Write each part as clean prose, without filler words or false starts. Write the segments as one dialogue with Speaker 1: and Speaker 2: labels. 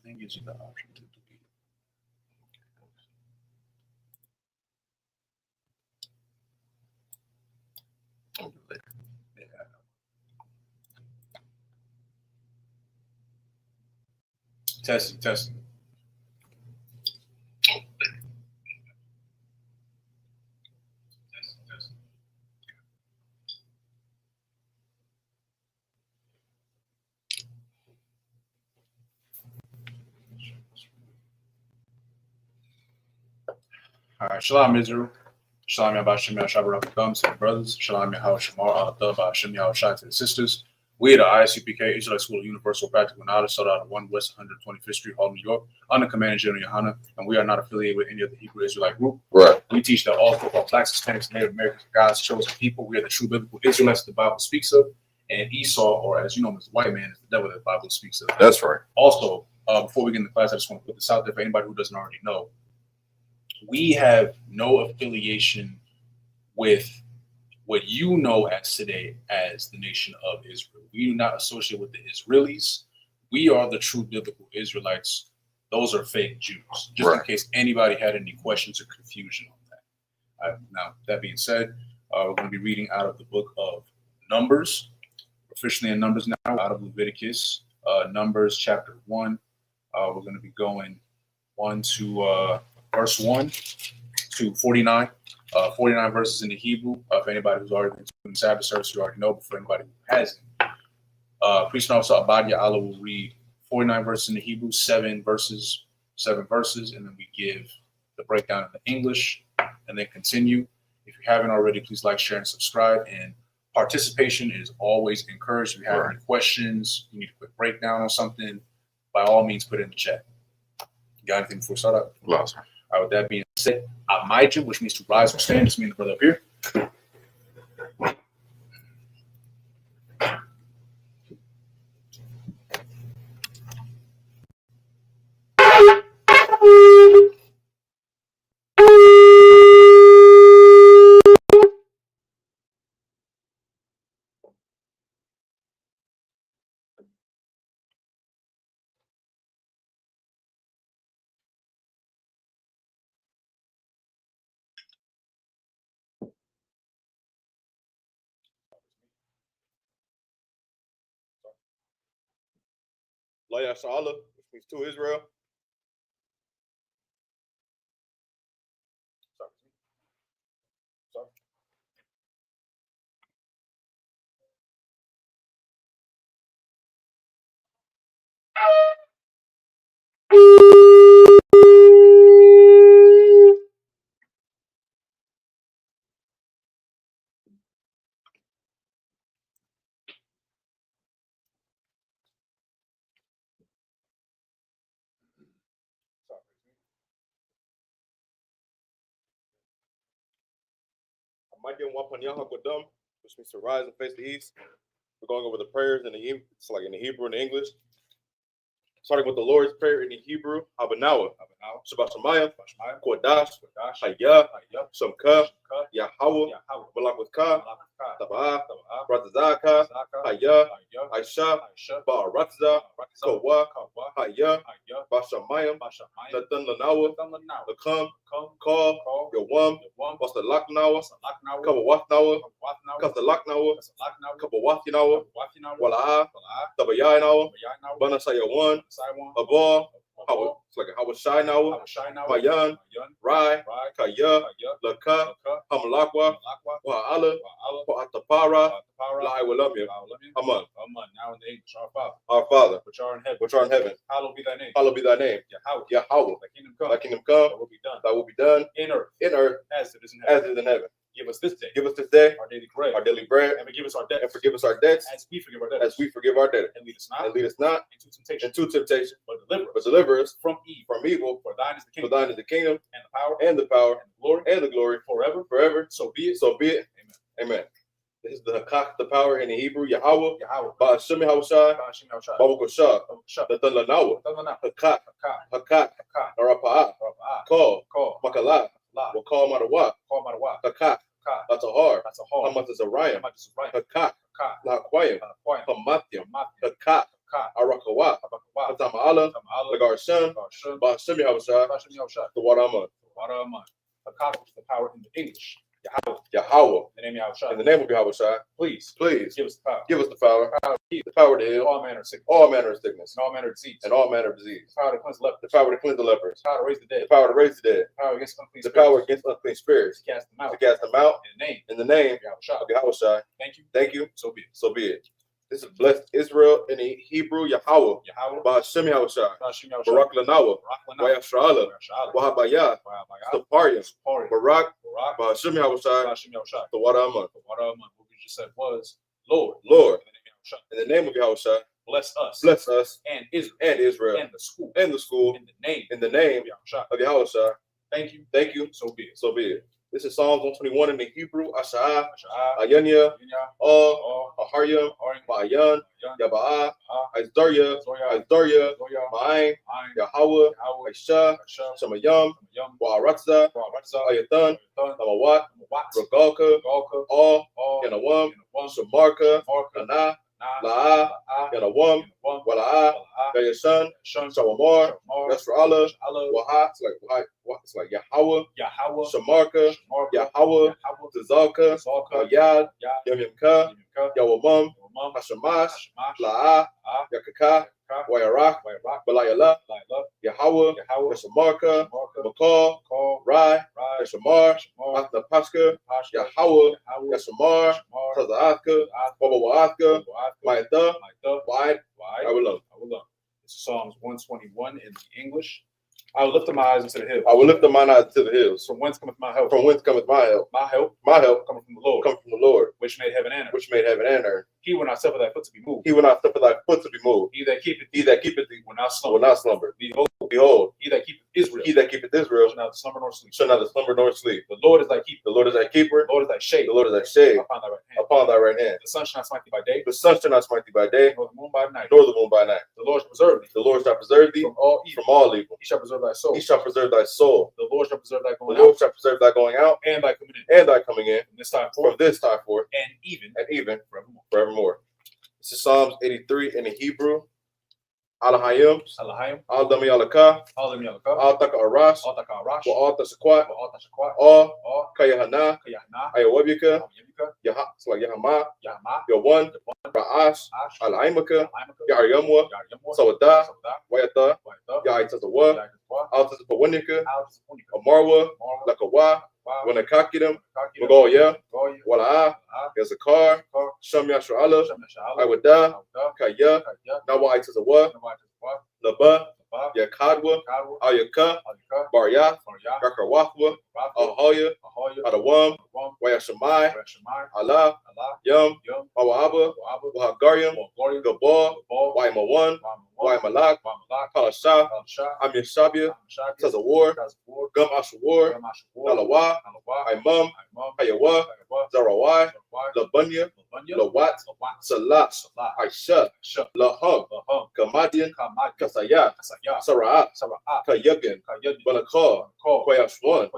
Speaker 1: It gives you the option to delete. Yeah. Testing. All right, Shalom Israel. Shalom Yabashim Yashabarakam to the brothers. Shalom Yahweh Shamar Adab Bashim Yahweh Shai to the sisters. We the Isupk Israelite School of Universal Practical Knowledge, sold out of 1 West 125th Street, Hall, New York, under Command General Yohana, and we are not affiliated with any of the Hebrew Israelite group.
Speaker 2: Right.
Speaker 1: We teach that all blacks, Hispanics, Native Americans, God's chosen people. We are the true biblical Israelites the Bible speaks of, and Esau, or as you know him as the white man, is the devil that the Bible speaks of.
Speaker 2: That's right.
Speaker 1: Also, before we get into class, I just want to put this out there for anybody who doesn't already know. We have no affiliation with what you know as today as the nation of Israel. We do not associate with the Israelis. We are the true biblical Israelites. Those are fake Jews, just in case anybody had any questions or confusion on that. Now, that being said, we're going to be reading out of the book of Numbers, officially in Numbers now, out of Leviticus, Numbers chapter 1. We're going to be going verse 1 to 49. 49 verses in the Hebrew. For anybody who's already been doing Sabbath service, you already know. But for anybody who hasn't, Priest and Officer Abadia Allah will read 49 verses in the Hebrew, 7 verses, and then we give the breakdown in the English, and then continue. If you haven't already, please like, share, and subscribe. And participation is always encouraged. If you have any questions, you need a quick breakdown on something, by all means, put it in the chat. You got anything before we start up?
Speaker 2: Lost.
Speaker 1: All right, with that being said, Amijah, which means to rise or stand, just mean the brother up here.
Speaker 2: Laya Sa'ala, which means to Israel. Which means to rise and face the east. We're going over the prayers in the it's like in the Hebrew and the English. Starting with the Lord's Prayer in the Hebrew, Abanawa, Shabbat Shemayim, Kodash, Hayah, Shamka, Yahweh, Malak with Ka, Taba'ah, Ratazaka, Hayah, Aisha, Ba'aratza, Kawa, Hayah, Bashamayim, Nathan Lanawa, Lakam, Call, Yawam, Wasalaknawa, Kabawatnawa, Kasalaknawa, Kabawathinawa, Wala'ah, Tabayanawa, Banasayawan, Abal, it's like a Hawashai now, Mayan, Rai, Kaya, Laka, Hamalakwa, Wa'ala, Wa'atapara, Lai Walamia, Aman.
Speaker 1: Now in the English,
Speaker 2: Our Father,
Speaker 1: which art in heaven, hallowed be thy name.
Speaker 2: Hallowed be thy name. Yahweh, thy kingdom come, thy will be done
Speaker 1: in earth
Speaker 2: as it is in heaven.
Speaker 1: Give us this day
Speaker 2: our
Speaker 1: daily bread, and forgive us our debts, as we forgive our debtors. And lead us not into temptation, but deliver us from evil. For thine is the kingdom, and the power, and the glory, forever. So be it. Amen. This is the Hakak, the power in the Hebrew, Yahweh, Ba'ashim Hawashai, Babukashah, the Lanawa, Hakak, Narapa'ah,
Speaker 2: Call. Makala. Wakal Madawa. Hakak. Latahar. Hamatas Orion. Hakak. Laquayim. Hamathim. Hakak. Arakawa. Hatama'ala. Lagarshan. Bashimi Habashah. The Wadama.
Speaker 1: Hakak is the power in the English.
Speaker 2: Yahweh.
Speaker 1: In the name of Yahweh.
Speaker 2: In the name of Yahweh.
Speaker 1: Please
Speaker 2: give us the power.
Speaker 1: Give us the power.
Speaker 2: The power to heal
Speaker 1: all manner of sickness.
Speaker 2: All manner of sickness.
Speaker 1: And all manner of disease.
Speaker 2: And all manner of disease.
Speaker 1: The power to cleanse lepers.
Speaker 2: The power to cleanse the lepers.
Speaker 1: The power to raise the dead.
Speaker 2: The power to raise the dead.
Speaker 1: The power against unclean
Speaker 2: the
Speaker 1: spirits.
Speaker 2: Power against unclean spirits.
Speaker 1: To cast them out.
Speaker 2: To cast them out.
Speaker 1: In the name
Speaker 2: of Yahweh.
Speaker 1: Thank you.
Speaker 2: Thank you.
Speaker 1: So be it.
Speaker 2: So be it. This is blessed Israel in the Hebrew Yahweh. By Hashem Yahushua. Barak Lanawa. Waya Shra'ala. Wahabaya. Staparium. Barak. By Hashem Yahushua. The water Aman.
Speaker 1: What we just said was, Lord.
Speaker 2: In the name of Yahushua.
Speaker 1: Bless us.
Speaker 2: Bless us.
Speaker 1: And Israel.
Speaker 2: And Israel.
Speaker 1: And the school.
Speaker 2: And the school.
Speaker 1: In the name
Speaker 2: of Yahushua.
Speaker 1: Thank you.
Speaker 2: Thank you.
Speaker 1: So be it.
Speaker 2: So be it. This is Psalms 121 in the Hebrew. Asha'ah. Ayanya. Aharyam. Ma'ayan. Yaba'ah. Isdarya. Ma'ayin. Yahweh. Aisha. Shemayam. Wa'aratza. Ayathan. Namawat. Regalka. All. Yanawam. Shamarka. Kana. La'ah. Yanawam. Wala'ah. Yayashan. Shawamar. Yasra'ala. Waha. It's like Yahweh. Shamarka. Yahweh. Zazalka. Yad. Yamyamka. Yawamam. Hashamash. La'ah. Yakaka. Wayarak. Balayala. Yahweh. Yashamarka. Makal. Rai. Yashamar. Atnapaska. Yahweh. Yashamar. Tazaatka. Wabawaatka. Mayatha. Wide. I will love.
Speaker 1: This is Psalms 121 in the English. I will lift up my eyes into the hills.
Speaker 2: I will lift up mine eyes to the hills.
Speaker 1: From whence cometh my help?
Speaker 2: From whence cometh my help?
Speaker 1: My help.
Speaker 2: My help
Speaker 1: cometh from the Lord.
Speaker 2: Come from the Lord.
Speaker 1: Which made heaven and earth.
Speaker 2: Which made heaven and earth.
Speaker 1: He will not suffer thy foot to be moved.
Speaker 2: He will not suffer thy foot to be moved.
Speaker 1: He that keepeth
Speaker 2: thee
Speaker 1: will not slumber.
Speaker 2: Will not slumber.
Speaker 1: Behold, he that keepeth Israel.
Speaker 2: He that keepeth Israel
Speaker 1: shall neither slumber nor sleep.
Speaker 2: Shall neither slumber nor sleep.
Speaker 1: The Lord is thy keeper.
Speaker 2: The Lord is thy keeper.
Speaker 1: The Lord is thy shade.
Speaker 2: The Lord is thy shade.
Speaker 1: Upon thy right hand.
Speaker 2: Upon thy right hand.
Speaker 1: The sun shall not smite thee by day.
Speaker 2: The sun shall not smite thee by day.
Speaker 1: Nor the moon by night.
Speaker 2: Nor the moon by night.
Speaker 1: The Lord shall preserve thee.
Speaker 2: The Lord shall preserve thee
Speaker 1: from all evil.
Speaker 2: From all evil.
Speaker 1: He shall preserve thy soul.
Speaker 2: He shall preserve thy soul.
Speaker 1: The Lord shall preserve thy going
Speaker 2: The Lord
Speaker 1: out.
Speaker 2: shall preserve thy going out.
Speaker 1: And thy coming in.
Speaker 2: And thy coming in.
Speaker 1: From this time forth.
Speaker 2: And even
Speaker 1: forevermore.
Speaker 2: Forevermore. This is Psalms 83 in the Hebrew. Alahayim. Al-Dami Alaka. Al-Taka Arash. Wa Al-Tashakwat. All. Kayahana. Ayawabika. It's like Yahama. Yawan. Ra'ash. Al-Aimaka. Ya'aryamwa. Sawada. Wayata. Ya'itazawa. Al-Tazapawanika. Amarwa. Lakawa. Wanakakidam. Magoya. Wala'ah. Yazakar. Sham Yashra'ala. Iwada. Kaya. Nawa Itazawa. Laba. Yakadwa. Ayaka. Barya. Yakarwahwa. Ahoya. Adawam. Wayashamai. Allah. Yum. Awaba. Wahagarium. Gabal. Waimawan. Waimalak. Palasha. Amishabia. Tazawar. Gum Ashawar. Nalawa. Imam. Hayawa. Zarawai. Labunya. Lawat. Salat. Aisha. Lahum. Kamadian. Kasayat. Sara'at. Kayagin. Balakal. Kwayashwan.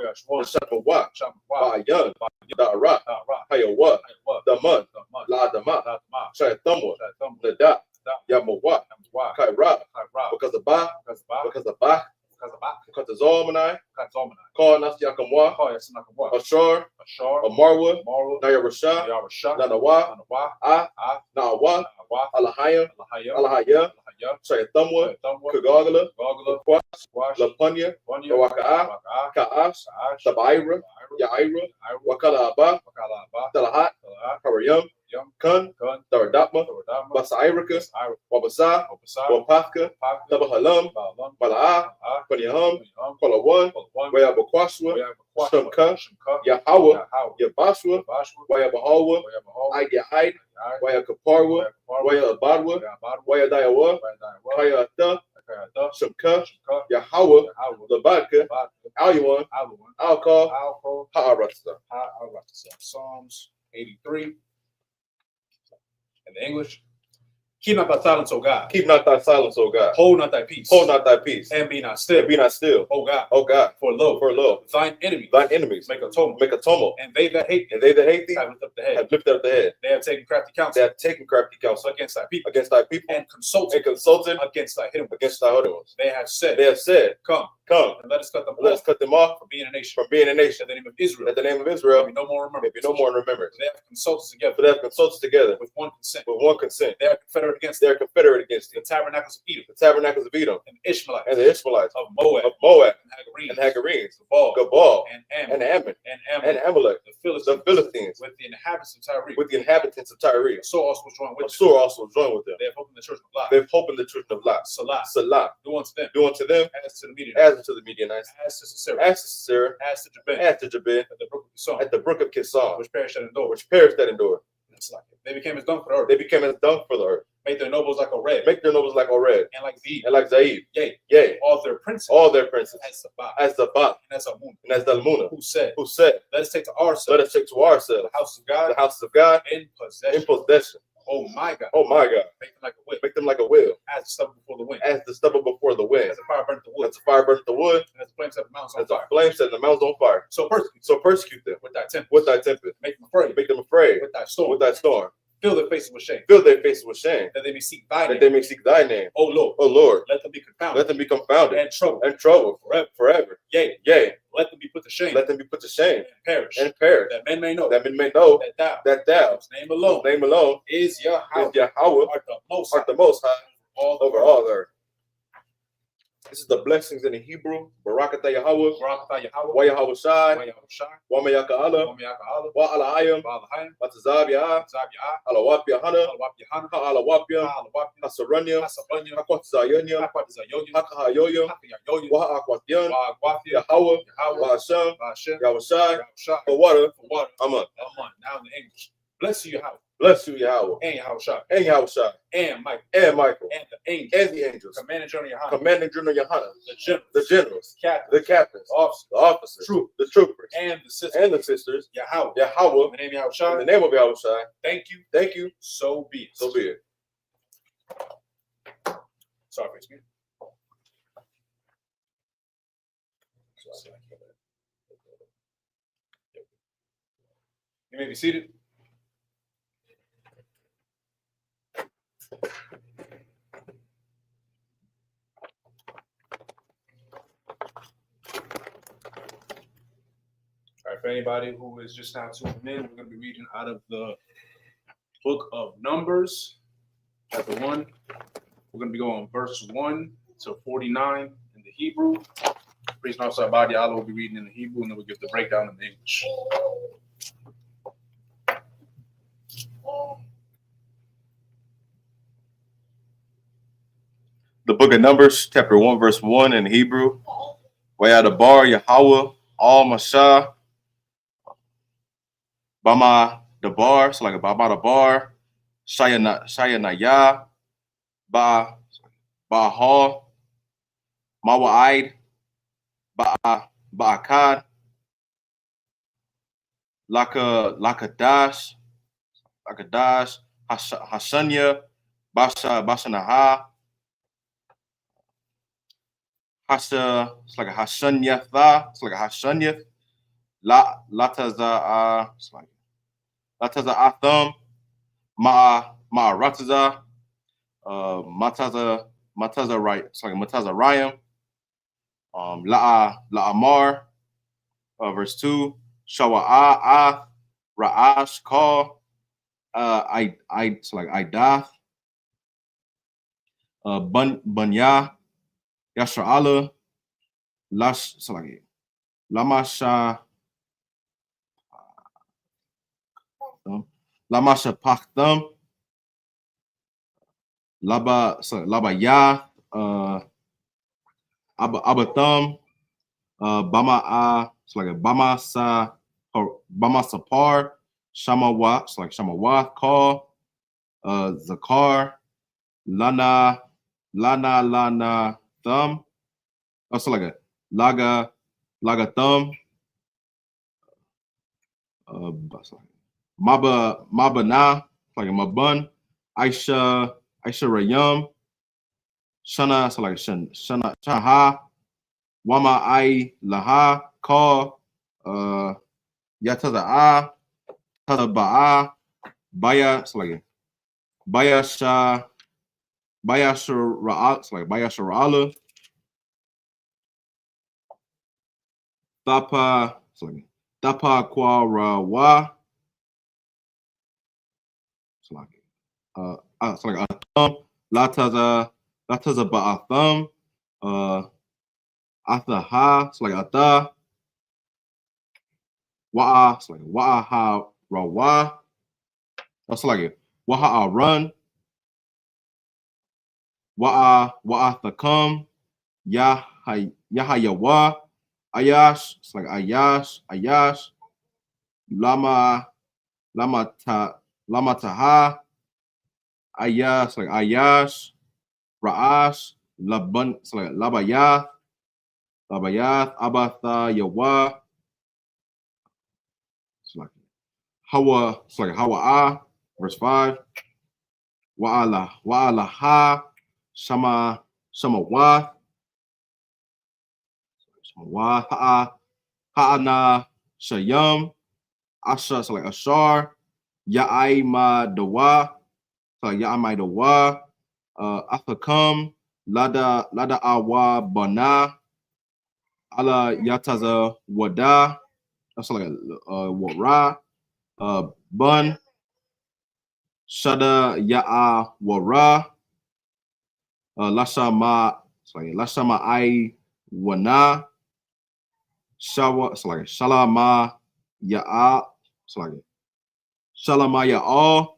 Speaker 2: Shatmawat. Bayan. Da'arat. Hayawa. Daman. La'adama. Shayathamwa. Nadat. Yamawat. Kaira. Because of Ba. Because of Zalmanai. Call Nasyakamwa. Ashar. Amarwa. Naya Rasha. Nanawa. Nawa. Alahayam. Alahaya. Shayathamwa. Kagagala. Lapunya. Waka'a. Ka'ash. Tabaira. Yaira. Wakala'aba. Talahat. Karayam. Kun. Daradapma. Basairika. Wabasa. Wapafka. Tabahalam. Bala'ah. Panyaham. Kolawan. Wayabakwashwa. Shamka. Yahweh. Yabashwa. Wayabahawa. Ayaid. Wayakaparwa. Wayabadwa. Wayadayawa. Kayata. Shamka. Yahweh. Labadka. Alyuan. Alcohol. Ha'aratsa.
Speaker 1: Psalms 83 in the English. Keep not thy silence, O God.
Speaker 2: Keep not thy silence, O God.
Speaker 1: Hold not thy peace.
Speaker 2: Hold not thy peace.
Speaker 1: And be not still.
Speaker 2: And be not still,
Speaker 1: O God.
Speaker 2: O God.
Speaker 1: For lo, thine enemies
Speaker 2: make
Speaker 1: a tumult.
Speaker 2: Make a tumult.
Speaker 1: And they that hate
Speaker 2: thee
Speaker 1: have lifted up the head.
Speaker 2: have lifted up the head.
Speaker 1: They have taken crafty counsel.
Speaker 2: They have taken crafty counsel
Speaker 1: against thy people.
Speaker 2: Against thy people.
Speaker 1: And consulted against thy hidden ones.
Speaker 2: Against thy hidden ones.
Speaker 1: They have said.
Speaker 2: Come.
Speaker 1: And let us cut them
Speaker 2: off
Speaker 1: from being a nation.
Speaker 2: From being a nation.
Speaker 1: In the name of Israel.
Speaker 2: At the name of Israel.
Speaker 1: May be no more remembered.
Speaker 2: May be no more remembered.
Speaker 1: They have consulted together.
Speaker 2: They have consulted together.
Speaker 1: With one consent.
Speaker 2: They are confederate against
Speaker 1: thee.
Speaker 2: The
Speaker 1: tabernacles of Edom.
Speaker 2: And
Speaker 1: the Ishmaelites.
Speaker 2: And the Ishmaelites.
Speaker 1: Of Moab.
Speaker 2: And Hagarenes.
Speaker 1: Gabal.
Speaker 2: And Ammon.
Speaker 1: And
Speaker 2: Amalek.
Speaker 1: The Philistines. With the inhabitants of Tyre. So also joined with them. They have opened the children of Lot. Salah. Do unto them. As to the Midianites. As to Sisera. As to Jabin. At the brook of Kison. Which perished that endure. They became as dung for the earth. Make their nobles like Oreb. And like Zaid. Yea. All their princes. As Sabbath. And as Dalmunna. Who said, let us take to ourselves. The houses of God. In possession. Oh my God. Make them like a wheel. As the stubble before the wind. As the fire burnt the wood. And as the flames set the mountains on fire. So persecute them with thy tempest. Make them afraid. With thy storm. Fill their faces with shame. That they may seek thy name. Oh Lord. Let them be confounded. And troubled. Forever. Yea. Let them be put to shame. And perish. That men may know. That thou. Whose name alone. Is Yahweh. Art the most high. Over all the earth. This is the blessings in the Hebrew. Barakatah Yahweh. Wa Yahweh Shai. Wa Mayaka Allah. Wa Alayim. Matazab Yah. Alawap Yahana. Alawap Yah. Hasaranya. Hakwat Zayanya. Hakahayoya. Wa Akwatyan. Yahweh. Wa Hashem. Yahweh Shai. For water. Aman. Now in the English. Bless you, Yahweh. And Yahweh Shai. And Michael. And the angels. Commanding General Yohana. The generals. The captains. The officers. The troopers. And the sisters. Yahweh. In the name of Yahweh Shai. Thank you. So be it. Sorry for excuse me. You may be seated. All right, for anybody who is just now tuning in, we're going to be reading out of the book of Numbers, chapter 1. We're going to be going verse 1 to 49 in the Hebrew. Priest and Officer Abadi Allah will be reading in the Hebrew, and then we'll give the breakdown in the English.
Speaker 2: The book of Numbers, chapter 1, verse 1 in Hebrew. Wayadabar Yahweh al Mashah Bama Dabar, so like Baba Dabar, Shayanaya, Bahal, Mawa'id, Ba'akad, Lakadash, Hashanya, Bashanaha, Hasha, it's like a Hashanyatha, it's like a Hashanyath, Lataza, it's like Lataza Atham, Ma'arataza, Mataza right, it's like Mataza Rayam, La'amar, verse 2, Shawa'ah, Ra'ash, Call, it's like Idath, Bunya, Yashra'ala, it's like Lamasha, Lamasha Paktham, Laba Ya, Abatham, Bama, it's like a Bama Sapar, Shamawa, it's like Shamawath Call, Zakar, Lana Thumb, also like a Laga Thumb, Mabana, like a Mabun, Aisha
Speaker 3: Aisharayam, Shana, so like Shana Shaha, Wama I Laha, Call, Yataza Tada Ba'a, Baya, so like Baya Shah, Baya Shara, so like Baya Sharala, Thapa, so like Thapa Kwarawa, so like Lataza Ba'atham, Athaha, so like Atha, Wa'a, so like Wa'aha Rawa, that's like Wa'a Run, Wa'a Thakam, Yahayawa, Ayash, it's like Ayash, Lama Taha, Ayash, like Ayash, Ra'ash, Laban, it's like Labayath, Abatha Yawa, it's like Hawa, it's like Hawa'a, verse 5, Wa'alaha, Shamawath, Ha'ana Shayam, Asha, so like Ashar, Ya'aima Dawa, so like Ya'aima Dawa, Athakam, Lada Awa Bana, Ala Yataza Wada, that's like Wara, Bun, Shada Ya'a Wara, Lashama I Wana, Shawa, it's like Shalama Ya'a, it's like Shalama Ya'al,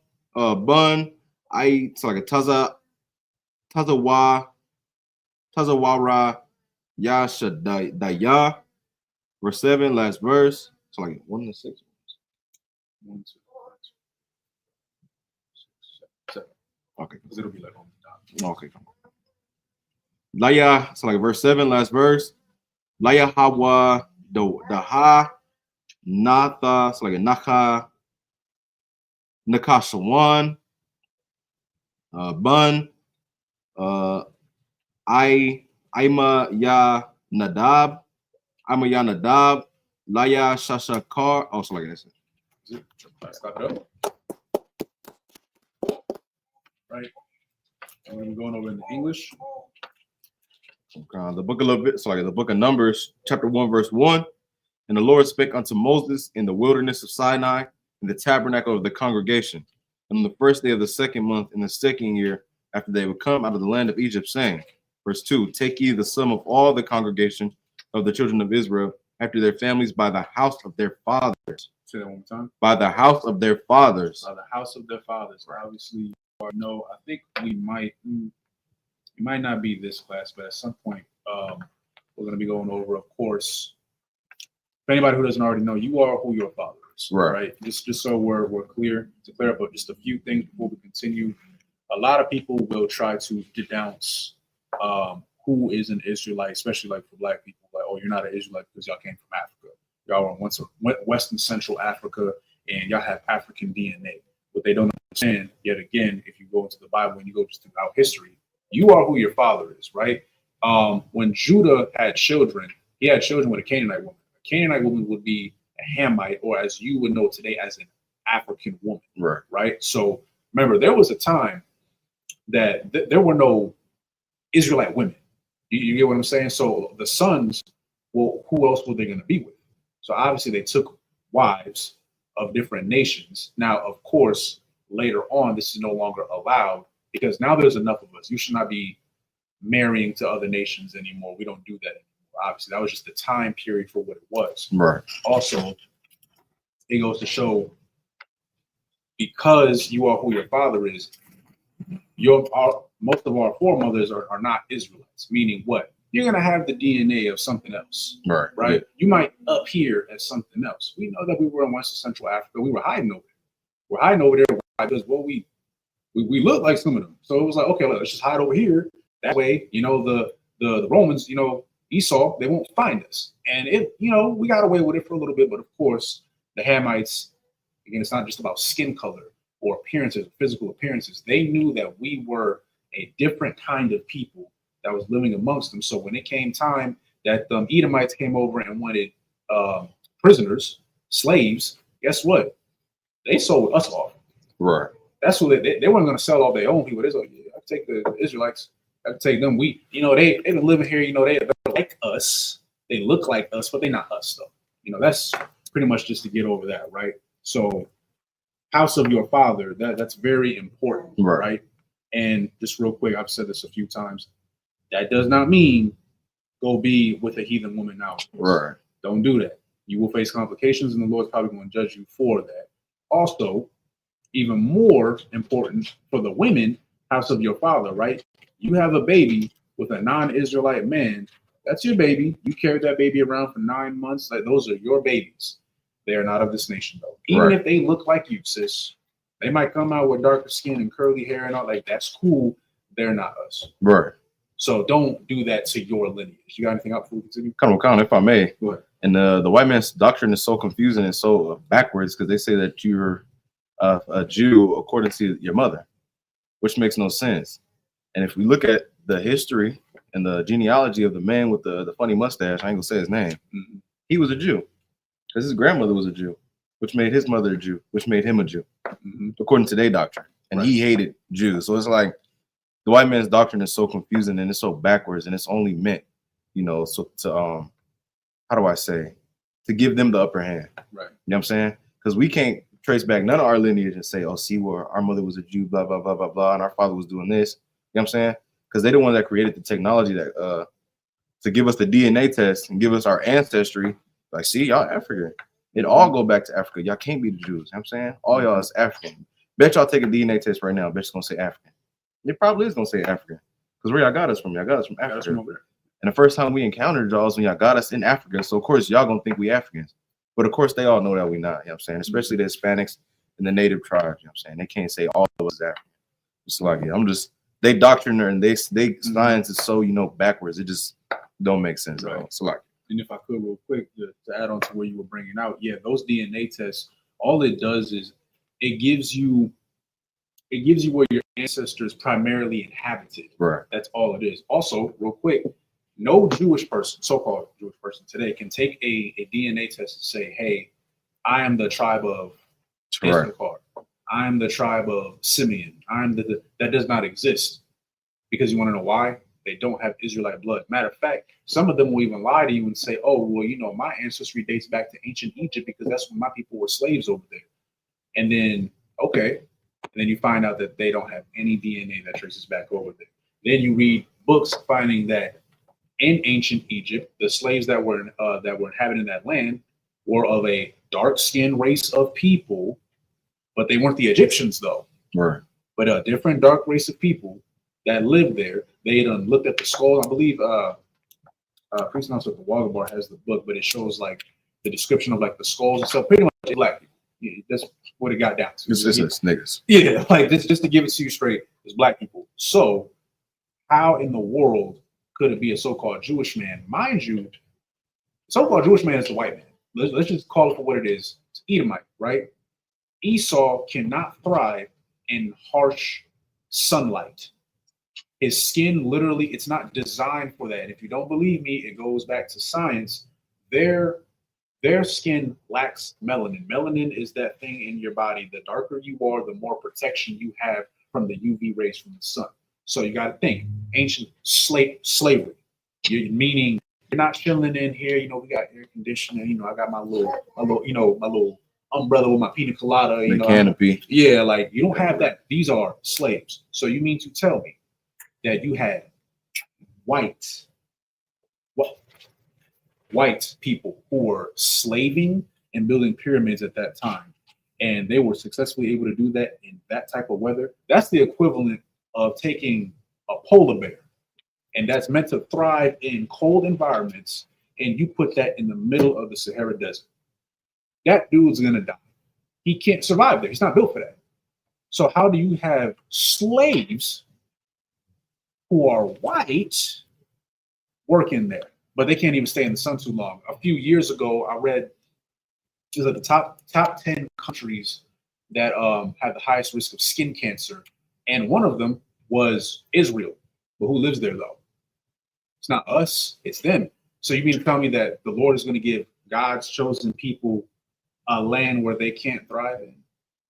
Speaker 3: Bun, it's like a Tazawara Yashadaya, verse 7, last verse. It's like 1 to 6.
Speaker 1: 1, 2, 7.
Speaker 3: Okay.
Speaker 1: Because it'll be like on the dot.
Speaker 3: Okay. Laya, it's like verse 7, last verse. Laya Hawa Daha Natha, it's like a Naka Nakashawan, Bun, Ima Ya Nadab, Laya Shashakar. Oh, so like this.
Speaker 1: Stop it up. Right. And we're going over in the English.
Speaker 3: The book of Leviticus, so like the book of Numbers, chapter 1, verse 1. And the Lord spake unto Moses in the wilderness of Sinai, in the tabernacle of the congregation, and on the first day of the 2nd month, in the 2nd year, after they would come out of the land of Egypt, saying, verse 2, take ye the sum of all the congregation of the children of Israel after their families by the house of their fathers.
Speaker 1: Say that one more time.
Speaker 3: By the house of their fathers.
Speaker 1: By the house of their fathers. Obviously, no, I think we might. It might not be this class, but at some point, we're going to be going over, of course. For anybody who doesn't already know, you are who your father is, right? Just so we're clear, to clear up just a few things before we continue. A lot of people will try to denounce who is an Israelite, especially like for Black people. Like, oh, you're not an Israelite because y'all came from Africa. Y'all were once Western Central Africa, and y'all have African DNA. What they don't understand, yet again, if you go into the Bible and you go just throughout history, you are who your father is, right? When Judah had children, he had children with a Canaanite woman. A Canaanite woman would be a Hamite, or as you would know today, as an African woman, right? So remember, there was a time that there were no Israelite women. You get what I'm saying? So the sons, well, who else were they going to be with? So obviously they took wives of different nations. Now, of course, later on, this is no longer allowed because now there's enough of us. You should not be marrying to other nations anymore. We don't do that anymore. Obviously, that was just the time period for what it was.
Speaker 3: Right.
Speaker 1: Also, it goes to show, because you are who your father is, most of our foremothers are not Israelites, meaning what? You're going to have the DNA of something else. Right.
Speaker 3: Yeah.
Speaker 1: You might appear as something else. We know that we were in Western Central Africa. We were hiding over there. We're hiding over there because, well, we look like some of them. So it was like, okay, let's just hide over here. That way, the Romans, Esau, they won't find us. And we got away with it for a little bit. But of course, the Hamites, again, it's not just about skin color or appearances, physical appearances. They knew that we were a different kind of people that was living amongst them. So when it came time that the Edomites came over and wanted prisoners, slaves, guess what? They sold us off.
Speaker 3: Right.
Speaker 1: That's what they weren't going to sell all their own people. They said, yeah, I take the Israelites. I take them. They've been living here. They're like us. They look like us, but they're not us though. That's pretty much just to get over that, right? So, house of your father. That's very important, right? And just real quick, I've said this a few times. That does not mean go be with a heathen woman now.
Speaker 3: Right.
Speaker 1: Don't do that. You will face complications, and the Lord's probably going to judge you for that. Also, even more important for the women, house of your father, right? You have a baby with a non-Israelite man. That's your baby. You carried that baby around for 9 months. Like, those are your babies. They are not of this nation, though. Even if they look like you, sis, they might come out with darker skin and curly hair and all. Like, that's cool. They're not us.
Speaker 3: Right.
Speaker 1: So don't do that to your lineage. You got anything else before we continue?
Speaker 3: Kind of, if I may.
Speaker 1: Go ahead.
Speaker 3: And the white man's doctrine is so confusing and so backwards because they say that you're a Jew according to your mother, which makes no sense. And if we look at the history and the genealogy of the man with the funny mustache, I ain't gonna say his name, he was a Jew because his grandmother was a Jew, which made his mother a Jew, which made him a Jew, according to their doctrine. And he hated Jews. So it's like the white man's doctrine is so confusing and it's so backwards, and it's only meant, so to how do I say, to give them the upper hand.
Speaker 1: Right.
Speaker 3: You know what I'm saying? Because we can't trace back none of our lineage and say, oh, see, well, our mother was a Jew, blah, blah, blah, blah, blah, and our father was doing this. You know what I'm saying? Because they're the ones that created the technology that to give us the DNA test and give us our ancestry. Like, see, y'all African. It all go back to Africa. Y'all can't be the Jews. You know what I'm saying? All y'all is African. Bet y'all take a DNA test right now. Bet it's going to say African. It probably is going to say African. Because where y'all got us from? Y'all got us from Africa. And the first time we encountered y'all is when y'all got us in Africa. So, of course, y'all going to think we Africans. But, of course, they all know that we not. You know what I'm saying? Especially the Hispanics and the native tribes. You know what I'm saying? They can't say all of us is African. It's like, they doctrine and they science is so, backwards. It just don't make sense at all. So, like,
Speaker 1: and if I could real quick to add on to where you were bringing out, those DNA tests, all it does is it gives you where your ancestors primarily inhabited.
Speaker 3: Right.
Speaker 1: That's all it is. Also, real quick, no Jewish person, so-called Jewish person today, can take a DNA test and say, hey, I am the tribe of Isupk. I am the tribe of Simeon. That does not exist. Because you want to know why? They don't have Israelite blood. Matter of fact, some of them will even lie to you and say, oh, well, my ancestry dates back to ancient Egypt because that's when my people were slaves over there. And then, okay. And then you find out that they don't have any DNA that traces back over there. Then you read books finding that in ancient Egypt, the slaves that were inhabiting that land were of a dark-skinned race of people, but they weren't the Egyptians, though.
Speaker 3: Right.
Speaker 1: But a different dark race of people that lived there. They looked at the skulls. I believe Priest Nelson at the Water Bar has the book, but it shows like the description of like the skulls and stuff. Pretty much black people. Yeah, that's what it got down to.
Speaker 3: It's niggas.
Speaker 1: Yeah, like this, just to give it to you straight, it's black people. So how in the world could it be a so-called Jewish man? Mind you, so-called Jewish man is a white man. Let's just call it for what it is. It's Edomite, right? Esau cannot thrive in harsh sunlight. His skin literally, it's not designed for that. And if you don't believe me, it goes back to science. Their skin lacks melanin. Melanin is that thing in your body. The darker you are, the more protection you have from the UV rays from the sun. So you got to think ancient slavery. Meaning you're not chilling in here. We got air conditioning. I got my little umbrella with my pina colada.
Speaker 3: The canopy.
Speaker 1: Yeah, like you don't have that. These are slaves. So you mean to tell me that you had white people who were slaving and building pyramids at that time, and they were successfully able to do that in that type of weather? That's the equivalent of taking a polar bear, and that's meant to thrive in cold environments, and you put that in the middle of the Sahara Desert. That dude's gonna die. He can't survive there. He's not built for that. So how do you have slaves who are white working there, but they can't even stay in the sun too long? A few years ago, I read it was at the top 10 countries that had the highest risk of skin cancer, and one of them was Israel. But who lives there though? It's not us, it's them. So you mean to tell me that the Lord is going to give God's chosen people a land where they can't thrive in?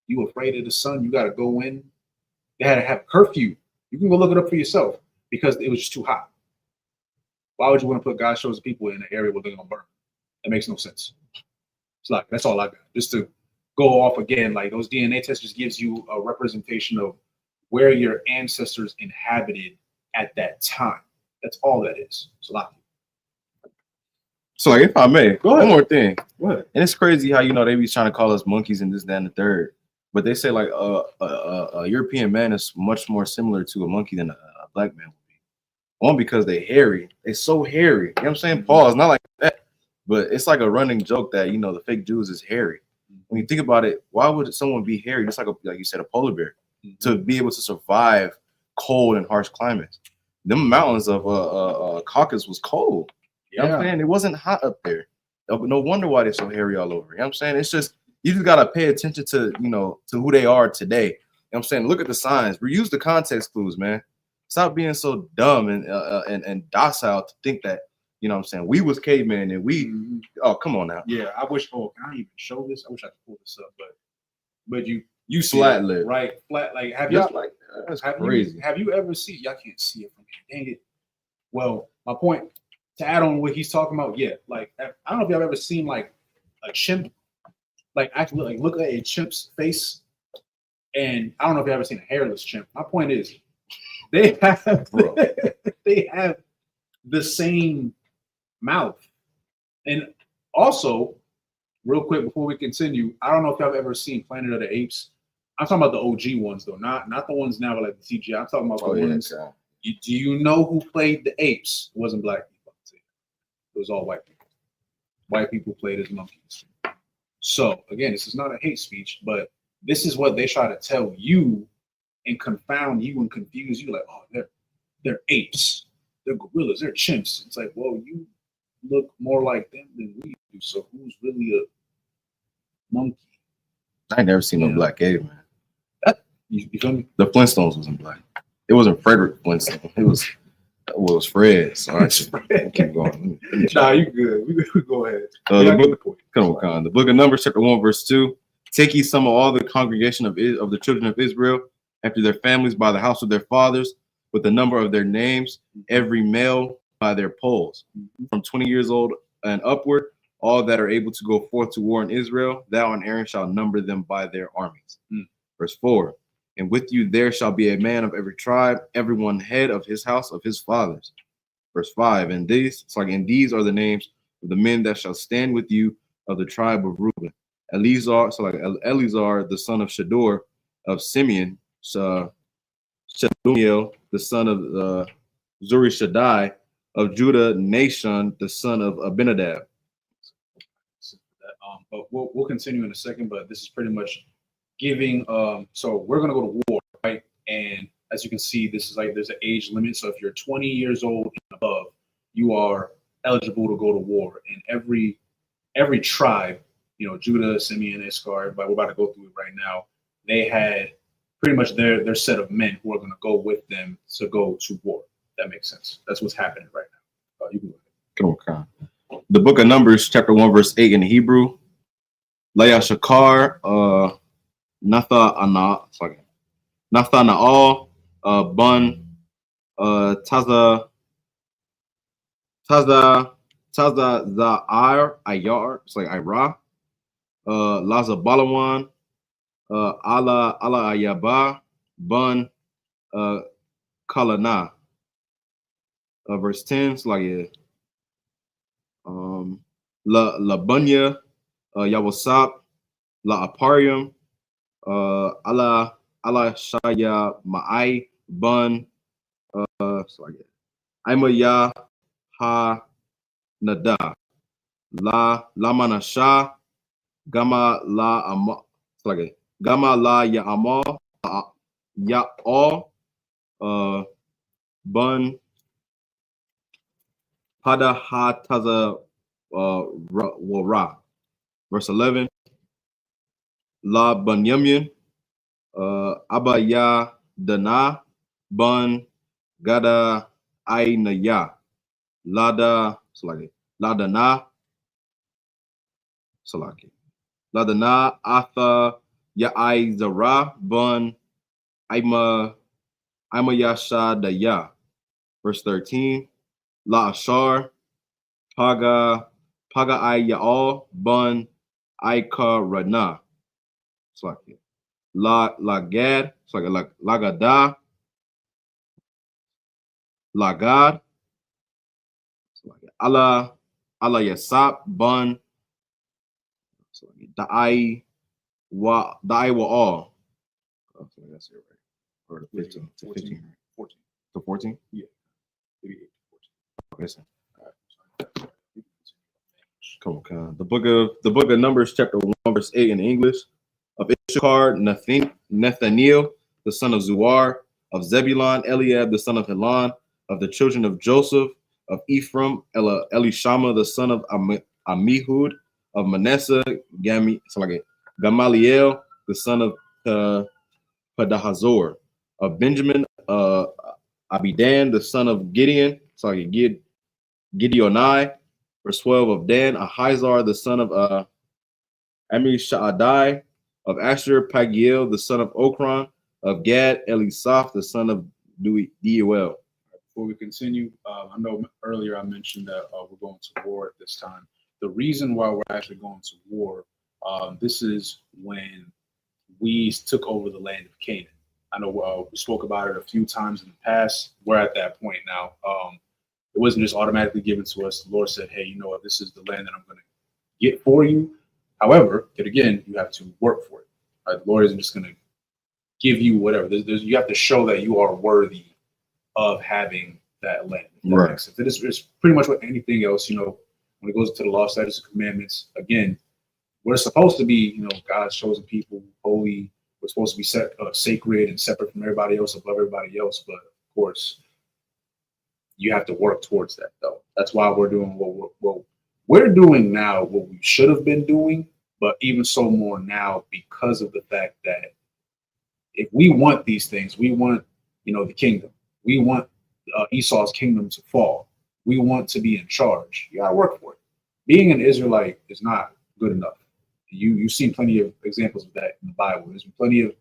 Speaker 1: You afraid of the sun? You got to go in. They had to have curfew. You can go look it up for yourself because it was just too hot. Why would you want to put God's chosen people in an area where they're going to burn? That makes no sense. It's like, that's all I got. Just to go off again, like those DNA tests just gives you a representation of where your ancestors inhabited at that time. That's all that is. It's a lot.
Speaker 3: So, like, if I may, one more thing.
Speaker 1: Go ahead.
Speaker 3: And it's crazy how, you know, they be trying to call us monkeys and this, that, and the third. But they say, like, a European man is much more similar to a monkey than a black man would be. One, because they hairy. They're so hairy. You know what I'm saying? Pause. Not like that. But it's like a running joke that, you know, the fake Jews is hairy. When you think about it, why would someone be hairy? Just like you said, a polar bear, to be able to survive cold and harsh climates. Them mountains of Caucasus was cold. You know what I'm saying? It wasn't hot up there. No wonder why they're so hairy all over. You know what I'm saying? It's just, you just got to pay attention to, you know, to who they are today. You know what I'm saying? Look at the signs. Reuse the context clues, man. Stop being so dumb and docile to think that, you know what I'm saying, we was cavemen and we, oh, come on now.
Speaker 1: Yeah, I wish, can I even show this? I wish I could pull this up, but you
Speaker 3: flat lip.
Speaker 1: Right, flat, like, have
Speaker 3: Just
Speaker 1: y'all,
Speaker 3: like, that's crazy.
Speaker 1: Have you ever seen, y'all can't see it from here, dang it. Well, my point, to add on what he's talking about, yeah, like, I don't know if y'all ever seen, like, a chimp, like, actually, like, look at a chimp's face, and I don't know if you've ever seen a hairless chimp. My point is, they have, they have the same mouth. And also, real quick before we continue, I don't know if y'all have ever seen Planet of the Apes. I'm talking about the OG ones though, not the ones now like the CGI. I'm talking about the ones. Do you know who played the apes? It wasn't black people. It was all white people. White people played as monkeys. So again, this is not a hate speech, but this is what they try to tell you and confound you and confuse you. Like, oh, they're apes, they're gorillas, they're chimps. It's like, well, you look more like them than we do. So who's really a monkey?
Speaker 3: I ain't never seen no black caveman.
Speaker 1: You feel me?
Speaker 3: The Flintstones wasn't black. It wasn't Frederick Flintstone. It was Fred. So I just keep going.
Speaker 1: Nah, you good. We go ahead.
Speaker 3: The book of Numbers, chapter 1, verse 2. Take ye some of all the congregation of the children of Israel, after their families by the house of their fathers, with the number of their names, every male by their polls, from 20 years old and upward, all that are able to go forth to war in Israel, thou and Aaron shall number them by their armies. Verse 4. And with you there shall be a man of every tribe, every one head of his house of his fathers. Verse 5. And these are the names of the men that shall stand with you of the tribe of Reuben. Eleazar, the son of Shador of Simeon, Shelumiel, the son of Zurishaddai of Judah, Nashon, the son of Abinadab.
Speaker 1: But we'll continue in a second, but this is pretty much giving, so we're going to go to war, right? And as you can see, this is like, there's an age limit. So if you're 20 years old and above, you are eligible to go to war. And every tribe, you know, Judah, Simeon, Issachar, but we're about to go through it right now. They had pretty much their set of men who are going to go with them to go to war. That makes sense. That's what's happening right now. You can go ahead.
Speaker 3: Okay. The book of Numbers, chapter 1, verse 8 in Hebrew. Laya Shakar, Nathanael, Bun, Taza Za'ar, Ayar, it's like Ira, Laza Balawan, Ala Ayaba, Bun, Kalana. Verse 10, it's like La Bunya, Yawasap, La Aparium, Ala Shaya Ma'ai, Bun, it's like Imaya Ha Nada, La Manasha, Gama La Ama, it's like Gama La Ya Amal, Ya All, Bun, Pada Ha Taza Ra. Verse 11. La Bunyamin, Abaya Dana, Bun Gada Ainaya, Lada Salaki, Ladana Salaki, Ladana Atha Ya'ai Zara, Bun Ima Yasha Daya. Verse 13, La Ashar, Paga Ay Ya'al, Bun Aika Rana. Salaki. La Gad, like Lagada, Lagad, Allah Yasap, Bun, Da'i wa all. That's it, right? Or the 15 to 15,
Speaker 1: 14.
Speaker 3: to 14?
Speaker 1: Yeah. Maybe 8 to 14.
Speaker 3: Listen.
Speaker 1: All right.
Speaker 3: Come on. The book of Numbers, chapter 1, verse 8 in English. Of Issachar, Nathaniel, the son of Zuar, of Zebulon, Eliab, the son of Helon, of the children of Joseph, of Ephraim, Elishama, the son of Amihud, of Manasseh, Gamaliel, the son of Pedahazor, of Benjamin, Abidan, the son of Gideonai, verse 12, of Dan, Ahizar, the son of Amishadai, of Asher, Pagiel, the son of Okron, of Gad, Elisaph, the son of Deuel.
Speaker 1: Before we continue, I know earlier I mentioned that we're going to war at this time. The reason why we're actually going to war, this is when we took over the land of Canaan. I know we spoke about it a few times in the past. We're at that point now. It wasn't just automatically given to us. The Lord said, hey, you know what? This is the land that I'm going to get for you. However, yet again, you have to work for it. Right? The Lord isn't just going to give you whatever. You have to show that you are worthy of having that land.
Speaker 3: Right.
Speaker 1: Makes sense. It's pretty much with anything else, you know, when it goes to the law, statutes, and commandments, again, we're supposed to be, you know, God's chosen people, holy. We're supposed to be sacred and separate from everybody else, above everybody else. But of course, you have to work towards that, though. That's why we're doing what we're doing now, what we should have been doing, but even so more now because of the fact that if we want these things, we want, you know, the kingdom. We want Esau's kingdom to fall. We want to be in charge. You gotta work for it. Being an Israelite is not good enough. You've seen plenty of examples of that in the Bible. There's been plenty of,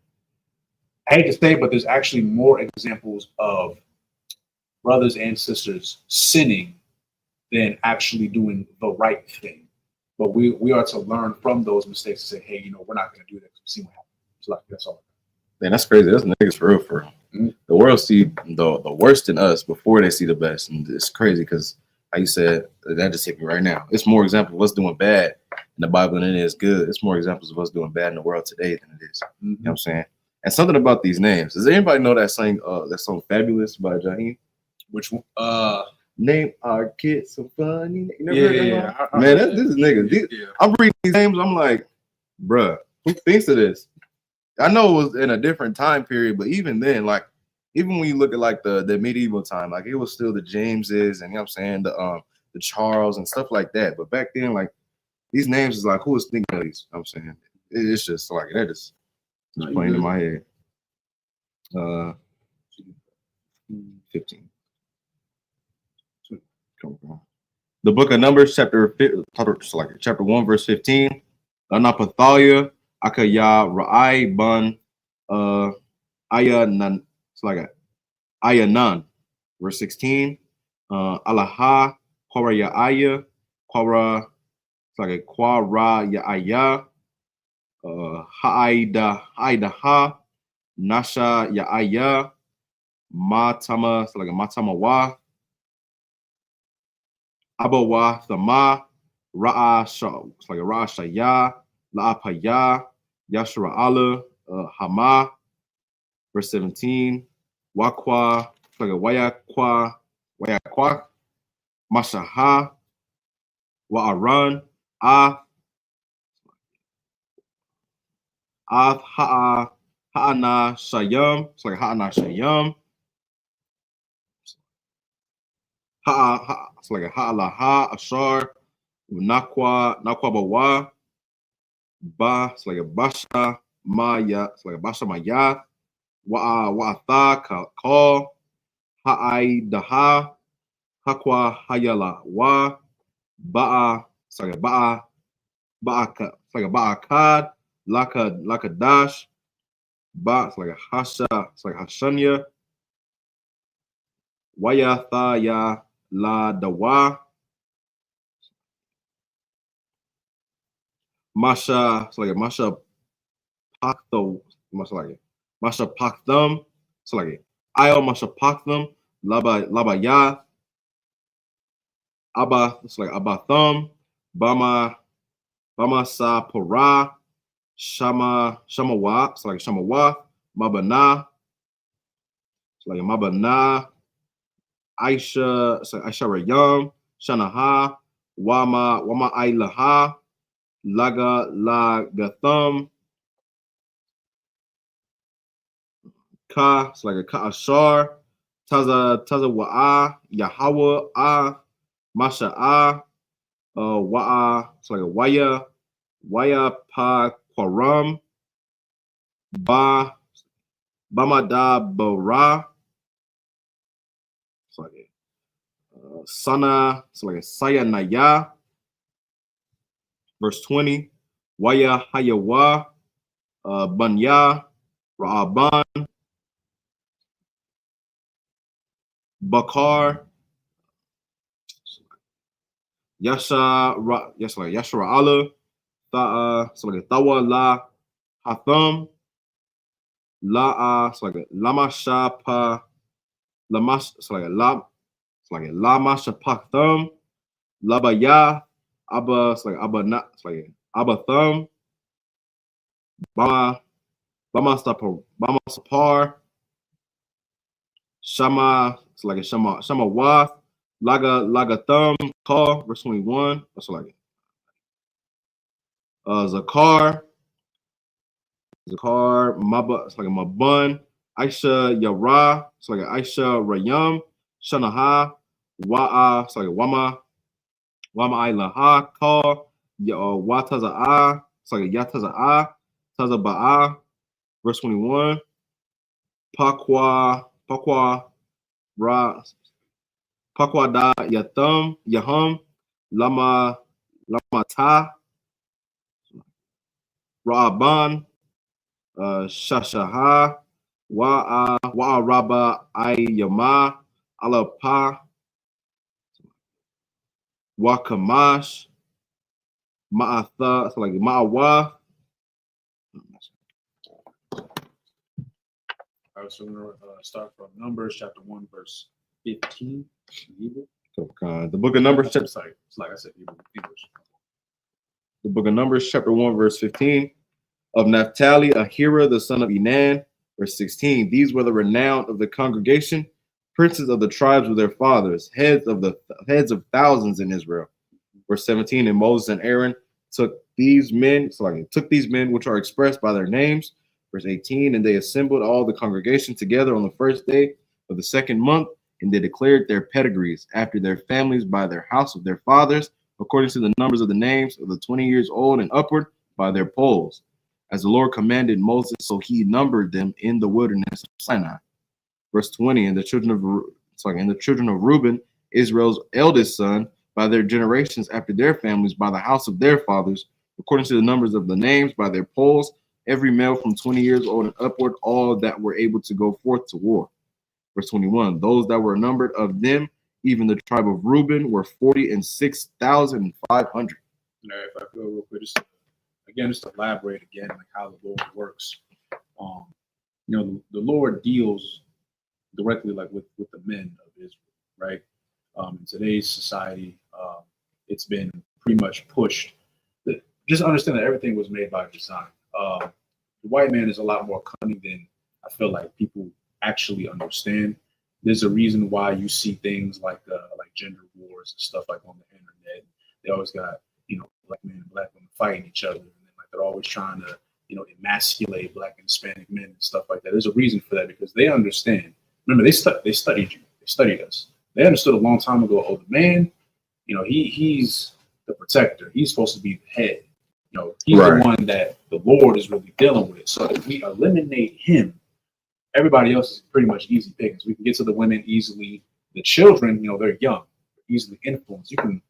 Speaker 1: I hate to say it, but there's actually more examples of brothers and sisters sinning than actually doing the right thing. But we are to learn from those mistakes and say, hey, you know, we're not going to do that because we see what happens. It's like, that's all.
Speaker 3: Man, that's crazy. That's niggas for real, for real. Mm-hmm. The world see the worst in us before they see the best. And it's crazy because, like you said, that just hit me right now. It's more examples of us doing bad in the Bible than it is good. It's more examples of us doing bad in the world today than it is. Mm-hmm. You know what I'm saying? And something about these names. Does anybody know that song Fabulous by Jaheim?
Speaker 1: Which one?
Speaker 3: Name our kids so funny. You never
Speaker 1: heard
Speaker 3: that song? Man, this is niggas. Yeah. I'm reading these names. I'm like, bruh, who thinks of this? I know it was in a different time period, but even then, like, even when you look at like the medieval time, like it was still the Jameses and, you know what I'm saying, the Charles and stuff like that. But back then, like, these names is like, who was thinking of these? You know what I'm saying, it's just like that just playing in my head. 15. The book of Numbers, chapter 1, verse 15. Anapathalia, Akaya Ra'ai Ban Ayanan. It's like Ayanan. Verse 16. Alaha Kwara Ya'aya Kwara. It's like a Kwara Ya'aya. Ha'aidaha Nasha Ya'aya Matama. It's like a Matamawa. Abawa Thama Ra'a. It's like a Ra'ashaya. La'apaya, Yashra Allah, Hama, verse 17, Wakwa, like a Wayakwa, Mashaha, Wa'aran, Ha'ana Shayam, it's like Ha'ana Shayam, it's like a Ha'alaha, Ashar, Nakwa Bawa, Ba, it's like a Basha Maya, it's like a Basha Maya, Wa'atha Call, Ha'ai Daha, Hakwa Hayala Wa, Ba'a, it's like a Ba'aka, it's like a Ba'akad, Laka Dash, Ba, it's like a Hasha, it's like Hashanya, Waya Thaya La Dawa, Masha, it's like a Masha Paktho, Masha Pakthum, it's like it. Io Masha Pakthum, Laba Ya, Abba, it's like Abba Thumb, Bama Sa Para, Shamawa, it's like Shamawa, Mabana, it's like Mabana, Aisha, it's like Aisha Rayam, Shanaha, Wama Ailaha, Laga Lagathum, Ka, it's like a Ka Ashar, Taza Wa'a, Yahweh Masha Wa'a, it's like a Waya Pa Kwaram, Bamada Bara, it's like a Sana, it's like a Sayanaya, verse 20, Waya Hayawa, Banya, Ra'aban, Bakar, Yashra Allah, so like Tawa La Hatham, so like Lama Shapa, Lamash, so like Lama Shapathum, Labaya, Abba, it's like Abba not, it's like Abba Thumb, Bama Sapar, Shama, it's like a Shama Wath, Laga Thumb, Call, verse 21. That's like it. Zakar, Maba, it's like a Mabun, Aisha Yara, it's like a Aisha Rayam, Shanaha, Wa'a, it's like a Wama Ailaha, Call, Wataza'a, it's like a Yataza'a, Tazaba'a, verse 21. Pakwa Ra, Pakwa Da Yahum, Lamata, Ra'aban, Shashaha, Wa'araba Ayama, Alapa, Wakamash, Ma'atha, so like Ma'awa.
Speaker 1: All right, so we're going to start from Numbers chapter 1, verse 15.
Speaker 3: The book of Numbers,
Speaker 1: Sorry, it's like I said, English.
Speaker 3: The book of Numbers, chapter 1, verse 15. Of Naphtali, Ahira, the son of Enan, verse 16. These were the renowned of the congregation, princes of the tribes of their fathers, heads of thousands in Israel. Verse 17. And Moses and Aaron took these men which are expressed by their names. Verse 18. And they assembled all the congregation together on the first day of the second month, and they declared their pedigrees after their families by their house of their fathers, according to the numbers of the names of the 20 years old and upward by their polls. As the Lord commanded Moses, so he numbered them in the wilderness of Sinai. Verse 20, and the children of Reuben, Israel's eldest son, by their generations after their families, by the house of their fathers, according to the numbers of the names, by their polls, every male from 20 years old and upward, all that were able to go forth to war. Verse 21, those that were numbered of them, even the tribe of Reuben, were 46,500.
Speaker 1: If I go real quick, just to elaborate again, like how the Lord works. The Lord deals directly like with the men of Israel, right? In today's society, it's been pretty much pushed. Just understand that everything was made by design. The white man is a lot more cunning than I feel like people actually understand. There's a reason why you see things like gender wars and stuff like on the internet. They always got black men and black women fighting each other, and then like they're always trying to emasculate black and Hispanic men and stuff like that. There's a reason for that because they understand. Remember, they studied you. They studied us. They understood a long time ago. Oh, the man, he's the protector. He's supposed to be the head. He's
Speaker 3: Right.
Speaker 1: the one that the Lord is really dealing with. So if we eliminate him, everybody else is pretty much easy pickings. We can get to the women easily. The children, they're young, easily influenced. You can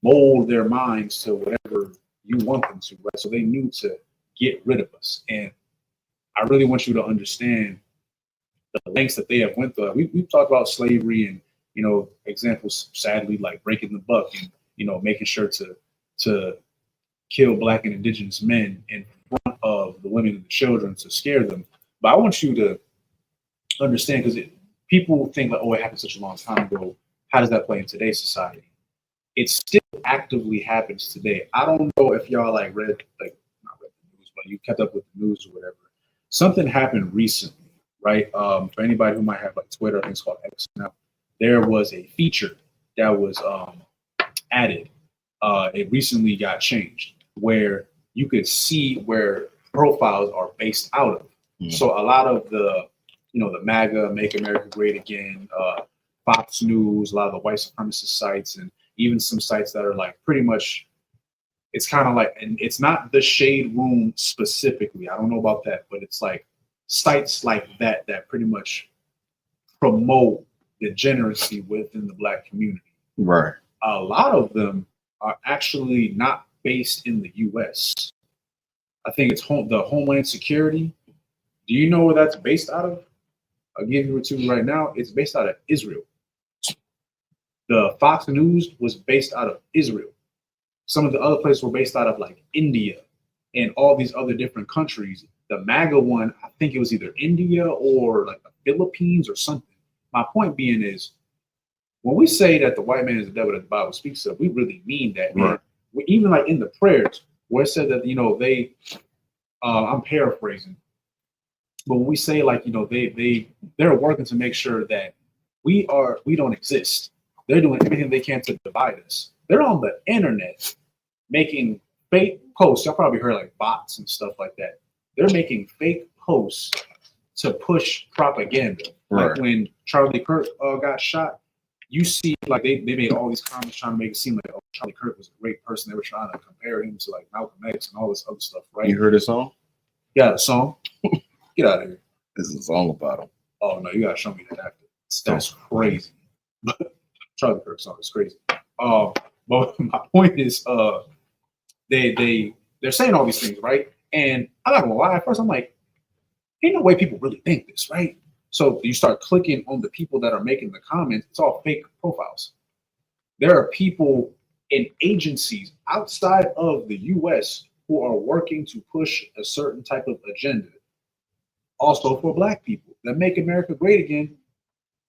Speaker 1: mold their minds to whatever you want them to, right? So they knew to get rid of us. And I really want you to understand the lengths that they have went through. We've talked about slavery and, examples, sadly, like breaking the buck and, making sure to kill Black and Indigenous men in front of the women and the children to scare them. But I want you to understand, because people think like, oh, it happened such a long time ago. How does that play in today's society? It still actively happens today. I don't know if y'all not read the news, but you kept up with the news or whatever. Something happened recently, right? For anybody who might have like Twitter, I think it's called X now. There was a feature that was added. It recently got changed where you could see where profiles are based out of. Mm-hmm. So a lot of the the MAGA, Make America Great Again, Fox News, a lot of the white supremacist sites, and even some sites that are like pretty much, it's kind of like, and it's not the Shade Room specifically. I don't know about that, but it's like sites like that pretty much promote degeneracy within the Black community.
Speaker 3: Right.
Speaker 1: A lot of them are actually not based in the U.S. I think it's the Homeland Security. Do you know where that's based out of? I'll give you two right now. It's based out of Israel. The Fox News was based out of Israel. Some of the other places were based out of like India and all these other different countries. The MAGA one, I think it was either India or like the Philippines or something. My point being is, when we say that the white man is the devil that the Bible speaks of, we really mean that. Right. Even like in the prayers, where it said that, they, I'm paraphrasing, but when we say like, they're working to make sure that we don't exist. They're doing everything they can to divide us. They're on the internet making fake posts. Y'all probably heard like bots and stuff like that. They're making fake posts to push propaganda. Right. Like when Charlie Kirk got shot, you see like they made all these comments trying to make it seem like, oh, Charlie Kirk was a great person. They were trying to compare him to like Malcolm X and all this other stuff, right?
Speaker 3: You heard a song?
Speaker 1: Yeah, a song. Get out of here.
Speaker 3: This is a song about him.
Speaker 1: Oh no, you gotta show me that after. That's crazy. Charlie Kirk song is crazy. But my point is, they're saying all these things, right? And I'm not gonna lie. At first, I'm like, ain't no way people really think this, right? So you start clicking on the people that are making the comments. It's all fake profiles. There are people in agencies outside of the U.S. who are working to push a certain type of agenda. Also for Black people that make America great again.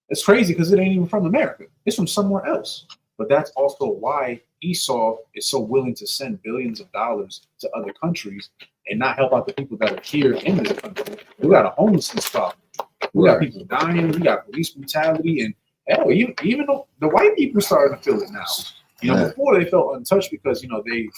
Speaker 1: It's crazy because it ain't even from America. It's from somewhere else. But that's also why Esau is so willing to send billions of dollars to other countries and not help out the people that are here in this country. We got a homelessness problem. We got people dying. We got police brutality. And hell, even though the white people starting to feel it now. Before they felt untouched because, they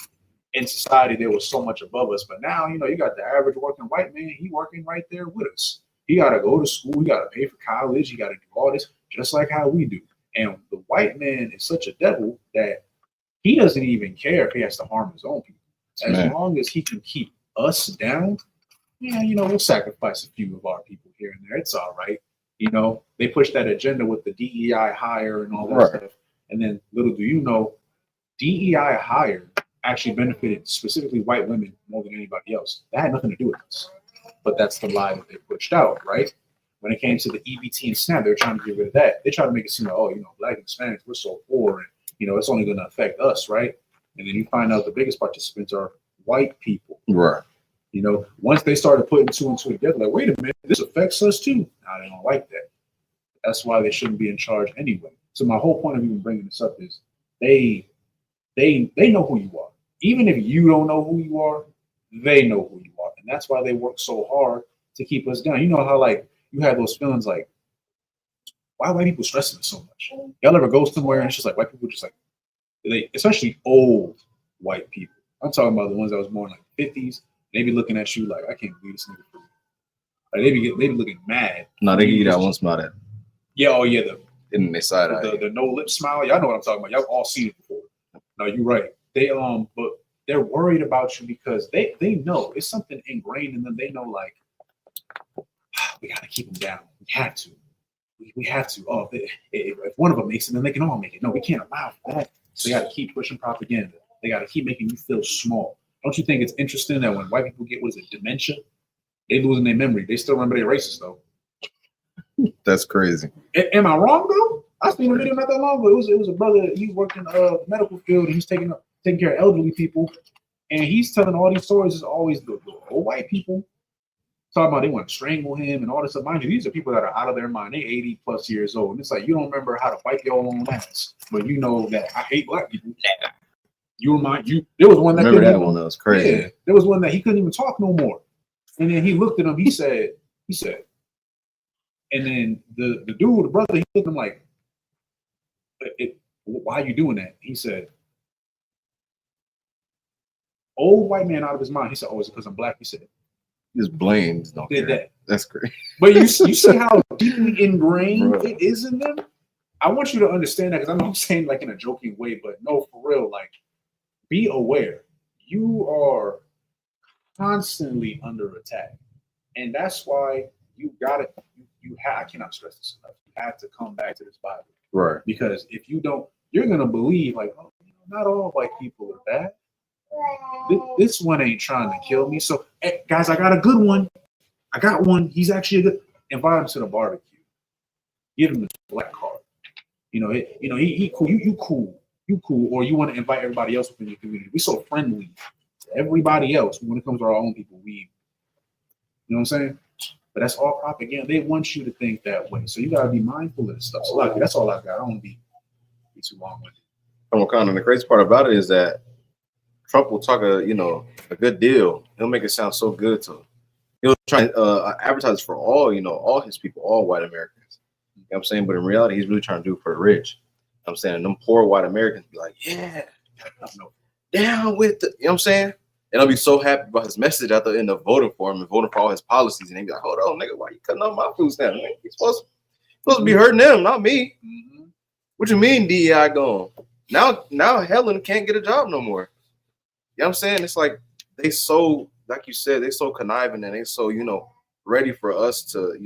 Speaker 1: in society, they were so much above us. But now, you got the average working white man. He working right there with us. He got to go to school. He got to pay for college. He got to do all this just like how we do. And the white man is such a devil that he doesn't even care if he has to harm his own people. As long as he can keep us down, we'll sacrifice a few of our people here and there. It's all right. They push that agenda with the DEI hire and all that stuff. And then little do you know, DEI hire actually benefited specifically white women more than anybody else. That had nothing to do with us. But that's the lie that they pushed out, right? When it came to the EBT and SNAP, they were trying to get rid of that. They tried to make it seem like, Black and Hispanics, we're so poor, and it's only going to affect us, right? And then you find out the biggest participants are white people.
Speaker 3: Right.
Speaker 1: Once they started putting two and two together, like, wait a minute, this affects us too. Now they don't like that. That's why they shouldn't be in charge anyway. So my whole point of even bringing this up is they know who you are. Even if you don't know who you are, they know who you are. And that's why they work so hard to keep us down. You know how like you have those feelings like, why are white people stressing us so much? Y'all ever go somewhere and it's just like white people just like, especially old white people. I'm talking about the ones that was born in like 50s. They be looking at you like, I can't believe this nigga for me. Like they be looking mad.
Speaker 3: No, they give you that one smile that.
Speaker 1: Yeah, oh yeah,
Speaker 3: in their side eye.
Speaker 1: The no lip smile. Y'all know what I'm talking about. Y'all all seen it before. No, you're right. They but they're worried about you because they know it's something ingrained in them. They know like we got to keep them down. We have to. We have to. Oh, if one of them makes it, then they can all make it. No, we can't allow for that. So they got to keep pushing propaganda. They got to keep making you feel small. Don't you think it's interesting that when white people get, what is it, dementia, they losing their memory. They still remember their races though.
Speaker 3: That's crazy.
Speaker 1: Am I wrong though? I seen a video not that long ago. It was a brother. He's working the medical field. And he's taking care of elderly people, and he's telling all these stories. Is always the old white people talking about they want to strangle him and all this stuff. Mind you, these are people that are out of their mind. They 80 plus years old, and it's like you don't remember how to wipe your own ass, but you know that I hate black people. You remind you. There was one that
Speaker 3: remember that one that was crazy.
Speaker 1: Yeah, there was one that he couldn't even talk no more, and then he looked at him. He said, and then the dude, the brother, he looked at him like, why are you doing that? He said, old white man out of his mind. He said, oh, is it because I'm black? He said,
Speaker 3: just blames.
Speaker 1: Did that.
Speaker 3: That's great.
Speaker 1: But you see how deeply ingrained it is in them? I want you to understand that because I know I'm saying like in a joking way, but no, for real, like be aware. You are constantly under attack. And that's why you got it. I cannot stress this enough. You have to come back to this Bible.
Speaker 3: Right.
Speaker 1: Because if you don't, you're going to believe like, oh, not all white people are bad. This one ain't trying to kill me. So, hey, guys, I got a good one. I got one. He's actually a good. Invite him to the barbecue. Give him the black card. He cool. You cool. Or you want to invite everybody else within your community. We're so friendly to everybody else. When it comes to our own people, you know what I'm saying? But that's all propaganda. They want you to think that way. So you got to be mindful of this stuff. So that's all I got. I don't want to be too long-winded.
Speaker 3: And the crazy part about it is that Trump will talk a good deal. He'll make it sound so good to him. He'll try to advertise for all his people, all white Americans. You know what I'm saying? But in reality, he's really trying to do it for the rich. You know what I'm saying? And them poor white Americans be like, yeah, down with it. You know what I'm saying? And I'll be so happy about his message after end up voting for him and voting for all his policies. And they be like, hold on, nigga, why you cutting off my food stamps? You're supposed to be hurting them, not me. Mm-hmm. What you mean DEI gone? Now Helen can't get a job no more. You know what I'm saying? It's like they so, like you said, they so conniving and they so, ready for us to,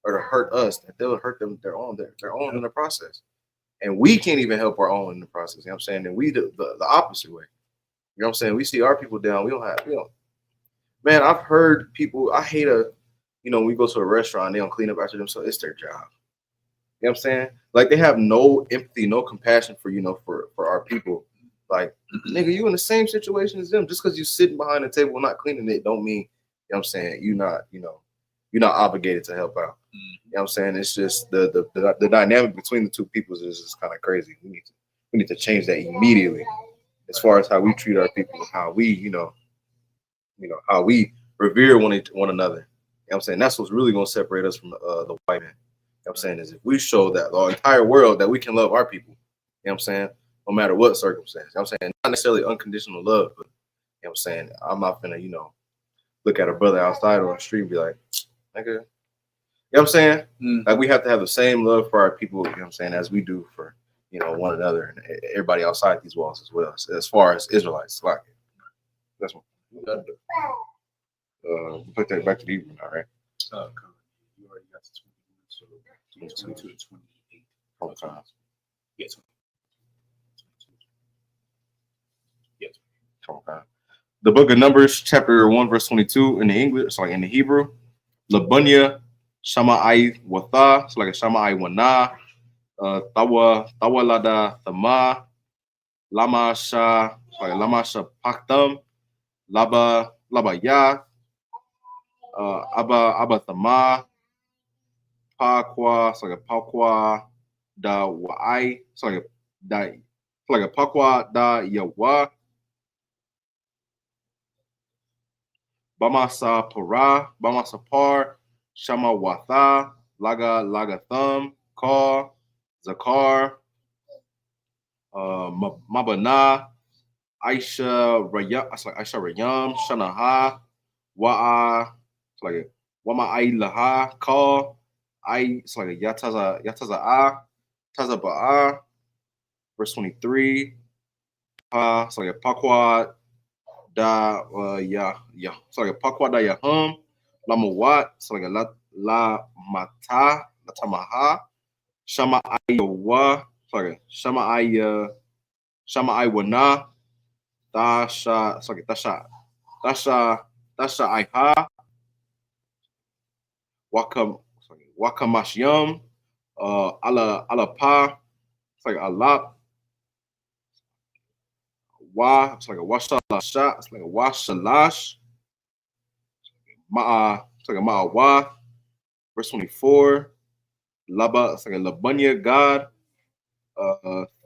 Speaker 3: or to hurt us that they'll hurt them their own in the process. And we can't even help our own in the process. You know what I'm saying? And we do the opposite way. You know what I'm saying? We see our people down. Man, I've heard people, I hate when we go to a restaurant, they don't clean up after themselves. It's their job. You know what I'm saying? Like they have no empathy, no compassion for, for our people. Like, nigga, you in the same situation as them. Just because you sitting behind the table not cleaning it don't mean, you know what I'm saying, you're not obligated to help out. You know what I'm saying? It's just the dynamic between the two peoples is just kind of crazy. We need to change that immediately. As far as how we treat our people, how we, how we revere one another. You know what I'm saying? That's what's really going to separate us from the white man. You know what I'm saying? Is if we show that the entire world that we can love our people. You know what I'm saying? No matter what circumstance. You know what I'm saying? Not necessarily unconditional love, but you know what I'm saying? I'm not finna, look at a brother outside on the street and be like, nigga. You know what I'm saying? Like we have to have the same love for our people, you know what I'm saying, as we do for one another and everybody outside these walls as well. So as far as Israelites, like that's what we gotta do. We'll put that back to the evening, all right?
Speaker 1: You already got to 20 minutes, so 22 to 28.
Speaker 3: All times.
Speaker 1: Yeah, 22.
Speaker 3: Okay. The book of Numbers, chapter 1, verse 22 in the English, in the Hebrew. Labunya Shama'ai Watha, it's like a Shama'ai Wana. Tawalada Thama Lama Sha Paktam Laba Ya Abba Thama Pakwa, it's like a Pakwa Da Wai, it's like a Pakwa Da Yawa Bamasa Par Shama Watha Laga Thumb Ka Zakar, Mabana, Aisha Rayam, Shanaha, Wa'a, it's like Wama Laha, Ka, it's like a Yataza Tazaba'a, verse 23, it's like a Pakwa da sorry, Pakwa da Yahum, Lamawat, sorry, la mata, la tamaha, Shama Ayawa, sorry, Shama Iwana, Tasha, sorry, Tasha Iha, Wakamashyum, Alapa, it's like Alap, it's like a Washalasha, it's like a Washalash, Ma'a, it's like a Ma'awa, verse 24, Laba, it's like a Labunya God,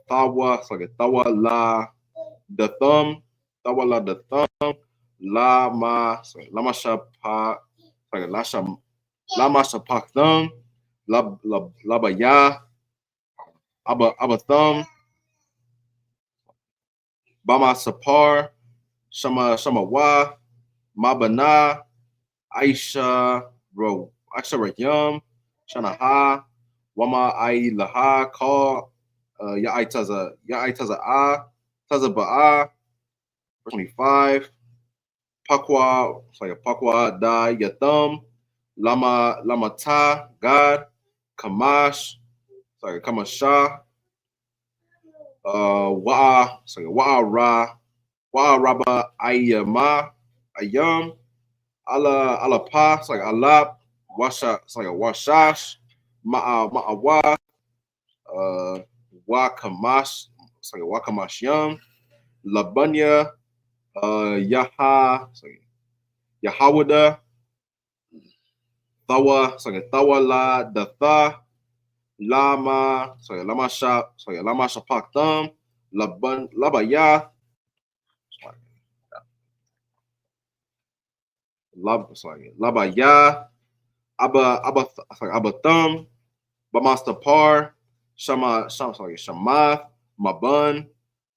Speaker 3: Thawa, it's like a Thawa La, the Thumb, Thawa La the Thumb, Lama, sorry, Lama Shapa, like Lama Shapak Thumb, Labaya, Abba Thumb, Bama Sapar, Shama Wa, Mabana, Aisha Rayum, Shanaha, Wama Ai Laha, Call, Ya'itaza A, Taza Ba'a, 25, Pakwa, it's like a Pakwa Da Yathum, Lama Ta, God, Kamash, sorry, Kamasha, Wa'a, sorry, Wa'a Raba Ayama, Ayam, Ala Pa, it's like Alap, Washa, it's like a Washash, Ma'awa, Wa Kamash, it's like a Wakamash Yum, Labunya, Yaha, sorry, Yahawada, Thawa, sorry, Thawa La, the Tha, Lama, sorry, Lama Shapak Thumb, Labaya, Labaya, Abba Thumb, Bamasta Par, Shamath, Mabun,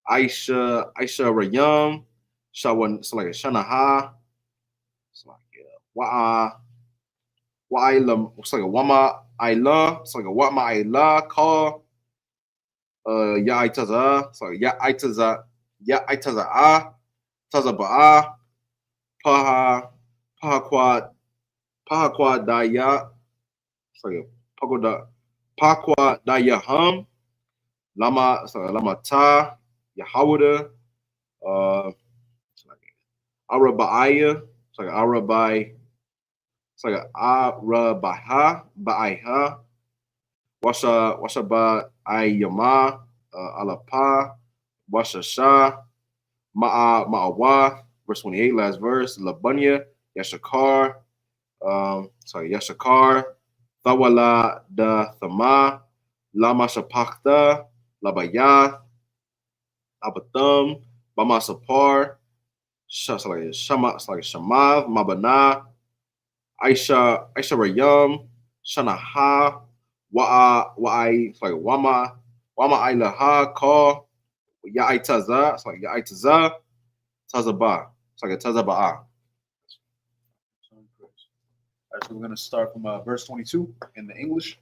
Speaker 3: Aisha Rayum, Shawan, it's like a Shanaha, it's like Wa'ila, it's like a Wama Ila, it's like a Wama Ila, call, Ya'itaza, sorry, Ya'itaza A, Taza Ba'a, Paha Quad Daya, sorry, Pakwa Daya Hum, Lama Ta, Yahawada, Arabaya, sorry, Arabai, sorry, Arabaha, Ba'aiha, Washa Ba Ayama, Alapa, Washa Shah, Ma'awa, verse 28, last verse, Labunya, Yashakar, Yashakar, Thawala da Thama, Lama Shapakta, Labaya, Abathum, Bama Sapar, Shamav, Mabana, Aisha Rayum, Shanaha, Wa'ai, it's like Wama Ailaha, Call, Ya'itaza, it's like Ya'itaza, Tazaba, it's like a Tazaba'a.
Speaker 1: All right, so we're going to start from verse 22 in the English.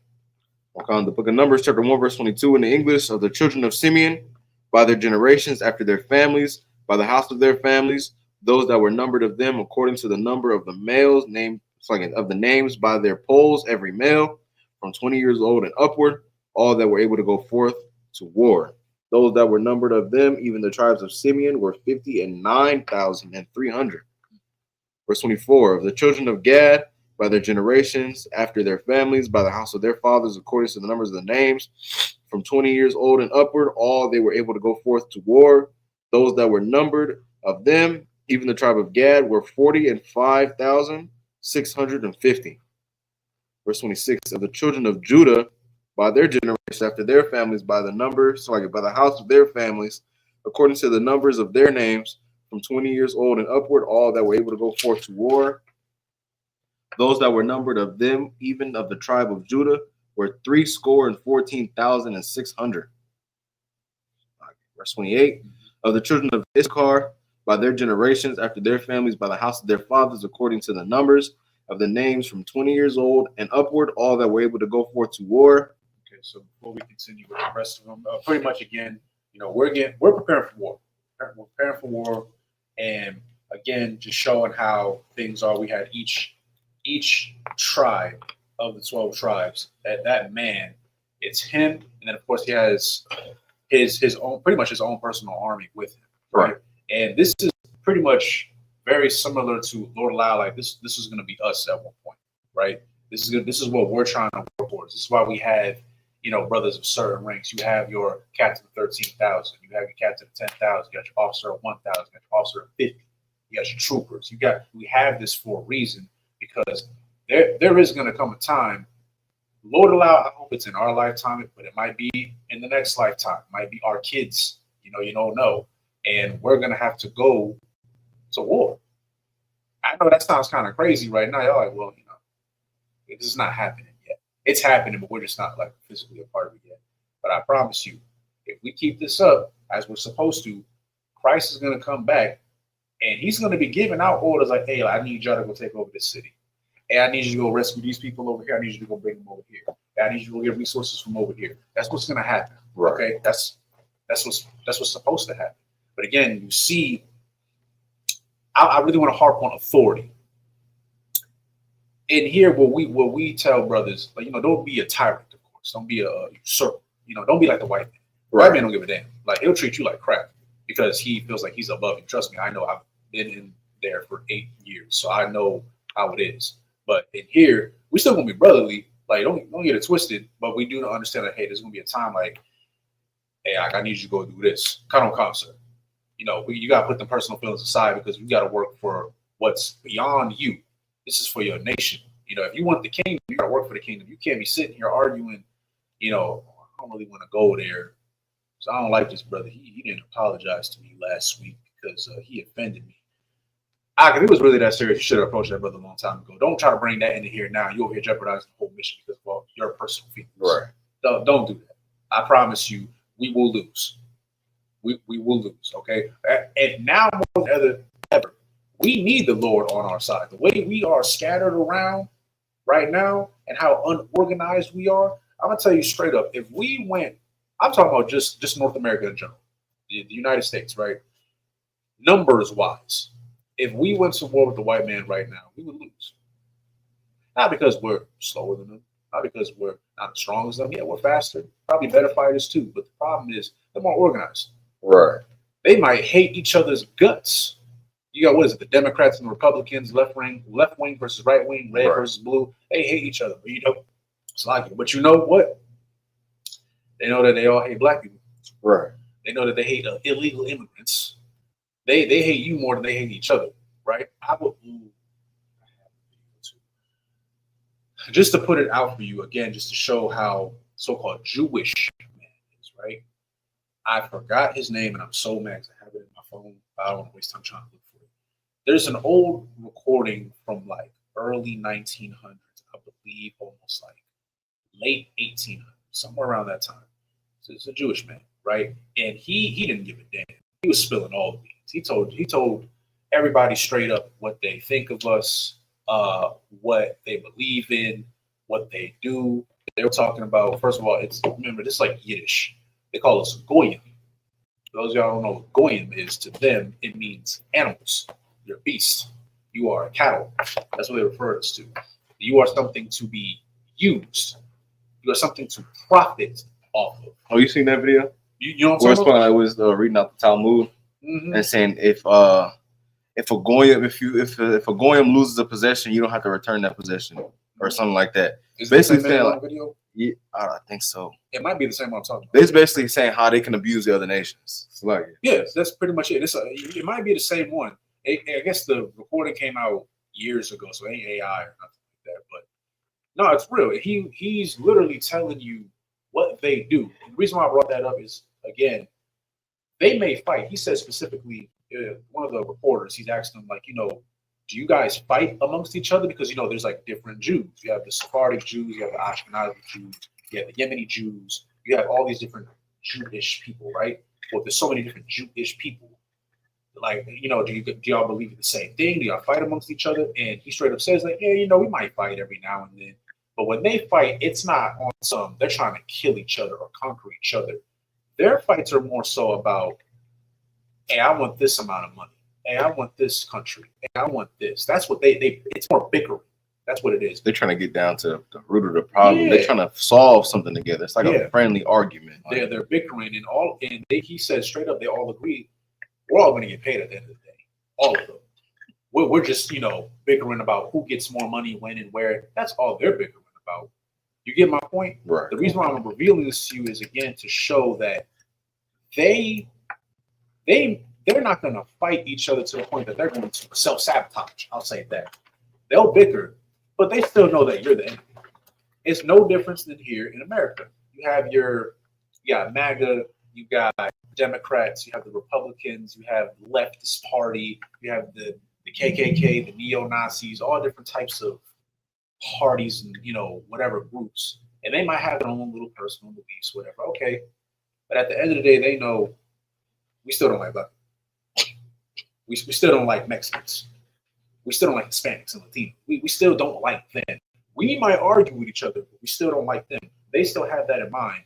Speaker 3: Okay, the book of Numbers, chapter 1, verse 22 in the English, of the children of Simeon, by their generations, after their families, by the house of their families, those that were numbered of them according to the number of the males, of the names by their polls, every male from 20 years old and upward, all that were able to go forth to war. Those that were numbered of them, even the tribes of Simeon, were 59,300. Verse 24, of the children of Gad, by their generations, after their families, by the house of their fathers, according to the numbers of the names, from 20 years old and upward, all they were able to go forth to war. Those that were numbered of them, even the tribe of Gad, were 45,650. Verse 26, of the children of Judah, by their generations, after their families, by the numbers, by the house of their families, according to the numbers of their names, from 20 years old and upward, all that were able to go forth to war. Those that were numbered of them, even of the tribe of Judah, were 314,600. Verse 28, of the children of Issachar, by their generations, after their families, by the house of their fathers, according to the numbers of the names, from 20 years old and upward, all that were able to go forth to war.
Speaker 1: Okay, so before we continue with the rest of them, pretty much again, we're preparing for war. We're preparing for war, and again, just showing how things are. We had each tribe of the 12 tribes. That man, it's him, and then of course he has his own, pretty much his own personal army with him, right? And this is pretty much very similar to Lord Allow. Like this is going to be us at one point, right? This is what we're trying to work towards. This is why we have, brothers of certain ranks. You have your captain of 13,000. You have your captain of 10,000. You got your officer of 1,000. You got your officer of 50. You got your troopers. We have this for a reason, because there is going to come a time, Lord allow, I hope it's in our lifetime, but it might be in the next lifetime. It might be our kids. You don't know. And we're going to have to go to war. I know that sounds kind of crazy right now. You're like, well, this is not happening yet. It's happening, but we're just not like physically a part of it yet. But I promise you, if we keep this up as we're supposed to, Christ is going to come back, and he's going to be giving out orders like, hey, I need y'all to go take over this city. Hey, I need you to go rescue these people over here. I need you to go bring them over here. Hey, I need you to go get resources from over here. That's what's going to happen.
Speaker 3: Right.
Speaker 1: Okay, that's what's supposed to happen. But again, you see, I really want to harp on authority. In here, what we tell brothers, like, don't be a tyrant, of course. Don't be a usurper. Don't be like the white man. The white man don't give a damn. Like, he'll treat you like crap because he feels like he's above you. Trust me, I know. I've been in there for 8 years, so I know how it is. But in here, we still gonna be brotherly. Like, don't get it twisted. But we do understand that, hey, there's gonna be a time like, hey, I need you to go do this. Come on, sir. You gotta put the personal feelings aside, because you gotta work for what's beyond you. This is for your nation. If you want the kingdom, you gotta work for the kingdom. You can't be sitting here arguing. I don't really want to go there, because I don't like this brother. He didn't apologize to me last week because he offended me. If it was really that serious, you should have approached that brother a long time ago. Don't try to bring that into here now. You over here jeopardizing the whole mission because of your personal feelings.
Speaker 3: Right.
Speaker 1: Don't do that. I promise you, we will lose. We will lose. Okay. And now more than ever, we need the Lord on our side. The way we are scattered around right now and how unorganized we are, I'm gonna tell you straight up. If we went, I'm talking about just North America in general, the United States, right? Numbers wise. If we went to war with the white man right now, we would lose. Not because we're slower than them, not because we're not as strong as them. Yeah, we're faster, probably better fighters too. But the problem is they're more organized.
Speaker 3: Right.
Speaker 1: They might hate each other's guts. You got, what is it? The Democrats and the Republicans, left wing versus right wing, red versus blue. They hate each other. But it's like it. But you know what? They know that they all hate black people. Right. They know that they hate illegal immigrants. They hate you more than they hate each other, right? Just to put it out for you again, just to show how so-called Jewish man is, right? I forgot his name, and I'm so mad because I have it in my phone. I don't want to waste time trying to look for it. There's an old recording from like early 1900s, I believe, almost like late 1800s, somewhere around that time. So it's a Jewish man, right? And he didn't give a damn. He was spilling all the beans. He told everybody straight up what they think of us, what they believe in, what they do. They were talking about, first of all, remember, this is like Yiddish. They call us goyim. For those of y'all don't know what goyim is, to them, it means animals. You're a beast. You are a cattle. That's what they refer us to. You are something to be used. You are something to profit off of.
Speaker 3: Oh, you seen that video?
Speaker 1: You know what I'm
Speaker 3: saying? I was reading out the Talmud and saying if a goyim loses a possession, you don't have to return that possession or something like that.
Speaker 1: Is basically saying like, video?
Speaker 3: Yeah, I think so.
Speaker 1: It might be the same one I'm talking about.
Speaker 3: It's basically saying how they can abuse the other nations. It's like,
Speaker 1: yes, that's pretty much it. It might be the same one. I guess the recording came out years ago, so it ain't AI or nothing like that. But no, it's real. He's literally telling you what they do. And the reason why I brought that up is, again, they may fight. He said specifically, one of the reporters, he's asking them, like, do you guys fight amongst each other? Because, there's like different Jews. You have the Sephardic Jews, you have the Ashkenazi Jews, you have the Yemeni Jews, you have all these different Jewish people, right? Well, there's so many different Jewish people. Like, do y'all believe in the same thing? Do y'all fight amongst each other? And he straight up says, like, yeah, we might fight every now and then. But when they fight, it's not on they're trying to kill each other or conquer each other. Their fights are more so about, hey, I want this amount of money. Hey, I want this country. Hey, I want this. That's what they it's more bickering. That's what it is.
Speaker 3: They're trying to get down to the root of the problem.
Speaker 1: Yeah.
Speaker 3: They're trying to solve something together. It's like a friendly argument.
Speaker 1: They're bickering and he said straight up, they all agree, we're all going to get paid at the end of the day. All of them. We're just, bickering about who gets more money, when and where. That's all they're bickering about. You get my point?
Speaker 3: Right.
Speaker 1: The reason why I'm revealing this to you is, again, to show that they're not going to fight each other to the point that they're going to self-sabotage. I'll say that. They'll bicker, but they still know that you're the enemy. It's no difference than here in America. You got MAGA, you got Democrats, you have the Republicans, you have the leftist party, you have the KKK, the neo-Nazis, all different types of parties and, whatever groups. And they might have their own little personal beliefs, whatever. Okay. But at the end of the day, they know we still don't like black people. We still don't like Mexicans. We still don't like Hispanics and Latinos. We still don't like them. We might argue with each other, but we still don't like them. They still have that in mind.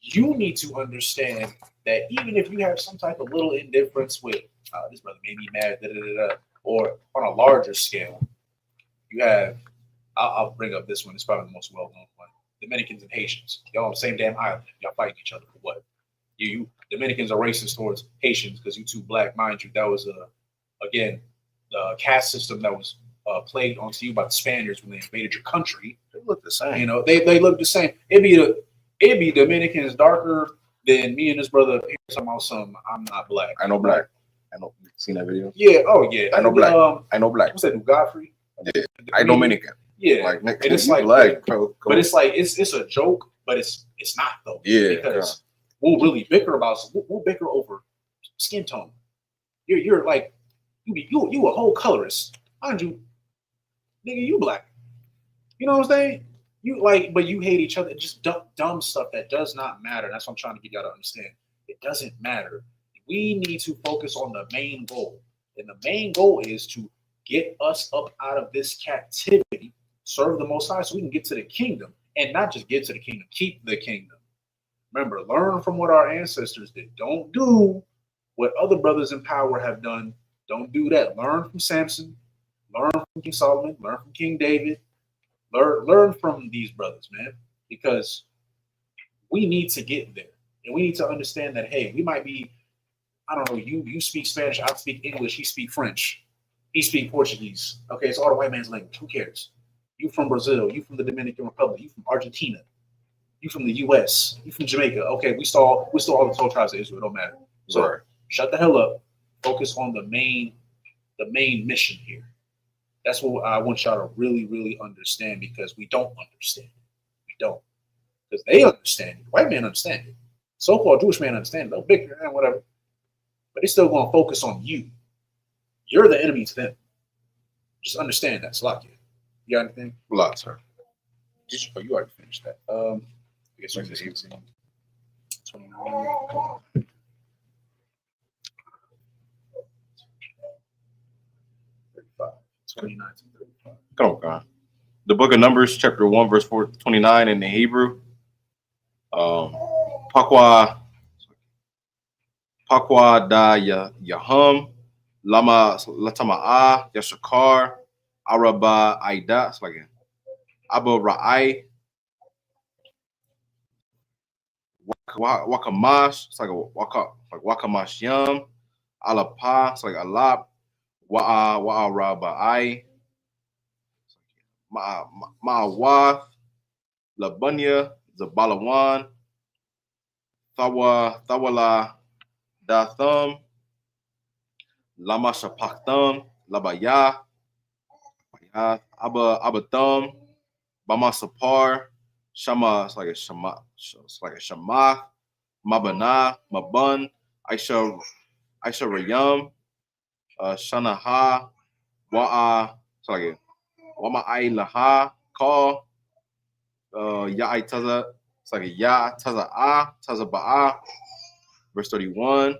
Speaker 1: You need to understand that even if you have some type of little indifference with this brother made me mad, or on a larger scale, you have, I'll bring up this one. It's probably the most well-known one. Dominicans and Haitians. Y'all on the same damn island. Y'all fighting each other for what? You Dominicans are racist towards Haitians because you two black. Mind you, that was again the caste system that was played onto you by the Spaniards when they invaded your country.
Speaker 3: They look the same.
Speaker 1: They look the same. It'd be Dominicans darker than me and this brother here talking about some. I'm not black.
Speaker 3: I know black. I know. You seen that video?
Speaker 1: Yeah. Oh yeah.
Speaker 3: I know black. I know black.
Speaker 1: What's that? Dude, Godfrey.
Speaker 3: Yeah. I Dominican.
Speaker 1: Yeah.
Speaker 3: Like,
Speaker 1: and it's like,
Speaker 3: black, bro.
Speaker 1: But it's like it's a joke, but it's not though.
Speaker 3: Yeah.
Speaker 1: Because we'll really bicker about. We'll bicker over skin tone. You're like you a whole colorist, mind you. Nigga, you black. You know what I'm saying? But you hate each other. Just dumb stuff that does not matter. That's what I'm trying to get y'all to understand. It doesn't matter. We need to focus on the main goal. And the main goal is to get us up out of this captivity, serve the Most High so we can get to the kingdom. And not just get to the kingdom, keep the kingdom. Remember, learn from what our ancestors did. Don't do what other brothers in power have done. Don't do that. Learn from Samson. Learn from King Solomon. Learn from King David. Learn from these brothers, man, because we need to get there. And we need to understand that, hey, we might be, I don't know, you speak Spanish, I speak English, he speak French, he speak Portuguese. Okay, it's all the white man's language. Who cares? You from Brazil, you from the Dominican Republic, you from Argentina, you from the US, you from Jamaica. Okay, we still all the 12 tribes of Israel. It don't matter. So shut the hell up. Focus on the main mission here. That's what I want y'all to really, really understand, because we don't understand it. We don't. Because they understand it. White men understand it. So-called Jewish man understand it. They'll bicker and whatever. But they're still going to focus on you. You're the enemy to them. Just understand that. Salakia. You got anything?
Speaker 3: Lot, sir.
Speaker 1: You already finished that. I guess you 18. 29. 29 to 35.
Speaker 3: Come on, God. The book of Numbers, chapter 1, verse 29 in the Hebrew. Pakwa da Yaham, Lama Latama'a, Yashakar, Araba Aida, it's like Abba Ra'ai, Wakamash, it's like Wakamash Yam, Alapa, it's like Alap, Wa'a Raba'ai, Ma'awaf, Labunya, Zabalawan, Thawala Datham, Lama Shapaktham, Labaya, Abatham, Bama Sapar, Shama, it's like a Shama, Mabana, Mabun, Aisha Rayam, Shanaha, Wa'a, it's like Wama'ai Laha, Call, Ya'ai Taza, it's like a Ya Taza'a, Tazaba'a, verse 31.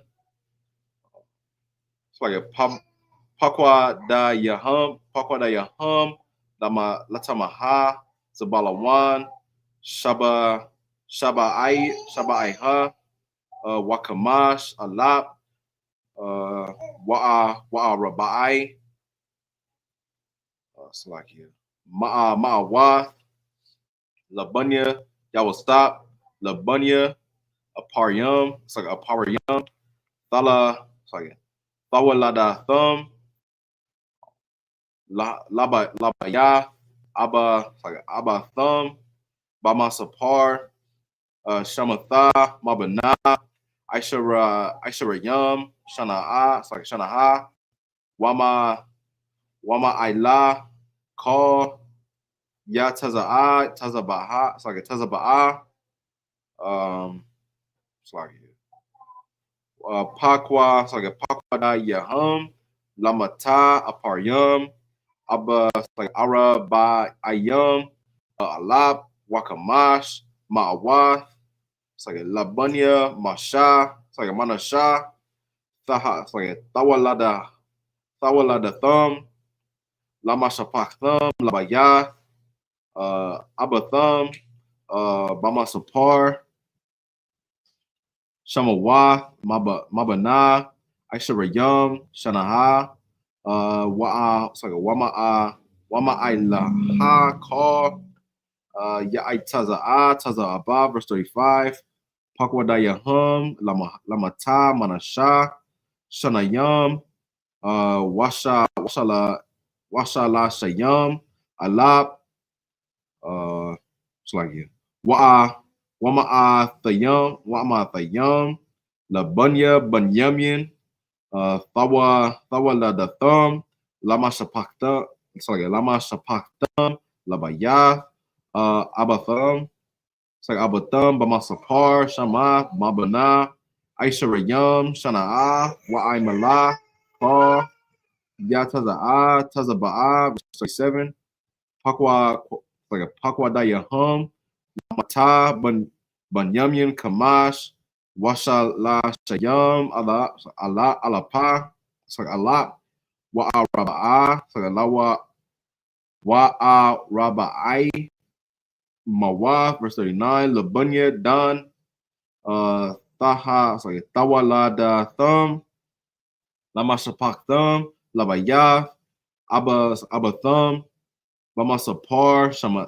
Speaker 3: It's like a Pakwa da Yaham, Lama Latamaha, Zabalawan, Shaba Aiha, Wakamash, Alap, Wa'a Rabai, Salakia, Ma'awa, Labunya, y'all will stop, Labunya, Aparyum, it's like Aparyum, Thala, it's like Thawalada Thumb, Labaya, Abba, it's like Abba Thumb, Bama Sapar, Shamatha, Mabana, Aishara Yum, Shana'a, it's like Shana'a, Wama Aila, Call, Ya Taza'a, Tazabaha, it's like a Tazaba'a, it's like Pakwa, it's like a Pakwada Yahum, Lamata, Aparyum, Abba, it's like Ara Ba Ayum, Alap, Wakamash, Ma'awath, it's like a Labunya, Masha, it's like a Manasha, Thaha, it's like a Thawalada Thumb, Lama Shapak Thumb, Labaya, Abba Thumb, Bama Sapar, Shamawa, Mabana, Aisharayum, Shanaha, Wa'a, it's like a Wama Ailaha, Call, Ya'ai Taza Abba, verse 35, Pakwadayahum, Lamata, Manasha, Shanayum, Washala Shayum, Alap, it's like you. Wama'a Thayum, Labunya Bunyamin, Thawa Lada Thumb, Lama Shapakta, it's like Lama Shapaktam, Labaya, Abathum, it's like Abathum, Bamasapar, Shama, Mabana, Aisharayum, Shana'a, Wa'ai Mala, Paul, Yataza'a, Tazaba'a, 37, Pakwa, like a Pakwa Dayahum, Mata, Banyamyan, Kamash, Washala Shayam, Allah, Alapa, it's like Allah, Wa'a Raba'a, it's like Allah, Wa'a Raba'i, Mawa, verse 39, Labunya, Dan, Taha, it's like Tawalada Thumb, Lama Shapak Thumb, Labaya, Abba Thumb, Bama Sapar, Shama,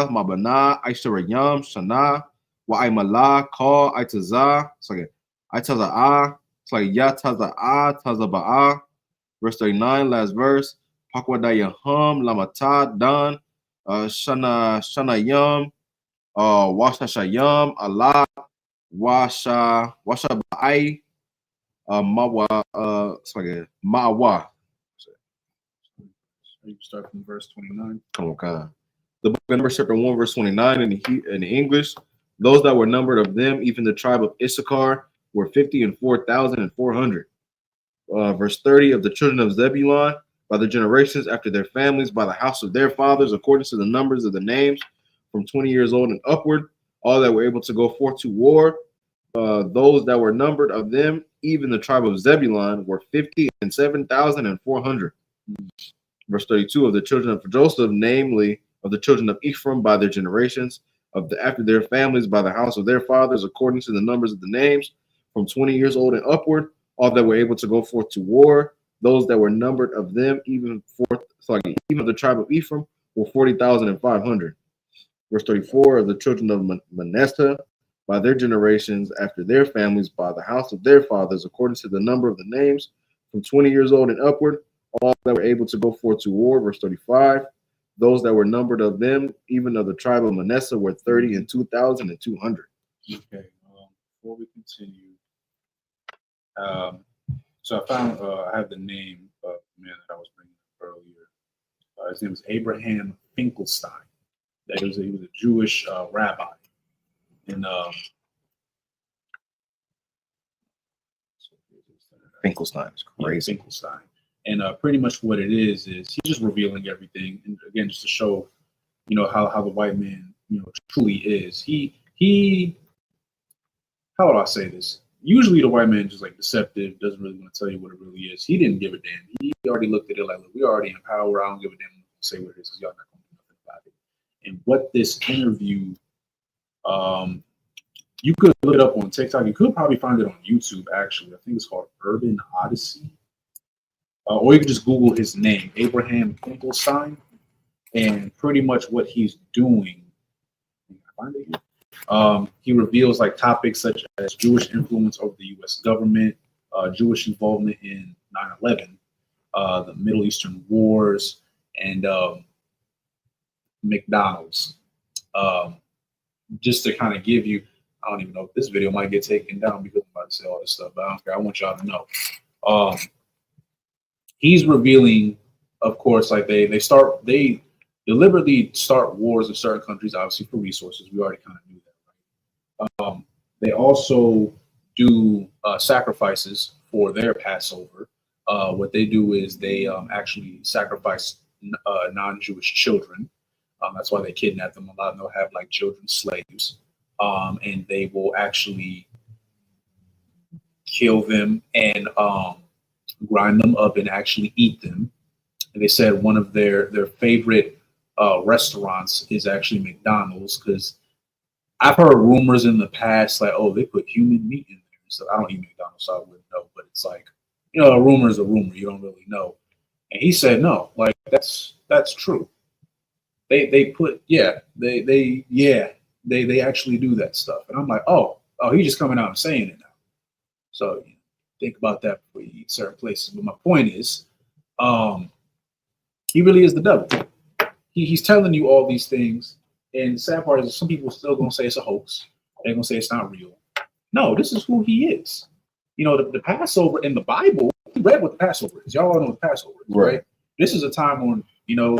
Speaker 3: Mabana, Aisharayam, Shana, Wa'imala, Call, Aitaza, it's like Aitaza'a, it's like Yataza'a, Tazaba'a, verse 39, last verse, Pakwadayahum, Lamata, Dan, Shanayam, Washashayam, Allah, Washa Ba'ai, Mawa, it's like Ma'awa.
Speaker 1: You start from verse 29.
Speaker 3: Come on. The book of Numbers, chapter 1, verse 29 in the English. Those that were numbered of them, even the tribe of Isupk, were 54,400. Verse 30 of the children of Zebulun, by the generations after their families, by the house of their fathers, according to the numbers of the names, from 20 years old and upward, all that were able to go forth to war. Those that were numbered of them, even the tribe of Zebulun, were 57,400. Verse 32 of the children of Joseph, namely of the children of Ephraim by their generations, after their families by the house of their fathers, according to the numbers of the names, from 20 years old and upward, all that were able to go forth to war. Those that were numbered of them, even of the tribe of Ephraim, were 40,500. Verse 34 of the children of Manasseh by their generations, after their families by the house of their fathers, according to the number of the names, from 20 years old and upward, all that were able to go forth to war. Verse 35, those that were numbered of them, even of the tribe of Manasseh, were 32,200.
Speaker 1: Okay, before we continue, so I found, I have the name of the man that I was bringing up earlier. His name was Abraham Finkelstein. He was a Jewish rabbi. And
Speaker 3: Finkelstein is crazy.
Speaker 1: Finkelstein. And pretty much what it is he's just revealing everything. And again, just to show, how the white man, truly is. He how would I say this? Usually the white man is just like deceptive, doesn't really want to tell you what it really is. He didn't give a damn. He already looked at it like, look, we already in power. I don't give a damn say what it is because y'all not going to do nothing about it. And what this interview You could look it up on TikTok. You could probably find it on YouTube, actually. I think it's called Urban Odyssey. Or you can just Google his name, Abraham Finkelstein, and pretty much what he's doing. He reveals like topics such as Jewish influence over the U.S. government, Jewish involvement in 9/11, the Middle Eastern wars, and McDonald's. Just to kind of give you, I don't even know if this video might get taken down because I'm about to say all this stuff, but I don't care. I want y'all to know. He's revealing, of course, like they deliberately start wars in certain countries, obviously for resources. We already kind of knew that. Right? They also do sacrifices for their Passover. What they do is they actually sacrifice non-Jewish children. That's why they kidnap them. A lot of them have like children slaves, and they will actually kill them and grind them up and actually eat them. And they said one of their favorite restaurants is actually McDonald's, because I've heard rumors in the past like, oh, they put human meat in there. So I don't eat McDonald's, so I wouldn't know. But it's like, you know, a rumor is a rumor. You don't really know. And he said, no, like that's true. They put they actually do that stuff. And I'm like, oh, he's just coming out and saying it now. So think about that before you eat certain places. But my point is, he really is the devil. He's telling you all these things. And the sad part is some people are still going to say it's a hoax. They're going to say it's not real. No, this is who he is. You know, the Passover in the Bible, we read what the Passover is. Y'all all know what the Passover is, right? This is a time when, you know,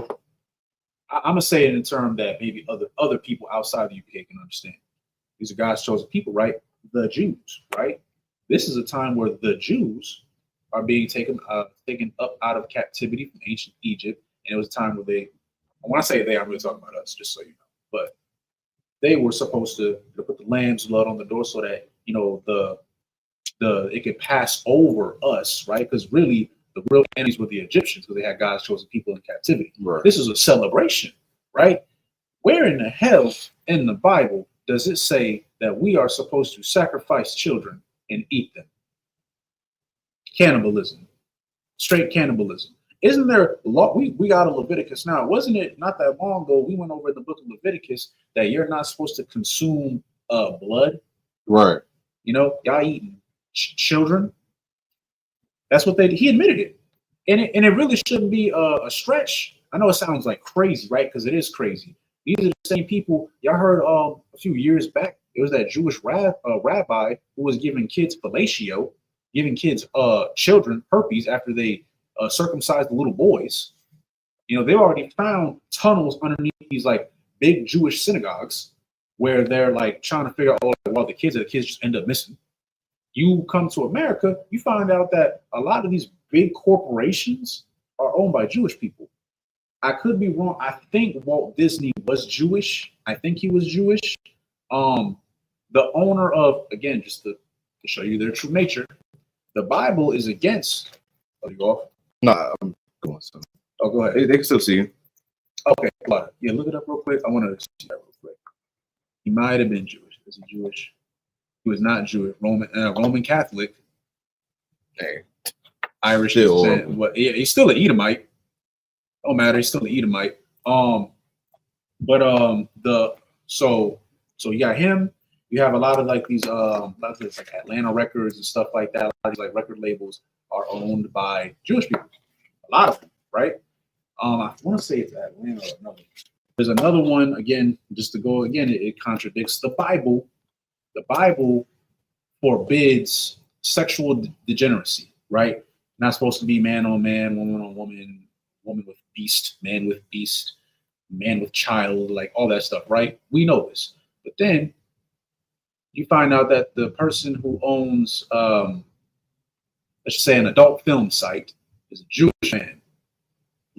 Speaker 1: I'm going to say it in a term that maybe other people outside the UK can understand. These are God's chosen people, right? The Jews, right? This is a time where the Jews are being taken up out of captivity from ancient Egypt. And it was a time where when I say they, I'm really talking about us, just so you know. But they were supposed to put the lamb's blood on the door so that, you know, it could pass over us, right? Because really, the real enemies were the Egyptians, because they had God's chosen people in captivity. Right. This is a celebration, right? Where in the hell in the Bible does it say that we are supposed to sacrifice children and eat them? Cannibalism, straight cannibalism. Isn't there law? We got a Leviticus now. Wasn't it not that long ago? We went over the book of Leviticus that you're not supposed to consume blood. Right. You know, y'all eating children. That's what he admitted it. And it really shouldn't be a stretch. I know it sounds like crazy, right? Because it is crazy. These are the same people. Y'all heard a few years back, it was that Jewish rabbi who was giving kids fellatio, giving kids children herpes after they circumcised the little boys. You know, they already found tunnels underneath these like big Jewish synagogues where they're like trying to figure out, oh, well, the kids just end up missing. You come to America, you find out that a lot of these big corporations are owned by Jewish people. I could be wrong. I think Walt Disney was Jewish. I think he was Jewish. The owner of, again, just to show you their true nature, the Bible is against. Oh, you off?
Speaker 3: No, I'm going. So.
Speaker 1: Oh, go ahead.
Speaker 3: They can still see you.
Speaker 1: Okay, yeah, look it up real quick. I want to see that real quick. He might have been Jewish. Is he Jewish? He was not Jewish. Roman Catholic.
Speaker 3: Hey.
Speaker 1: Irish descent. What? Yeah, he's still an Edomite. Don't matter. He's still an Edomite. So you got him. You have a lot of like these like Atlanta Records and stuff like that. A lot of these like record labels are owned by Jewish people. A lot of them, right? I want to say it's Atlanta or another. There's another one, again, just to go again, it contradicts the Bible. The Bible forbids sexual degeneracy, right? Not supposed to be man on man, woman on woman, woman with beast, man with child, like all that stuff, right? We know this. But then you find out that the person who owns, let's just say, an adult film site is a Jewish man.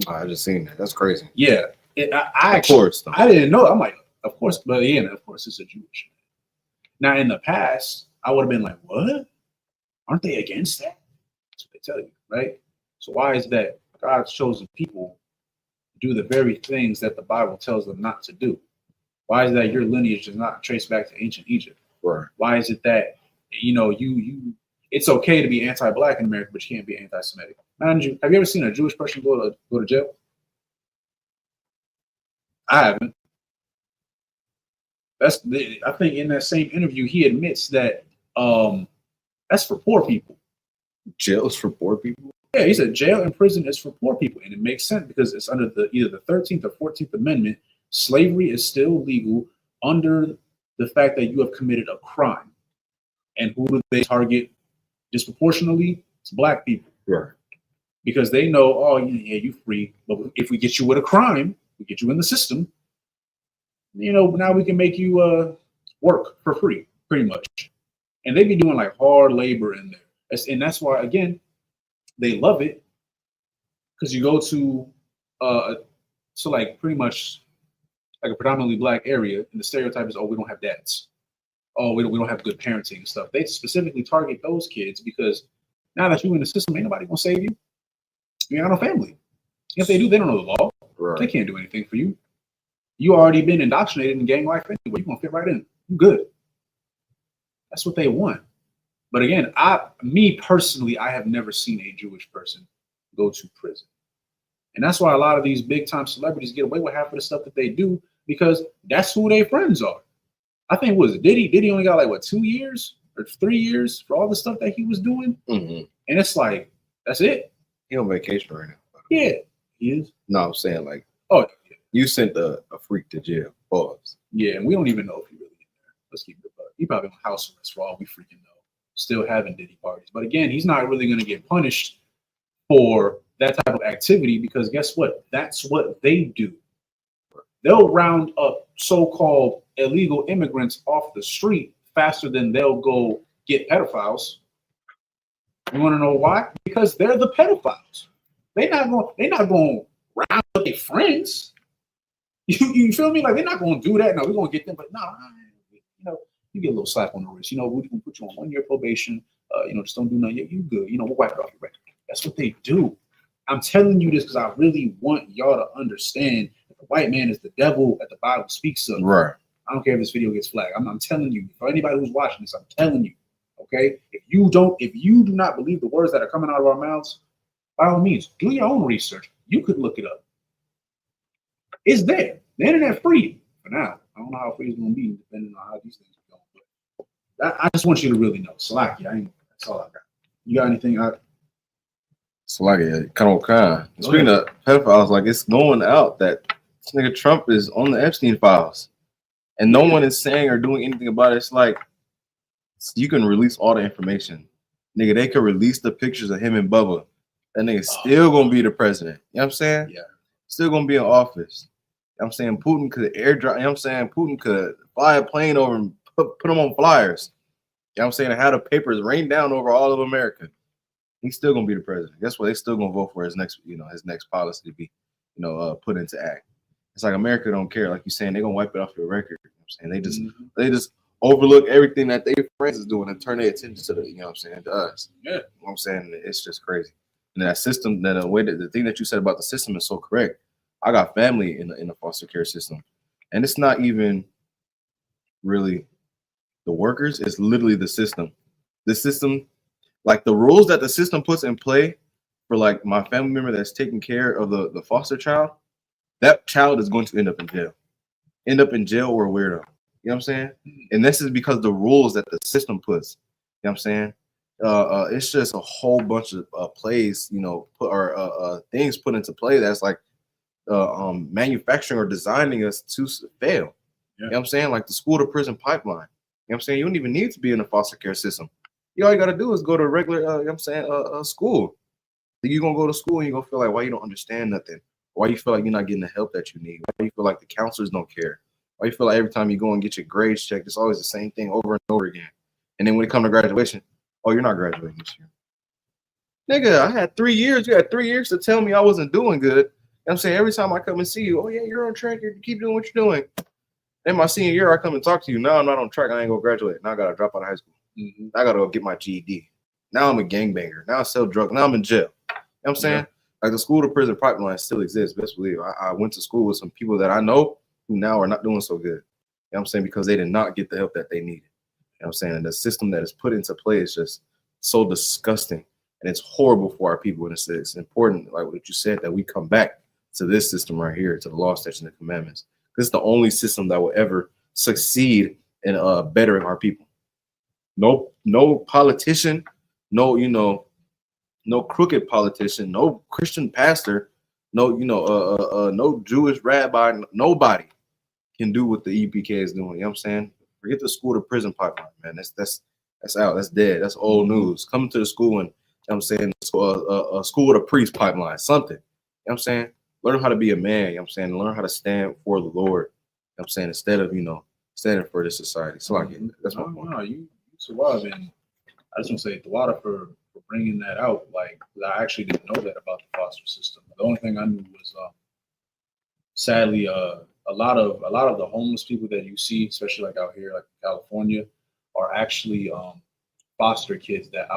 Speaker 3: I just seen that. That's crazy.
Speaker 1: Yeah. I didn't know. I'm like, of course, but yeah, of course, it's a Jewish man. Now, in the past, I would have been like, what? Aren't they against that? That's what they tell you, right? So why is that God's chosen people do the very things that the Bible tells them not to do? Why is that your lineage does not trace back to ancient Egypt?
Speaker 3: Right.
Speaker 1: Why is it that you it's okay to be anti-black in America, but you can't be anti-Semitic? Mind you, have you ever seen a Jewish person go to jail? I haven't. I think in that same interview he admits that that's for poor people.
Speaker 3: Jails for poor people.
Speaker 1: Yeah, he said jail and prison is for poor people, and it makes sense because it's under either the 13th or 14th Amendment. Slavery is still legal under the fact that you have committed a crime. And who do they target disproportionately? It's black people.
Speaker 3: Right.
Speaker 1: Because they know, oh, yeah, you free. But if we get you with a crime, we get you in the system, now we can make you work for free, pretty much. And they be doing like hard labor in there. And that's why, again, they love it. Because you go to like pretty much like a predominantly black area, and the stereotype is, oh, we don't have dads. Oh, we don't have good parenting and stuff. They specifically target those kids because now that you're in the system, ain't nobody gonna save you. You ain't got no family. If they do, they don't know the law.
Speaker 3: Right.
Speaker 1: They can't do anything for you. You already been indoctrinated in gang life anyway. You're gonna fit right in. You good. That's what they want. But again, me personally, I have never seen a Jewish person go to prison. And that's why a lot of these big time celebrities get away with half of the stuff that they do, because that's who their friends are. I think was it Diddy? Diddy only got like what 2 years or 3 years for all the stuff that he was doing,
Speaker 3: and
Speaker 1: it's like that's it.
Speaker 3: He on vacation right now.
Speaker 1: Yeah, he is.
Speaker 3: No, I'm saying like,
Speaker 1: oh, yeah.
Speaker 3: You sent a freak to jail. Pause.
Speaker 1: Yeah, and we don't even know if he really in there. Let's keep it above. He probably on house arrest for all we freaking know. Still having Diddy parties, but again, he's not really going to get punished for that type of activity because guess what? That's what they do. They'll round up so-called illegal immigrants off the street faster than they'll go get pedophiles. You want to know why? Because they're the pedophiles. They're not going to round up their friends. You feel me? Like they're not going to do that. No, we're going to get them, but no, you get a little slap on the wrist. We're going to put you on 1 year probation. Just don't do nothing. You good. We'll wipe it off your record. That's what they do. I'm telling you this because I really want y'all to understand that the white man is the devil that the Bible speaks of.
Speaker 3: Right.
Speaker 1: I don't care if this video gets flagged. I'm telling you. For anybody who's watching this, I'm telling you. Okay? If you do not believe the words that are coming out of our mouths, by all means, do your own research. You could look it up. It's there. The internet free for now. I don't know how free it's going to be depending on how these things are going. But I just want you to really know. Salaki, that's all I got. You got anything?
Speaker 3: Salaki, kind. Speaking of pedophiles, like it's going out that this nigga Trump is on the Epstein files, and no one is saying or doing anything about it. It's like you can release all the information, nigga. They could release the pictures of him and Bubba. That nigga still gonna be the president. You know what I'm saying?
Speaker 1: Yeah.
Speaker 3: Still gonna be in office. You know what I'm saying? Putin could airdrop. You know what I'm saying? Putin could fly a plane over and put them on flyers. You know what I'm saying? And have the papers rain down over all of America. He's still gonna be the president. Guess what? They still gonna vote for his next policy to be, put into act. It's like America don't care. Like you're saying, they're gonna wipe it off your record. You know what I'm saying? They just overlook everything that their friends is doing and turn their attention to to us.
Speaker 1: Yeah.
Speaker 3: You know what I'm saying? It's just crazy. And that system, the thing that you said about the system is so correct. I got family in the foster care system, and it's not even really the workers. It's literally the system. The system, like the rules that the system puts in play for like my family member that's taking care of the foster child, that child is going to end up in jail or a weirdo. You know what I'm saying? And this is because the rules that the system puts. You know what I'm saying? It's just a whole bunch of plays, things put into play that's like manufacturing or designing us to fail. Yeah. You know what I'm saying? Like the school to prison pipeline. You know what I'm saying? You don't even need to be in the foster care system. All you got to do is go to a regular, school. You're going to go to school and you're going to feel like, why you don't understand nothing? Why you feel like you're not getting the help that you need? Why you feel like the counselors don't care? Why you feel like every time you go and get your grades checked, it's always the same thing over and over again? And then when it comes to graduation, oh, you're not graduating this year. Nigga, I had 3 years. You had 3 years to tell me I wasn't doing good. You know what I'm saying? Every time I come and see you, oh, yeah, you're on track. You keep doing what you're doing. Then my senior year, I come and talk to you. Now I'm not on track. I ain't going to graduate. Now I got to drop out of high school. I got to go get my GED. Now I'm a gangbanger. Now I sell drugs. Now I'm in jail. You know what I'm saying? Like the school to prison pipeline still exists. Best believe. I went to school with some people that I know who now are not doing so good. You know what I'm saying? Because they did not get the help that they needed. what I'm saying? And the system that is put into play is just so disgusting, and it's horrible for our people. And it's important, like what you said, that we come back to this system right here, to the law, statutes, and the commandments. This is the only system that will ever succeed in bettering our people. No politician, no crooked politician, no Christian pastor, no Jewish rabbi, nobody can do what the EPK is doing. You know what I'm saying? Forget the school to prison pipeline, man. That's out. That's dead. That's old news. Come to the school and, you know what I'm saying, a school to priest pipeline, something. You know what I'm saying? Learn how to be a man. You know what I'm saying? Learn how to stand for the Lord. You know what I'm saying? Instead of, standing for this society. So I get it. That's my point.
Speaker 1: No, you survive, and I just want to say the water for bringing that out. Like, I actually didn't know that about the foster system. The only thing I knew was, sadly, a lot of the homeless people that you see, especially like out here, like California, are actually foster kids that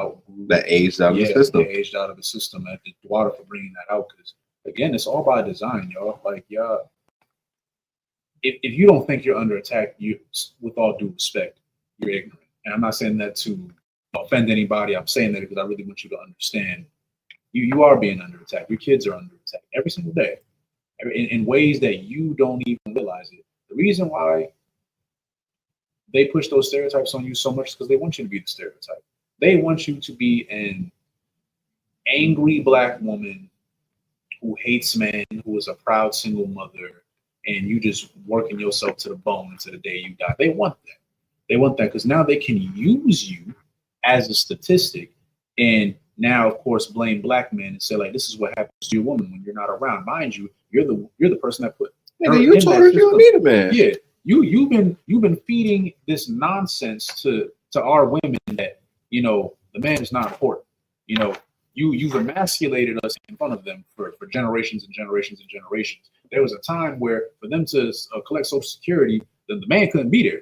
Speaker 3: aged out of the system.
Speaker 1: They aged out of the system. And the water for bringing that out, because again, it's all by design, y'all. Like, y'all, if you don't think you're under attack, you, with all due respect, you're ignorant. And I'm not saying that to offend anybody. I'm saying that because I really want you to understand you are being under attack. Your kids are under attack every single day in ways that you don't even realize it. The reason why they push those stereotypes on you so much is because they want you to be the stereotype. They want you to be an angry Black woman who hates men, who is a proud single mother, and you just working yourself to the bone until the day you die. They want that. They want that because now they can use you as a statistic, and now, of course, blame Black men and say, like, this is what happens to your woman when you're not around. Mind you, you're the person that put.
Speaker 3: Nigga, you told her you don't need a man.
Speaker 1: Yeah, you've been feeding this nonsense to our women that the man is not important. You've emasculated us in front of them for generations and generations and generations. There was a time where for them to collect Social Security, the man couldn't be there.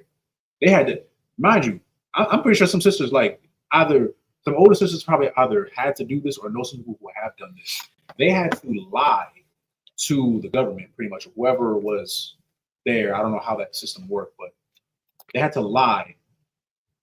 Speaker 1: They had to, mind you, I'm pretty sure some sisters, like some older sisters probably either had to do this or know some people who have done this. They had to lie to the government, pretty much, whoever was there. I don't know how that system worked, but they had to lie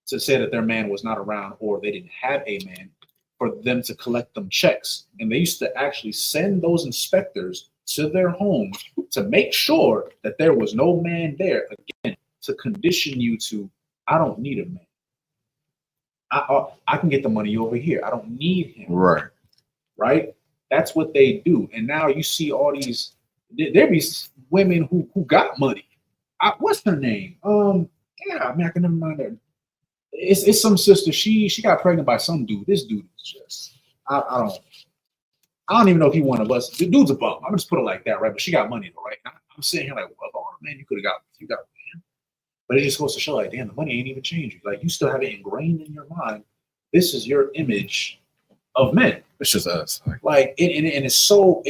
Speaker 1: to say that their man was not around or they didn't have a man for them to collect them checks. And they used to actually send those inspectors to their homes to make sure that there was no man there, again, to condition you to, I don't need a man. I can get the money over here. I don't need him. Right? That's what they do. And now you see all these, there be women who got money. What's her name? I can never mind her. It's some sister. She got pregnant by some dude. This dude is just, I don't even know if he one of us. The dude's a bum. I'm gonna just put it like that, right? But she got money though, right? I'm sitting here like, well, man, you got man. But it just goes to show, like, damn, the money ain't even changed you. Like, you still have it ingrained in your mind. This is your image of men.
Speaker 3: It's just us.
Speaker 1: Like, and it's so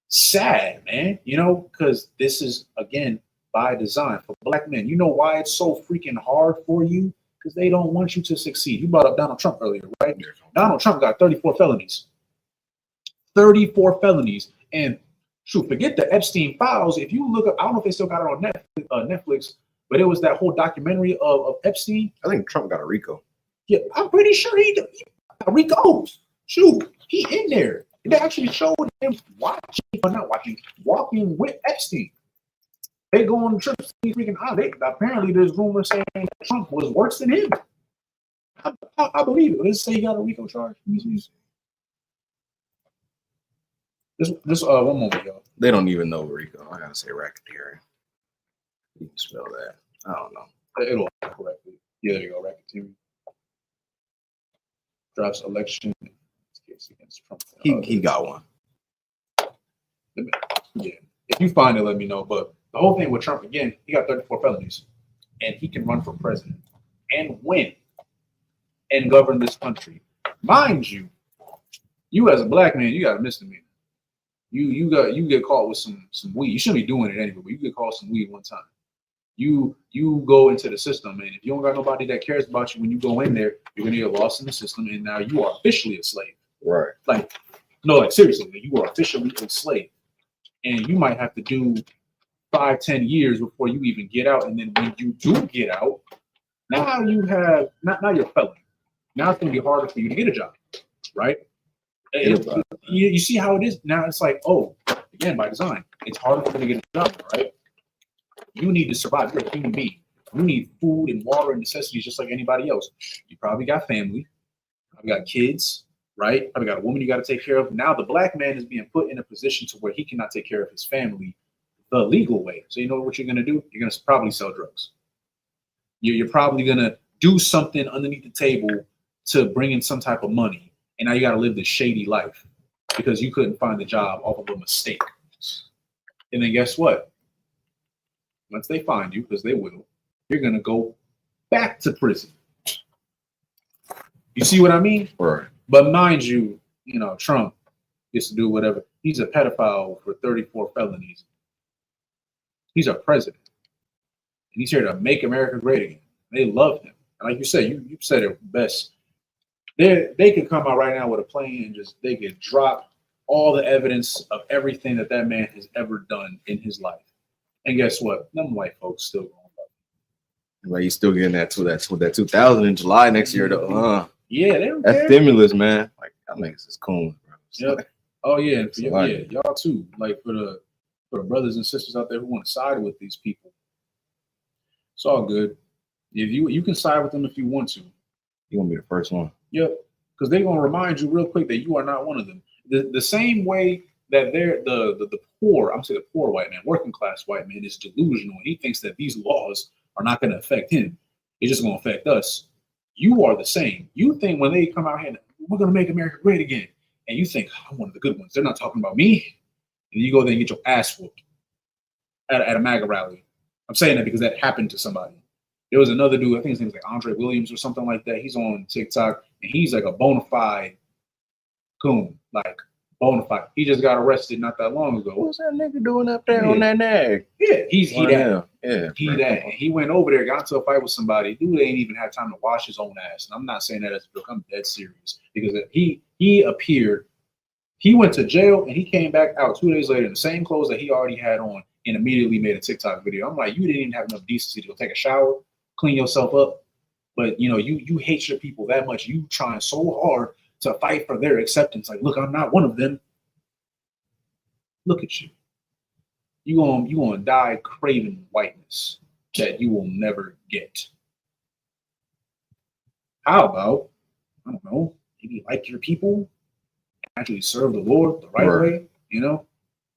Speaker 1: sad, man. Because this is, again, by design for Black men. You know why it's so freaking hard for you? Because they don't want you to succeed. You brought up Donald Trump earlier, right? Donald Trump got 34 felonies. 34 felonies. And shoot, forget the Epstein files. If you look up, I don't know if they still got it on Netflix, but it was that whole documentary of Epstein.
Speaker 3: I think Trump got a RICO.
Speaker 1: Yeah, I'm pretty sure he got RICOs. Shoot, he in there. They actually showed him walking with Epstein. They go on trips to these freaking islands. Apparently, there's rumors saying that Trump was worse than him. I believe it. Let's say he got a RICO charge. Just one moment, y'all.
Speaker 3: They don't even know RICO. I gotta say racketeering. You can spell that. I don't know.
Speaker 1: It'll correctly. Yeah, there you go. Racketeering. Drops election case against Trump.
Speaker 3: He got one.
Speaker 1: Yeah. If you find it, let me know. But the whole thing with Trump, again, he got 34 felonies, and he can run for president and win and govern this country. Mind you, you as a Black man, you got a misdemeanor. You get caught with some weed. You shouldn't be doing it anyway, but you get caught with some weed one time. You go into the system, and if you don't got nobody that cares about you when you go in there, you're gonna get lost in the system, and now you are officially a slave.
Speaker 3: Right.
Speaker 1: Like seriously, you are officially a slave. And you might have to do 5-10 years before you even get out. And then when you do get out, Now you have now you're a felon. Now it's going to be harder for you to get a job, right? You see how it is now. It's like, oh, again, by design, it's harder for you to get a job, right? You need to survive. You're a human being. You need food and water and necessities just like anybody else. You probably got family, probably got kids, right? Probably got a woman you got to take care of. Now the black man is being put in a position to where he cannot take care of his family the legal way. So you know what you're going to do? You're going to probably sell drugs. You're probably going to do something underneath the table to bring in some type of money. And now you got to live this shady life because you couldn't find the job off of a mistake. And then guess what? Once they find you, because they will, you're going to go back to prison. You see what I mean?
Speaker 3: Right.
Speaker 1: But mind you, Trump gets to do whatever. He's a pedophile for 34 felonies. He's our president. And he's here to make America great again. They love him. And like you said, you said it best. They could come out right now with a plane and they could drop all the evidence of everything that man has ever done in his life. And guess what? Them white folks still going to love him.
Speaker 3: Like, he's still getting that 2000 in July next year, though.
Speaker 1: Yeah, they don't
Speaker 3: that
Speaker 1: care.
Speaker 3: stimulus, man. Like, that makes us cool, bro.
Speaker 1: Yep. Oh yeah, y'all too. Like for the brothers and sisters out there who want to side with these people, it's all good. If you can side with them if you want to.
Speaker 3: You're gonna be the first one.
Speaker 1: Yep, because they're gonna remind you real quick that you are not one of them. The same way that they're the poor, I'm saying the poor white man, working class white man is delusional, and he thinks that these laws are not going to affect him. It's just going to affect us. You are the same. You think when they come out here, we're going to make America great again, and you think I'm one of the good ones. They're not talking about me, and you go there and get your ass whooped at a MAGA rally. I'm saying that because that happened to somebody. There was another dude, I think his name was like Andre Williams or something like that. He's on TikTok, and he's like a bona fide coon, like bona fide. He just got arrested not that long ago.
Speaker 3: What's that nigga doing up there on that nag?
Speaker 1: Yeah, he that.
Speaker 3: Yeah,
Speaker 1: he that. And he went over there, got into a fight with somebody. Dude ain't even had time to wash his own ass. And I'm not saying that as a joke. I'm dead serious because he appeared. He went to jail and he came back out 2 days later in the same clothes that he already had on and immediately made a TikTok video. I'm like, you didn't even have enough decency to go take a shower, clean yourself up. But you hate your people that much. You trying so hard to fight for their acceptance. Like, look, I'm not one of them. Look at you. You gonna die craving whiteness that you will never get. How about, I don't know, maybe like your people, actually serve the Lord the right way,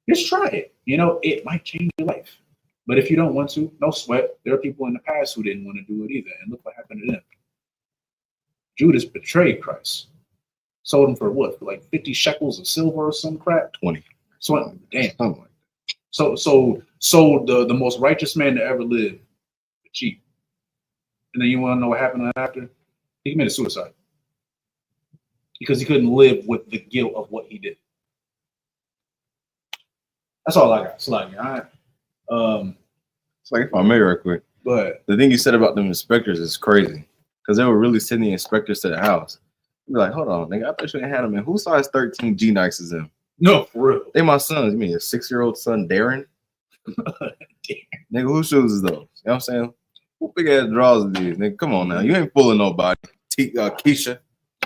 Speaker 1: just try it. It might change your life. But if you don't want to, no sweat. There are people in the past who didn't want to do it either. And look what happened to them. Judas betrayed Christ. Sold him for what? For like 50 shekels of silver or some crap?
Speaker 3: 20.
Speaker 1: So damn. So the most righteous man to ever live, cheap. And then you want to know what happened after? He committed suicide. Because he couldn't live with the guilt of what he did. That's all I got. It's like, all right.
Speaker 3: It's like, if I may real quick.
Speaker 1: But
Speaker 3: the thing you said about them inspectors is crazy. Because they were really sending inspectors to the house. Be like, hold on, nigga, I thought you had them in. Who size 13 G Nikes is them?
Speaker 1: No, for real.
Speaker 3: They my sons. You mean a 6-year-old son, Darren? Nigga, whose shoes is those? You know what I'm saying? Who big ass drawers are these? Nigga, come on now. You ain't fooling nobody. Keisha.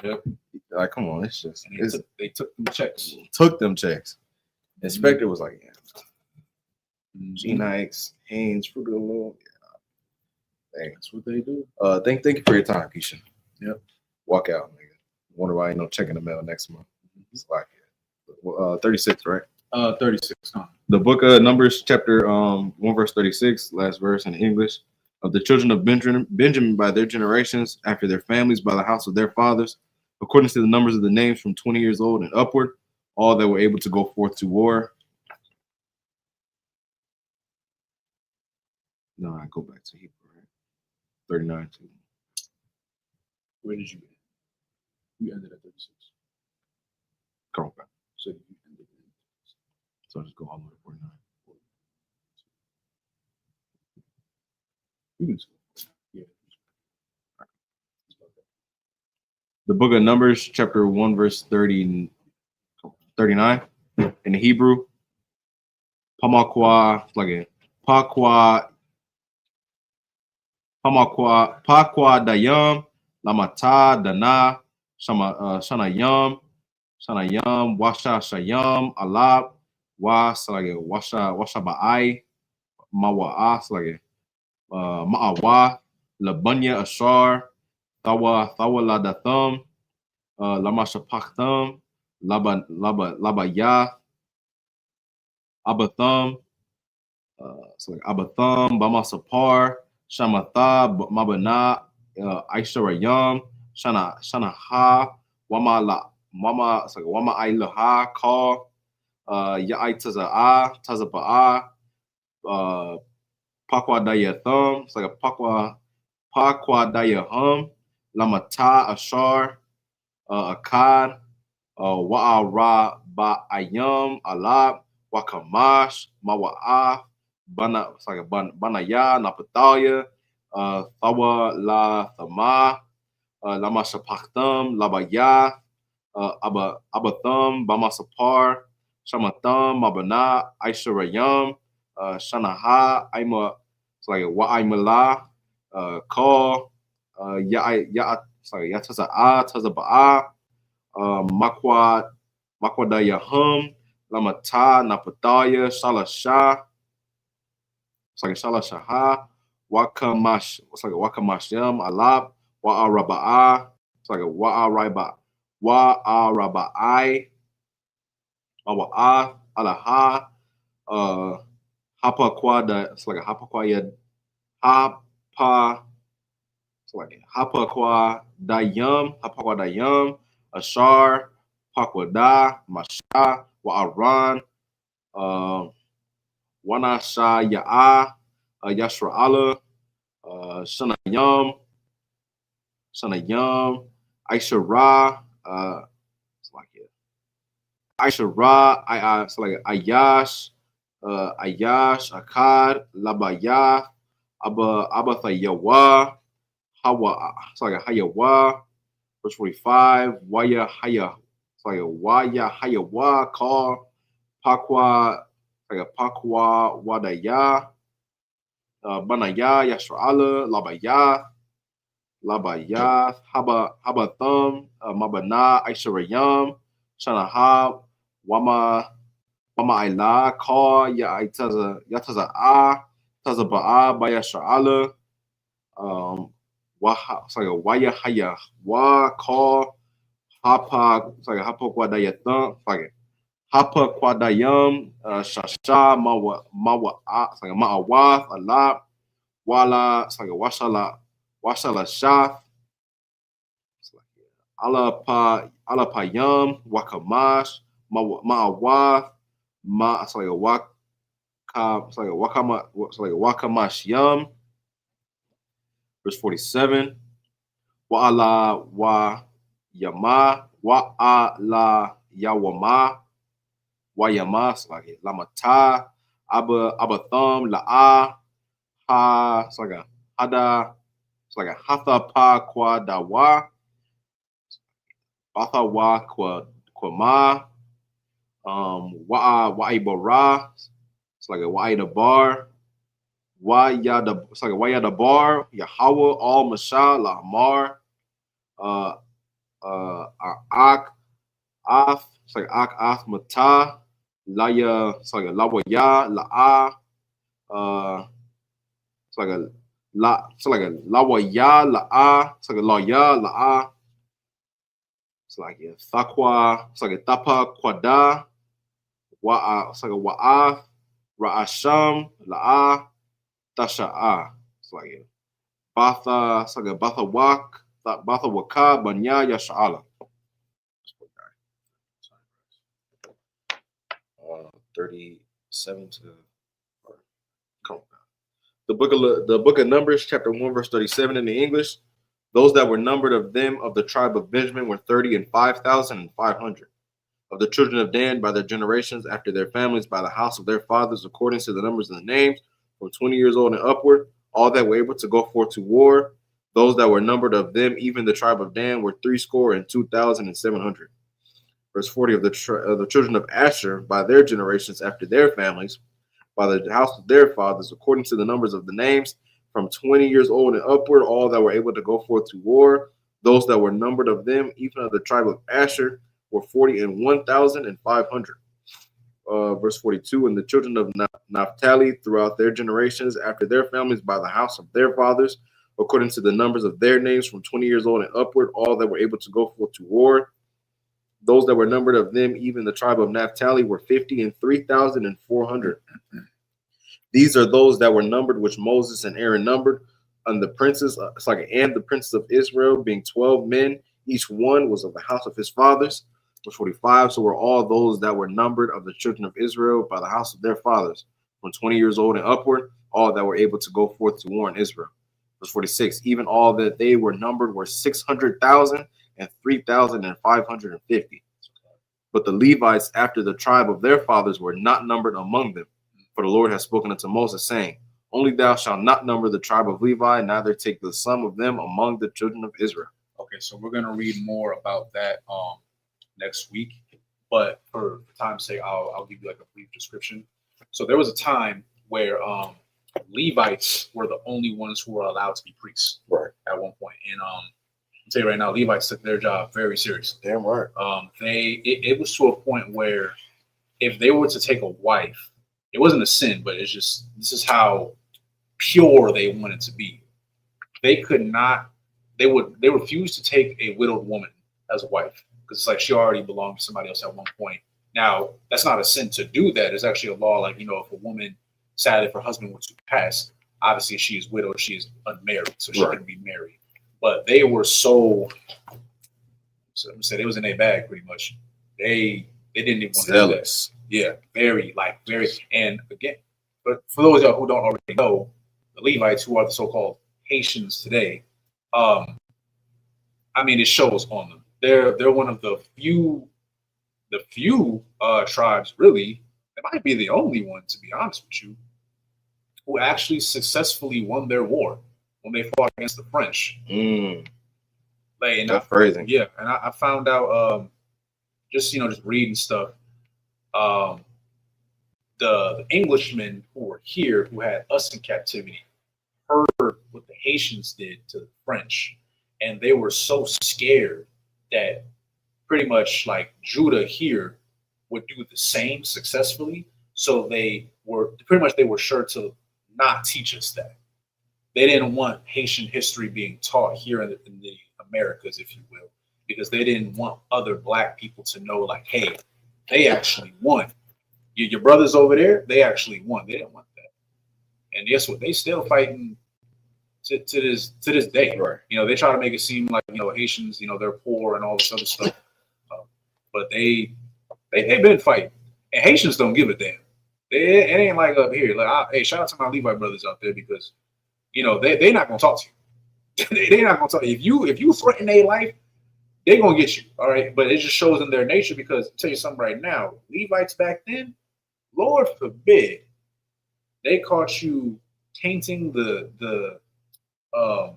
Speaker 1: Yep.
Speaker 3: Like, come on. It's just.
Speaker 1: They took them checks.
Speaker 3: Took them checks. Inspector was like, yeah. G Nikes, Hanes, Fruit of the Loom. Yeah.
Speaker 1: That's what they do.
Speaker 3: Thank you for your time, Keisha.
Speaker 1: Yep.
Speaker 3: Walk out, nigga. Wonder why I ain't no checking the mail next month. It's like 36, right?
Speaker 1: 36. Huh?
Speaker 3: The book of Numbers, chapter 1, verse 36, last verse in English. Of the children of Benjamin by their generations, after their families, by the house of their fathers, according to the numbers of the names from 20 years old and upward, all that were able to go forth to war. No, I go back to Hebrew, right? 39 too.
Speaker 1: Where did you end? You ended at 36.
Speaker 3: Come on back.
Speaker 1: So you ended
Speaker 3: So I'll just go all the way to 49.
Speaker 1: You can say, yeah.
Speaker 3: The book of Numbers, chapter 1, verse 39 in Hebrew. Pamakwa, like it. Pakwa Pakwa Dayam, Lamata Dana, Shanayam, Washa Shayam, Alab, Washa Ba'ai, Mawa'a, Ma'awa, Labunya Ashar, Thawa Ladathum, Lama Shapakthum, Laba Ya, Abathum, Abathum, Bama Sapar, Shamatha, Mabana, Aisharayam, Shana Ha, Wama Ailaha, Call, Ya'ai Taza Ba'a, Pakwa Dayathum, it's like a Pakwa Dayahum, Lamata Ashar, Akkad, Wa'ara Ba'ayam, Alab, Wakamash, Mawa'af, Banaya, Napatalia, Thawa La Thama, Lama Shapakthum, Labaya, Abathum, Bamasapar, Shamathum, Mabana, Aisharayam, Shanaha, Aima, it's like Wa'aimala, Call, Yataza'a, Tazaba'a, Makwadayahum, Lamata, Napataya, Shalasha, it's like Shalashaha, Wakamash, it's like Wakamashyam, Alab, Wa'araba'a, it's like Wa'araba'ai, Mawa'a, Alaha, Hapa Quada, it's like a Hapa Quayad, Hapa, it's like Hapa Qua Dayum, Ashar, Pakwada, Masha, Wa'aran, Wanasha Ya'a, Yashra Allah, Shanayam, Aisha Ra, it's like it. Aisha Ra, it's like Ayash, Akkad, Labaya, Abathayawa, Hawa, it's like a Hayawa, verse 45, Waya Haya, it's like a Waya Hayawa, Call, Pakwa, it's like a Pakwa Wadaya, Banaya, Yashra Labaya, Habathum, Mabana, Aisharayam, Shanaha, Wama Aila, Call, Yataza Tazaba'a, Bayasha'ala, Waya Haya, Call, Hapa, Hapa Quadayathum, Hapa Quadayam, Shasha, Ma'awath, Alab, Wala, Washala Shah, Alapayam, Wakamash, Ma'awath, Wakamash Yum, verse 47, Wa'ala Wa Yama, Wa'ala Yawama, Wayama, Lamata, Abathum, La'a, Ha, Hada, Hatha Pa Kwa Dawa, Batha Wa Kwama, Wa'ibara, it's like a Wa'ida Bar, Wa'yada Bar, Yahweh, Al Masha, La'amar, Ak, Af, it's like Ak, Af, Mata, Laya, it's like a Lawaya, La'a, it's like a Lawaya, La'a, it's like a Laya, La'a, it's like a Thakwa, it's like a Thapa, Kwada, Wa'a, it's like a Wa'af, Ra'asham, La'a, Tasha'a, it's like a Batha, it's like a Batha Wak, Batha Waka, Banya, Yasha'ala. 37 to come on. The book of Numbers, chapter 1, verse 37 in the English. Those that were numbered of them of the tribe of Benjamin were 30 and 5,500. Of the children of Dan by their generations, after their families, by the house of their fathers, according to the numbers of the names, from 20 years old and upward, all that were able to go forth to war. Those that were numbered of them, even the tribe of Dan, were 62,700. Verse 40 of the children of Asher by their generations, after their families, by the house of their fathers, according to the numbers of the names, from 20 years old and upward, all that were able to go forth to war. Those that were numbered of them, even of the tribe of Asher, were 41,500. Verse 42, and the children of Naphtali throughout their generations, after their families, by the house of their fathers, according to the numbers of their names, from 20 years old and upward, all that were able to go forth to war. Those that were numbered of them, even the tribe of Naphtali, were 53,400. These are those that were numbered, which Moses and Aaron numbered, and the princes, and the princes of Israel, being 12 men, each one was of the house of his fathers. Verse 45. So were all those that were numbered of the children of Israel by the house of their fathers, from 20 years old and upward, all that were able to go forth to war in Israel. Verse 46. Even all that they were numbered were 600,000 and 3,550. But the Levites, after the tribe of their fathers, were not numbered among them. For the Lord has spoken unto Moses, saying, Only thou shalt not number the tribe of Levi, neither take the sum of them among the children of Israel.
Speaker 1: Okay, so we're going to read more about that next week, but for time's sake, I'll give you like a brief description. So there was a time where Levites were the only ones who were allowed to be priests,
Speaker 3: right,
Speaker 1: at one point. And I'll tell you right now, Levites took their job very seriously.
Speaker 3: Damn right.
Speaker 1: It was to a point where if they were to take a wife, it wasn't a sin, but it's just, this is how pure they wanted to be. They could not, they refused to take a widowed woman as a wife, because it's like she already belonged to somebody else at one point. Now, that's not a sin to do that. It's actually a law, like, if a woman, sadly, if her husband were to pass, obviously she is widowed, she is unmarried, so she couldn't be married. But they were so they was in their bag pretty much. They didn't even want to do that. Yeah, very. And again, but for those of y'all who don't already know, the Levites, who are the so-called Haitians today, it shows on them. They're one of the few tribes, really. They might be the only one, to be honest with you, who actually successfully won their war when they fought against the French.
Speaker 3: That's crazy.
Speaker 1: Yeah, and I found out just reading stuff. The Englishmen who were here, who had us in captivity, heard what the Haitians did to the French, and they were so scared that pretty much like Judah here would do the same successfully. So they were sure to not teach us that. They didn't want Haitian history being taught here in the Americas, if you will, because they didn't want other Black people to know, like, hey, they actually won. Your brothers over there, they actually won. They didn't want that. And guess what? They still fighting to this day.
Speaker 3: Right.
Speaker 1: They try to make it seem like Haitians, they're poor and all this other stuff, but they've been fighting. And Haitians don't give a damn. It ain't like up here. Like, hey, shout out to my Levi brothers out there, because they're not gonna talk to you. They're not gonna talk to you. If you threaten their life, they're gonna get you. All right. But it just shows in their nature, because I'll tell you something right now, Levites back then, Lord forbid, they caught you tainting the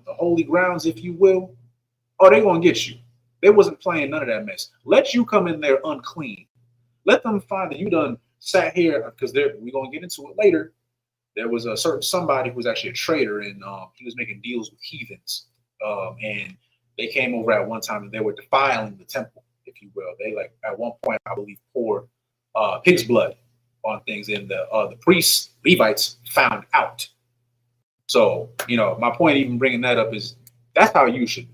Speaker 1: holy grounds, if you will. Oh, they're gonna get you. They wasn't playing none of that mess. Let you come in there unclean. Let them find that you done sat here, because we're gonna get into it later. There was a certain somebody who was actually a traitor, and he was making deals with heathens. And they came over at one time and they were defiling the temple, if you will. They, like, at one point, I believe, poured pig's blood on things, and the priests, Levites, found out. So, my point even bringing that up is that's how you should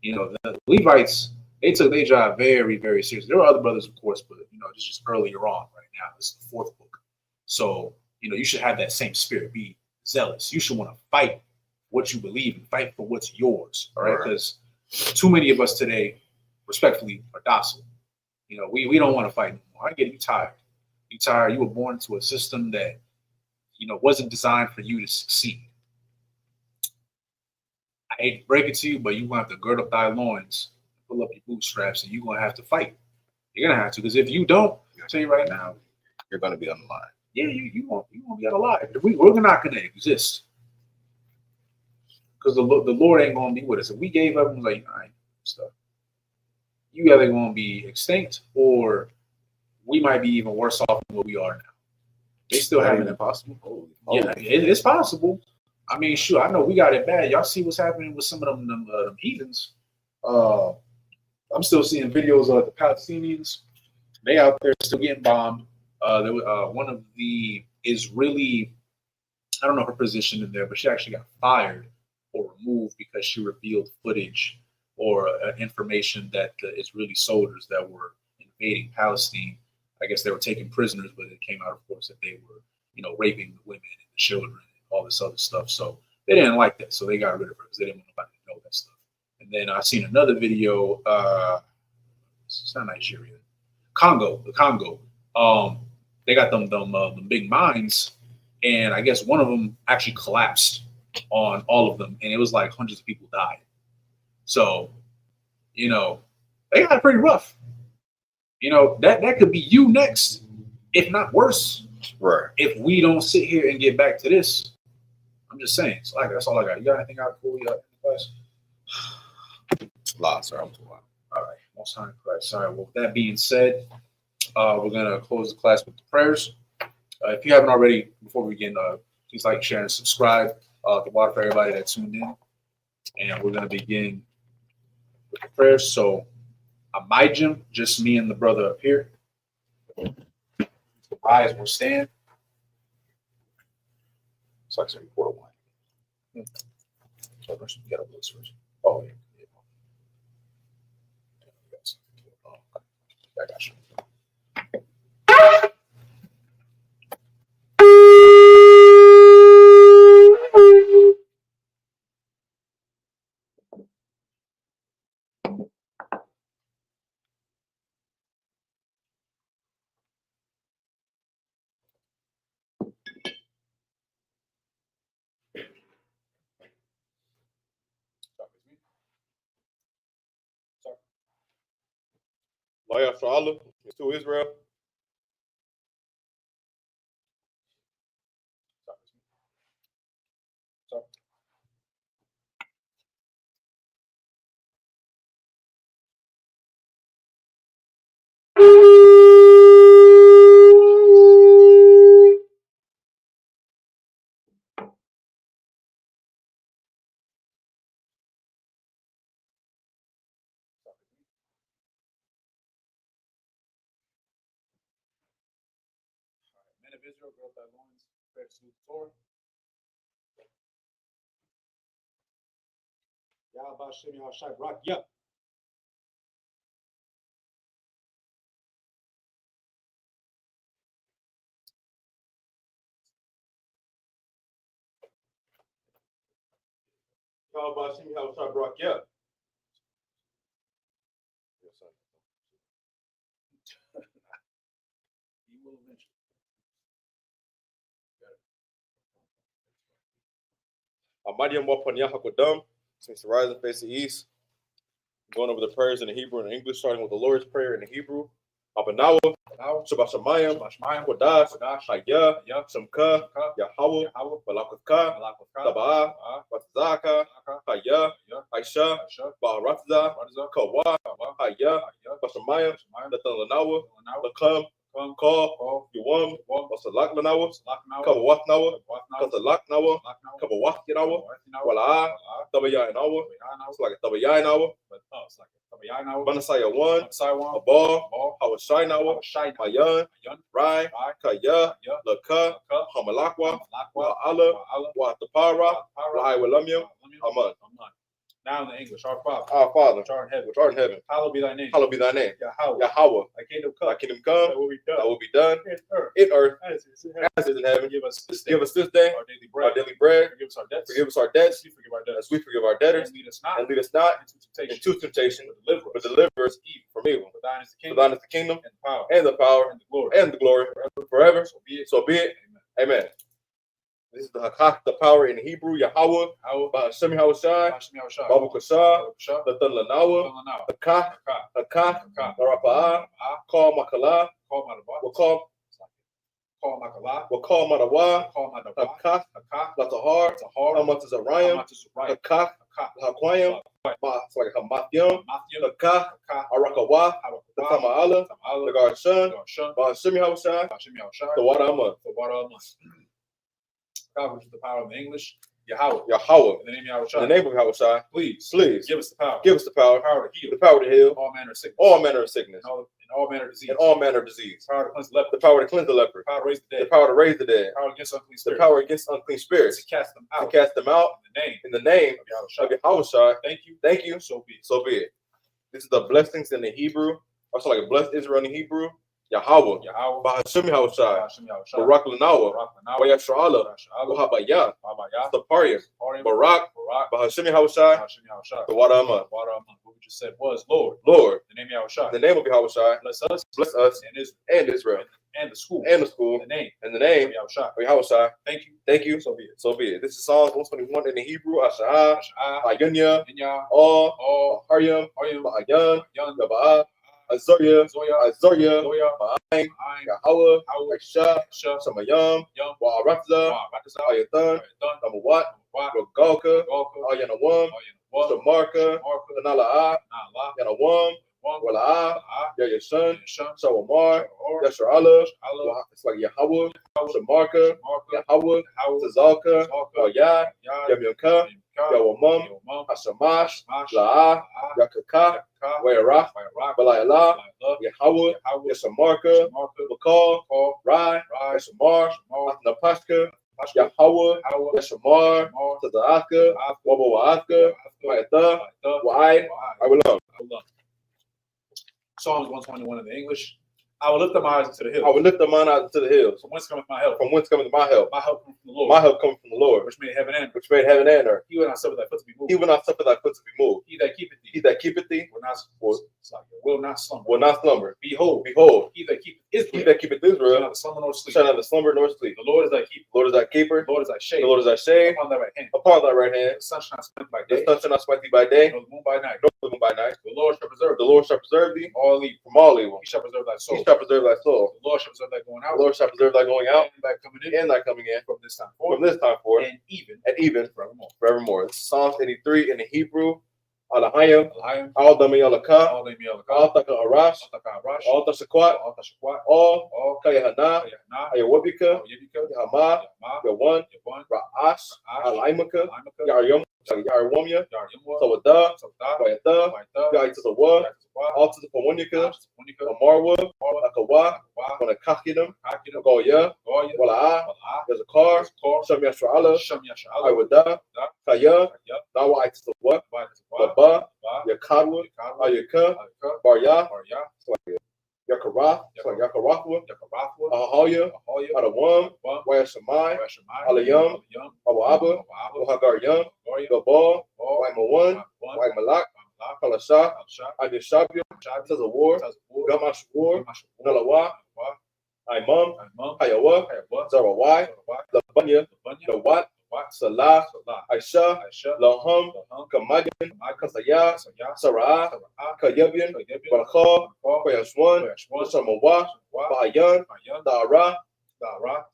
Speaker 1: be. The Levites, they took their job very, very seriously. There were other brothers, of course, but it's just earlier on right now. This is the fourth book. So, you should have that same spirit, be zealous. You should want to fight what you believe and fight for what's yours. All right. Because too many of us today, respectfully, are docile. We don't want to fight anymore. I get you tired. You tired. You were born into a system that, wasn't designed for you to succeed. I hate to break it to you, but you're going to have to gird up thy loins, pull up your bootstraps, and you're going to have to fight. You're going to have to, because if you don't, I'll tell you right now,
Speaker 3: you're going to be on the line.
Speaker 1: Yeah, you won't be on the line. We're not going to exist, because the Lord ain't going to be with us. If we gave up and was like, all right, stuff, you either going to be extinct, or we might be even worse off than what we are now. They still haven't.
Speaker 3: Impossible.
Speaker 1: Yeah, it's possible. I mean, shoot, I know we got it bad. Y'all see what's happening with some of them heathens. I'm still seeing videos of the Palestinians. They out there still getting bombed. There was one of the Israeli, I don't know her position in there, but she actually got fired or removed because she revealed footage or information that the Israeli soldiers that were invading Palestine, I guess they were taking prisoners, but it came out, of course, that they were, raping the women and the children and all this other stuff. So they didn't like that, so they got rid of her because they didn't want nobody to know that stuff. And then I seen another video. It's not Nigeria, the Congo. They got them big mines, and I guess one of them actually collapsed on all of them, and it was like hundreds of people died. So, they got it pretty rough. That could be you next, if not worse.
Speaker 3: Right.
Speaker 1: If we don't sit here and get back to this, I'm just saying. So that's all I got. You got anything out before we in the class?
Speaker 3: Lots, sir. I'm too loud.
Speaker 1: All right. Most high in Christ. All right. Well, with that being said, we're gonna close the class with the prayers. If you haven't already, before we begin, please like, share, and subscribe. The water for everybody that tuned in, and we're gonna begin with the prayers. So, Amijim, just me and the brother up here. Eyes will stand. It's like some quarter wine. So first we gotta look first. Oh yeah. I got you.
Speaker 2: Loyal to Allah, to Israel.
Speaker 1: Men of Israel, gird thy loins, prepare to salute the Torah. Yahweh Shem Yahshai Barak Yah.
Speaker 2: Yahweh Shem Yahshai Barak Yah.
Speaker 1: He will eventually.
Speaker 2: Almighty Mwapaniyah HaKodam, since the rise and face the east, going over the prayers in the Hebrew and English, starting with the Lord's Prayer in the Hebrew. Abanawa, Shabbat Shemayim, Kodash, Hayah, Shamka, Yahweh, Malakutka, Tabaa, Batzaka, Hayah, Aisha, Baharatza, Kawa, Hayah, Bashamayim, Nathan Lanawa, Lakam, Call, Yuam, Wasalak Lanawa, Kawat Nawa, Kasalak Nawa, Kawat Yanawa, Wala, Tabaya Nawa, it's like a Tabaya Nawa, Banasaya 1, a ball, Hawashai Nawa, Mayan, Rai, Kaya, Laka, Hamalakwa, Wa'ala, Watapara, Wa'iwalamya, Aman.
Speaker 1: Now in the English, our Father,
Speaker 2: which art in heaven,
Speaker 1: hallowed be thy name.
Speaker 2: Hallowed be thy name.
Speaker 1: Yahweh,
Speaker 2: Thy
Speaker 1: thy kingdom come,
Speaker 2: thy will be done in earth as it is in heaven. Give us this day our daily bread. Forgive us our debts. As we forgive our debtors. And lead us not into temptation, but deliver us from evil. For thine is the kingdom, and the power, and the glory forever. So be it. Amen. This is the power in Hebrew, Yahweh, Shem Yahshai, Babu Kasha, Latan Lanawa, Hakah, Barapa'ah, Call Makala, Wakal Madawa, Hakah, Latahar, Hamatas Arayam, Hakah, Hakwayam, like Hamathyam, Hakah, Arakawa, the Tama'ala, the Garshan, Shem Yahshai, the Water Aman.
Speaker 1: God, which is the power of the English. Yahweh.
Speaker 2: Yahweh.
Speaker 1: In the name of Yahweh.
Speaker 2: In the name of Yahweh,
Speaker 1: Please.
Speaker 2: please
Speaker 1: Give us the power.
Speaker 2: give us the power.
Speaker 1: The power to heal.
Speaker 2: The power to heal
Speaker 1: All manner of sickness.
Speaker 2: all manner of sickness.
Speaker 1: And all manner of disease.
Speaker 2: And all manner of disease.
Speaker 1: The power to cleanse the leper.
Speaker 2: The power to cleanse the leper.
Speaker 1: The power to raise the
Speaker 2: The
Speaker 1: dead.
Speaker 2: power to raise the dead.
Speaker 1: The power against unclean
Speaker 2: The
Speaker 1: spirits.
Speaker 2: power against unclean spirits.
Speaker 1: To cast them out.
Speaker 2: To cast them out.
Speaker 1: In the name
Speaker 2: In the name
Speaker 1: of
Speaker 2: of
Speaker 1: Yahweh.
Speaker 2: Yahweh.
Speaker 1: Thank you.
Speaker 2: Thank you.
Speaker 1: So be it.
Speaker 2: So be it. This is the blessings in the Hebrew. Also like a blessed Israel in the Hebrew. Yahweh.
Speaker 1: Yahweh.
Speaker 2: Bahashim Yahushai.
Speaker 1: Hashem Yahweh.
Speaker 2: Barak Lanawa.
Speaker 1: Barak Lanawa.
Speaker 2: Wayashra'ala. Wahabaya.
Speaker 1: Babaya.
Speaker 2: Saparia.
Speaker 1: Barak.
Speaker 2: Barak.
Speaker 1: Barak.
Speaker 2: Bahashim Yahushai.
Speaker 1: Hashem Yahweh.
Speaker 2: The water Aman.
Speaker 1: Water Aman. What we just said was Lord.
Speaker 2: Lord.
Speaker 1: In the name of Yahweh.
Speaker 2: In the name of Yahushai.
Speaker 1: Bless us.
Speaker 2: Bless us and Israel.
Speaker 1: And the school.
Speaker 2: And the school.
Speaker 1: In the name
Speaker 2: In the name
Speaker 1: of Yahweh.
Speaker 2: of Yahushai.
Speaker 1: Thank you.
Speaker 2: Thank you.
Speaker 1: So be it.
Speaker 2: So be it. This is Psalms 121 in the Hebrew. Asha'ah.
Speaker 1: Asha'ah.
Speaker 2: Ayunya.
Speaker 1: Inya.
Speaker 2: All.
Speaker 1: All.
Speaker 2: Haryam.
Speaker 1: Aryam.
Speaker 2: Ba'ayan.
Speaker 1: Young.
Speaker 2: Gaba'ah. Azoria.
Speaker 1: Zoya.
Speaker 2: Azoria.
Speaker 1: Zoya.
Speaker 2: Ba'ayin.
Speaker 1: Ayin.
Speaker 2: Yahweh.
Speaker 1: Howard.
Speaker 2: Aisha.
Speaker 1: Shah.
Speaker 2: Samayam.
Speaker 1: Young.
Speaker 2: Wa'aratza.
Speaker 1: Ratazah.
Speaker 2: Ayathan.
Speaker 1: Done.
Speaker 2: Namawat.
Speaker 1: What?
Speaker 2: Galka.
Speaker 1: Golka.
Speaker 2: Ayanawam.
Speaker 1: What?
Speaker 2: Samarka.
Speaker 1: Marka.
Speaker 2: Nala'a.
Speaker 1: Nala.
Speaker 2: Yanawam.
Speaker 1: One.
Speaker 2: Wala'ah. Yayasan.
Speaker 1: Shun.
Speaker 2: Sawamar.
Speaker 1: Or.
Speaker 2: Yashar'ala.
Speaker 1: Allah.
Speaker 2: It's like Yahweh. Samarka.
Speaker 1: Marka.
Speaker 2: Yahweh.
Speaker 1: Howard.
Speaker 2: Tazalka.
Speaker 1: Zalka.
Speaker 2: Yah.
Speaker 1: Yah.
Speaker 2: Yamyamka. Yawamam.
Speaker 1: Yawamam.
Speaker 2: Hasamash.
Speaker 1: Smash.
Speaker 2: La'ah. Yakaka.
Speaker 1: Yakaka.
Speaker 2: Wayarach.
Speaker 1: Wayarach.
Speaker 2: Balayala.
Speaker 1: Balayala.
Speaker 2: Yahweh.
Speaker 1: Yahweh.
Speaker 2: Yasamarka.
Speaker 1: Marka.
Speaker 2: Bakal.
Speaker 1: Paul.
Speaker 2: Rai.
Speaker 1: Rai.
Speaker 2: Yasamar.
Speaker 1: Shamar.
Speaker 2: Athnapashka.
Speaker 1: Pashka.
Speaker 2: Yahweh.
Speaker 1: Howard.
Speaker 2: Yasamar.
Speaker 1: Shamar.
Speaker 2: Taza'aka. Wabawa'aka. Mayatha. Wa'ai. I will love.
Speaker 1: Psalms 121 in the English. I will lift up my eyes into the hills.
Speaker 2: I will lift up mine eyes to the hills.
Speaker 1: From whence cometh my help?
Speaker 2: From whence cometh my help?
Speaker 1: My help comes from the Lord.
Speaker 2: My help comes from the Lord,
Speaker 1: which made heaven and earth.
Speaker 2: which made heaven and earth.
Speaker 1: He will not suffer thy foot to be moved.
Speaker 2: He will not suffer thy foot to be moved.
Speaker 1: He that keepeth thee
Speaker 2: He that keepeth thee
Speaker 1: will not slumber.
Speaker 2: will not slumber.
Speaker 1: Behold,
Speaker 2: Behold,
Speaker 1: he that keepeth
Speaker 2: he
Speaker 1: Israel
Speaker 2: that keepeth
Speaker 1: shall
Speaker 2: Israel
Speaker 1: neither slumber nor sleep.
Speaker 2: shall neither slumber nor sleep.
Speaker 1: The Lord is thy keeper.
Speaker 2: The Lord is thy keeper.
Speaker 1: The Lord is thy shade.
Speaker 2: The Lord is thy shade
Speaker 1: Upon thy right hand.
Speaker 2: upon thy right hand.
Speaker 1: The sun shall not smite by
Speaker 2: The
Speaker 1: day,
Speaker 2: sun shall not smite thee by day,
Speaker 1: nor the moon by night.
Speaker 2: nor the moon by night.
Speaker 1: The Lord shall preserve
Speaker 2: The Lord shall preserve thee
Speaker 1: all evil.
Speaker 2: from all evil.
Speaker 1: He shall preserve thy soul.
Speaker 2: He shall preserve thy soul.
Speaker 1: The Lord shall preserve thy going
Speaker 2: The
Speaker 1: out.
Speaker 2: Lord shall preserve thy going out
Speaker 1: and thy coming in.
Speaker 2: and thy coming in
Speaker 1: From this time forth.
Speaker 2: from this time forth
Speaker 1: And even
Speaker 2: and even
Speaker 1: forevermore.
Speaker 2: forevermore. This is Psalms 83 in the Hebrew. Alahayim.
Speaker 1: Alahayim.
Speaker 2: All Damayalaka.
Speaker 1: All they me
Speaker 2: All
Speaker 1: all
Speaker 2: Taka Arash.
Speaker 1: Rush.
Speaker 2: All Tashakwat.
Speaker 1: All Tashakwat.
Speaker 2: All
Speaker 1: All
Speaker 2: Kayahana.
Speaker 1: Yahna.
Speaker 2: Ayawabika.
Speaker 1: Yebika.
Speaker 2: Yahama.
Speaker 1: Yahma.
Speaker 2: Yawan.
Speaker 1: Yavon.
Speaker 2: Ra'ash. Alaimaka.
Speaker 1: Alimaka.
Speaker 2: Yaryum. Yarwamya.
Speaker 1: Yaryamwa.
Speaker 2: Sawada.
Speaker 1: Sawda.
Speaker 2: Wayatha.
Speaker 1: Waita.
Speaker 2: Yaitasawa.
Speaker 1: Yaitasawa.
Speaker 2: All to the Pamunika.
Speaker 1: Monica.
Speaker 2: Amarwa.
Speaker 1: Marwa.
Speaker 2: Akawa.
Speaker 1: Wa.
Speaker 2: Wanakakidam.
Speaker 1: Kakina.
Speaker 2: Goya.
Speaker 1: Goya.
Speaker 2: Wala'a.
Speaker 1: Wala'a.
Speaker 2: There's a car.
Speaker 1: Kor.
Speaker 2: Sham Yashra'ala.
Speaker 1: Sham Yasha'ala.
Speaker 2: Iwada. Kaya.
Speaker 1: Ya.
Speaker 2: Nawa Aitasawa.
Speaker 1: Waitasawa.
Speaker 2: Baba.
Speaker 1: Ba.
Speaker 2: Yakadwa.
Speaker 1: Yakadwa.
Speaker 2: Ayaka.
Speaker 1: Ayaka.
Speaker 2: Barya.
Speaker 1: Barya.
Speaker 2: Yakarath. Yakarathwa.
Speaker 1: Yakarathwa.
Speaker 2: Ahalia.
Speaker 1: Ahoya.
Speaker 2: Adawam.
Speaker 1: Wam.
Speaker 2: Wayashamai.
Speaker 1: Washamai.
Speaker 2: Alayam.
Speaker 1: Alayam.
Speaker 2: Awaba. Wahagaryam.
Speaker 1: Goya.
Speaker 2: Gabal.
Speaker 1: Bal.
Speaker 2: Waimawan.
Speaker 1: Wan.
Speaker 2: Waimalak.
Speaker 1: Malak.
Speaker 2: Kalasha.
Speaker 1: Kalsha.
Speaker 2: Adishabia.
Speaker 1: Shabi.
Speaker 2: Tazawar.
Speaker 1: Tazawur.
Speaker 2: Gamashwar.
Speaker 1: Gamashwar.
Speaker 2: Nalawa.
Speaker 1: Wa.
Speaker 2: Imam.
Speaker 1: Imam.
Speaker 2: Hayawa.
Speaker 1: Hayawa.
Speaker 2: Zarawai.
Speaker 1: Zarawai.
Speaker 2: Labanya.
Speaker 1: Labanya.
Speaker 2: The Wat.
Speaker 1: Wat.
Speaker 2: Salah.
Speaker 1: Salah.
Speaker 2: Aisha.
Speaker 1: Aisha.
Speaker 2: Laham.
Speaker 1: Laham.
Speaker 2: Kamagan.
Speaker 1: Kamad.
Speaker 2: Kasaya.
Speaker 1: Kasaya.
Speaker 2: Sarah.
Speaker 1: Sarah.
Speaker 2: Kayabian.
Speaker 1: Kayabian.
Speaker 2: Barakah.
Speaker 1: Barakah.
Speaker 2: Koyashwan.
Speaker 1: Koyashwan.
Speaker 2: Samawa.
Speaker 1: Wa.
Speaker 2: Ba'ayan.
Speaker 1: Bayan.
Speaker 2: Dara.
Speaker 1: Dara.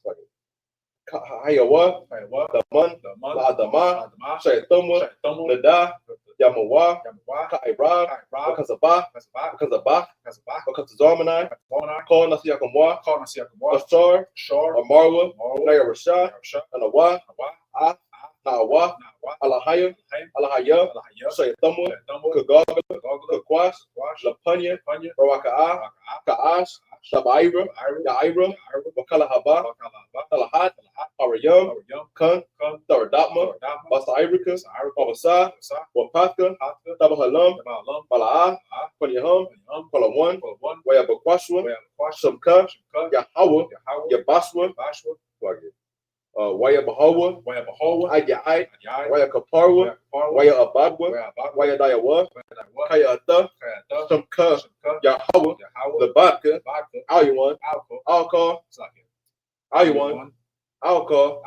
Speaker 2: Hayawa.
Speaker 1: Hayawa.
Speaker 2: Daman.
Speaker 1: Daman.
Speaker 2: La'adama.
Speaker 1: Adama.
Speaker 2: Shaitamwa.
Speaker 1: Shaitamwa.
Speaker 2: Nada. Yamawa.
Speaker 1: Yamawa.
Speaker 2: Ka'irab.
Speaker 1: Kairab.
Speaker 2: Kazabah.
Speaker 1: Kazabah.
Speaker 2: Kazabah.
Speaker 1: Kazabah.
Speaker 2: Kazarmanai.
Speaker 1: Kazarmanai.
Speaker 2: Call Nasiyakamwa.
Speaker 1: Call Nasiyakamwa.
Speaker 2: Ashar.
Speaker 1: Shar.
Speaker 2: Amarwa.
Speaker 1: Marwa.
Speaker 2: Nayarasha.
Speaker 1: Yarasha.
Speaker 2: Anawa.
Speaker 1: Nawa.
Speaker 2: Na'awa.
Speaker 1: Nawa.
Speaker 2: Alahayim.
Speaker 1: Haim.
Speaker 2: Alahaya.
Speaker 1: Alahaya.
Speaker 2: Shaitamwa.
Speaker 1: Shaitamwa.
Speaker 2: Kagagla.
Speaker 1: Gogla.
Speaker 2: Kakwash.
Speaker 1: Wash.
Speaker 2: Lapanya.
Speaker 1: Panya.
Speaker 2: Rawaka'a.
Speaker 1: Raka'a.
Speaker 2: Ka'ash. Shabaira. Ya'ira. Wakalahaba. Kalahat. Harayam. Kun. Tharadapma. Basairika. Wabasa. Wapaka. Tabahalam. Bala'ah. Kwanyaham. Kwalawan. Wayabakwashwa. Shamka. Yahawah. Yabaswa. Wayabahawa. Ayai. Wayakaparwa. Wayabadwa. Wayadayawa. Kayata. Shamka. Yahawah. Labaka. Ayuan. Alcohol. Ayuan. Alcohol.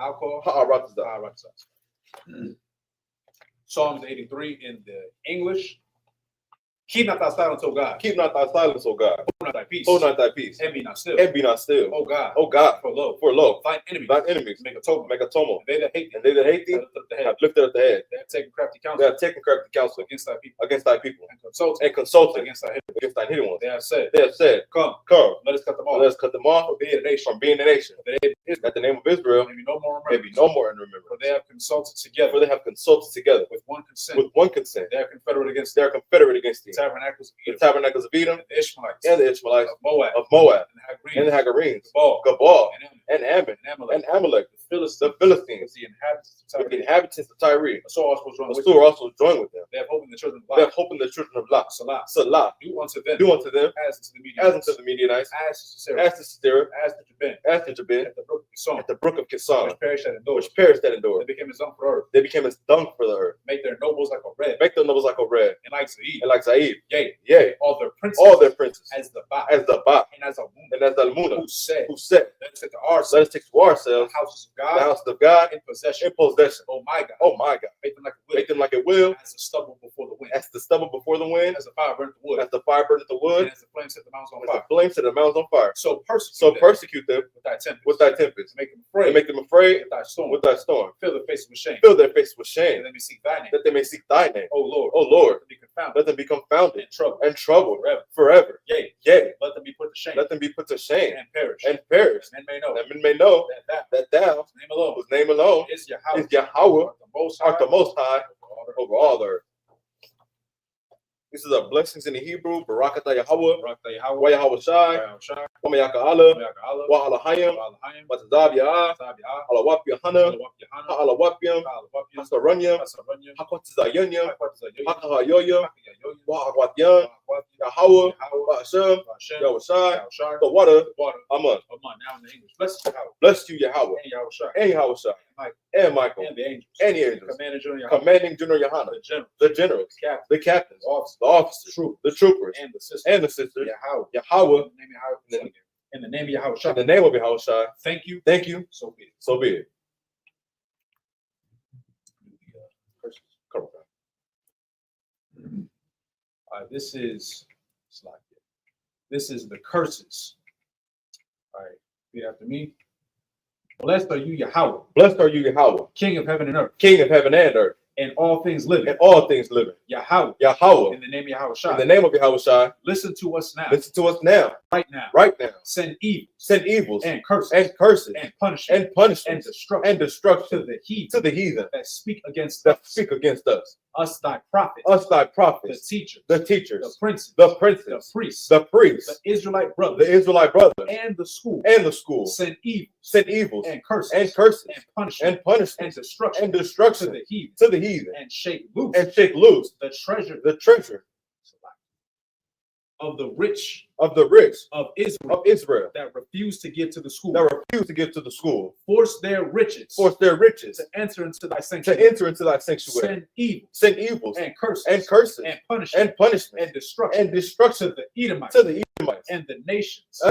Speaker 2: Ha'aratza.
Speaker 1: Psalms 83 in the English. Keep not thy silence, O God.
Speaker 2: Keep not thy silence, O God.
Speaker 1: Hold not thy peace.
Speaker 2: Hold not thy peace.
Speaker 1: And be not still.
Speaker 2: And be not still.
Speaker 1: O God.
Speaker 2: O God.
Speaker 1: For
Speaker 2: lo,
Speaker 1: thine enemies.
Speaker 2: thine enemies.
Speaker 1: Make a tumult.
Speaker 2: Make a tumult.
Speaker 1: And they that hate thee.
Speaker 2: And they that hate thee have lifted up the head.
Speaker 1: They have taken crafty counsel.
Speaker 2: They have taken crafty counsel
Speaker 1: against thy people.
Speaker 2: Against thy people.
Speaker 1: And
Speaker 2: consulted
Speaker 1: against thy
Speaker 2: hidden ones.
Speaker 1: They have said,
Speaker 2: Come,
Speaker 1: let us cut them off.
Speaker 2: Let us cut them off from being a nation. That the name of Israel
Speaker 1: may be no more
Speaker 2: in remembrance.
Speaker 1: For they have consulted together.
Speaker 2: With one consent.
Speaker 1: They are confederate against
Speaker 2: thee.
Speaker 1: The tabernacles of
Speaker 2: Edom.
Speaker 1: And the Ishmaelites.
Speaker 2: Of Moab.
Speaker 1: And the Hagarenes.
Speaker 2: Gabal.
Speaker 1: And
Speaker 2: Ammon.
Speaker 1: Amalek.
Speaker 2: And Amalek.
Speaker 1: The
Speaker 2: Philistines.
Speaker 1: With the inhabitants of Tyre.
Speaker 2: The inhabitants of Tyre.
Speaker 1: So
Speaker 2: also joined with them.
Speaker 1: They have hope in the children of
Speaker 2: They
Speaker 1: Lot.
Speaker 2: have hope in the children of Lot.
Speaker 1: Salah. Do unto them. As unto the Midianites. As to Sisera. As to Jabin. At the brook of Kison. Which perished at Endor. They became as dung for the earth. Make their nobles like a red. And like Zaid. Yea. All their princes. As the Ba. And as Almuna. Who said. Let us take to ourselves. The house of God. In possession. Oh my God. Make them like a will. As the stubble before the wind. As the fire burnt the wood. And as the flame set the mountains on fire. So persecute them with thy tempest. Make them afraid with thy storm. Fill their faces with shame. That they may seek thy name. Oh Lord. Let them be confounded and troubled forever. Yea. Let them be put to shame. And perish. And men may know that thou, whose name alone is Yahweh, art the most high over all the earth. These are the blessings in the Hebrew. Barakatah Yahweh, Wa Yahweh Shai, Wa Mayaka Allah, Wa Alahayim, Wa Tazab Ya'ah, Alawap Yahana, Alawapyam, Hasaranyam, Hakwatizayanyam, Hakahayoyam, Wa Akwatyan, Yahweh, Wa Hashem, Yahweh Shai, the water, Aman. Now in the English. Bless you, Yahweh, and Yahweh Shai, and Michael, and the angels, commanding General Yohana, the generals, the captains, the officers, the troopers, and the sisters, Yahweh, in the name of Yahweh Shai. In the name of Yahweh Shai. Thank you. So be it. This is the curses. All right, repeat after me. Blessed are you, Yahweh. King of heaven and earth. And all things living. Yahweh. In the name of Yahweh Shai. Listen to us now. Right now. Send evils. And curses. And punishment. And destruction. To the heathen. That speak against us. Us thy prophets. The teachers. The princes. The priests. The Israelite brothers. And the school. Send evils. And curses. And punishment. And destruction. To the heathen. And shake loose. The treasure. Of the rich of Israel that refuse to give to the school. Force their riches to enter into thy sanctuary. Send evils and curses and punishment and destruction to the Edomites and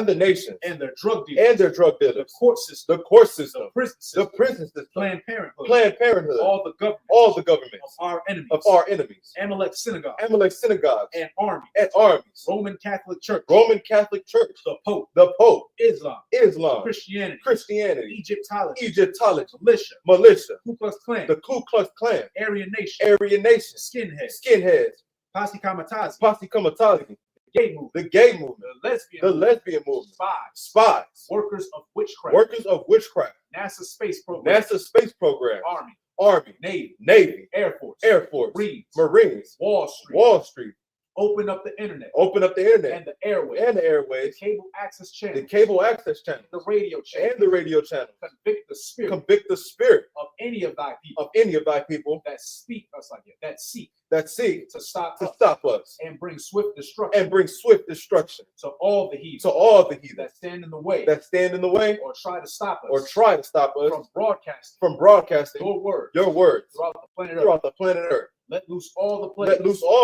Speaker 1: the nations and their drug dealers the court system the prison system Planned Parenthood all the government of our enemies Amalek synagogues and armies Roman Catholic Church the Pope Islam Christianity Egyptology militia the Ku Klux Klan Aryan Nation skinheads Posse Comitazi the gay movement the lesbian movement spies workers of witchcraft NASA space program Army Navy Air Force Marines Wall Street Open up the internet and the airways, the cable access channel, the radio channel, convict the spirit of any of thy people that speak us like it, that seek to stop us and bring swift destruction to all the heathen that stand in the way or try to stop us from broadcasting your word throughout the planet Earth. Let loose all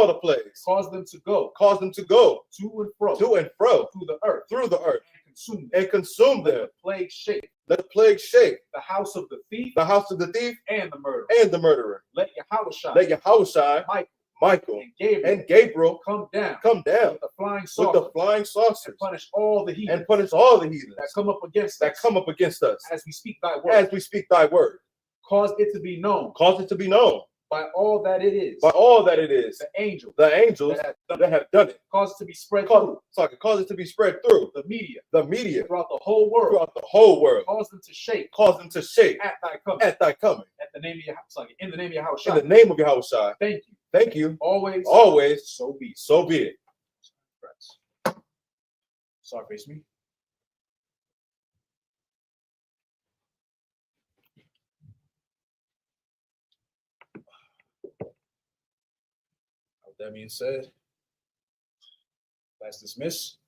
Speaker 1: the plagues. Cause them to go to and fro through the earth and consume them. Let the plague shake the house of the thief, and the murderer. Let Yahweh Shai,
Speaker 2: Michael,
Speaker 1: and Gabriel
Speaker 2: come down
Speaker 1: with the flying
Speaker 2: with
Speaker 1: saucer
Speaker 2: the flying saucers
Speaker 1: and punish all the heathens
Speaker 2: and punish all the heathens
Speaker 1: that come up against
Speaker 2: that
Speaker 1: us
Speaker 2: come up against us
Speaker 1: as we speak thy word.
Speaker 2: as we speak thy word.
Speaker 1: Cause it to be known
Speaker 2: Cause it to be known
Speaker 1: by all that it is,
Speaker 2: by all that it is,
Speaker 1: the angels
Speaker 2: the angels that have done it.
Speaker 1: cause it to be spread
Speaker 2: Cause,
Speaker 1: through
Speaker 2: so I can cause it to be spread through
Speaker 1: the media
Speaker 2: throughout
Speaker 1: throughout the whole world.
Speaker 2: world.
Speaker 1: Cause them to shake
Speaker 2: Cause them to shake
Speaker 1: at thy coming.
Speaker 2: at thy coming.
Speaker 1: At the name of your house, in the name of your house.
Speaker 2: In the name of Yahushua.
Speaker 1: Thank you.
Speaker 2: Thank you.
Speaker 1: Always.
Speaker 2: Always.
Speaker 1: So be it.
Speaker 2: So be it.
Speaker 1: Sorry, face me. With that being said, class dismissed.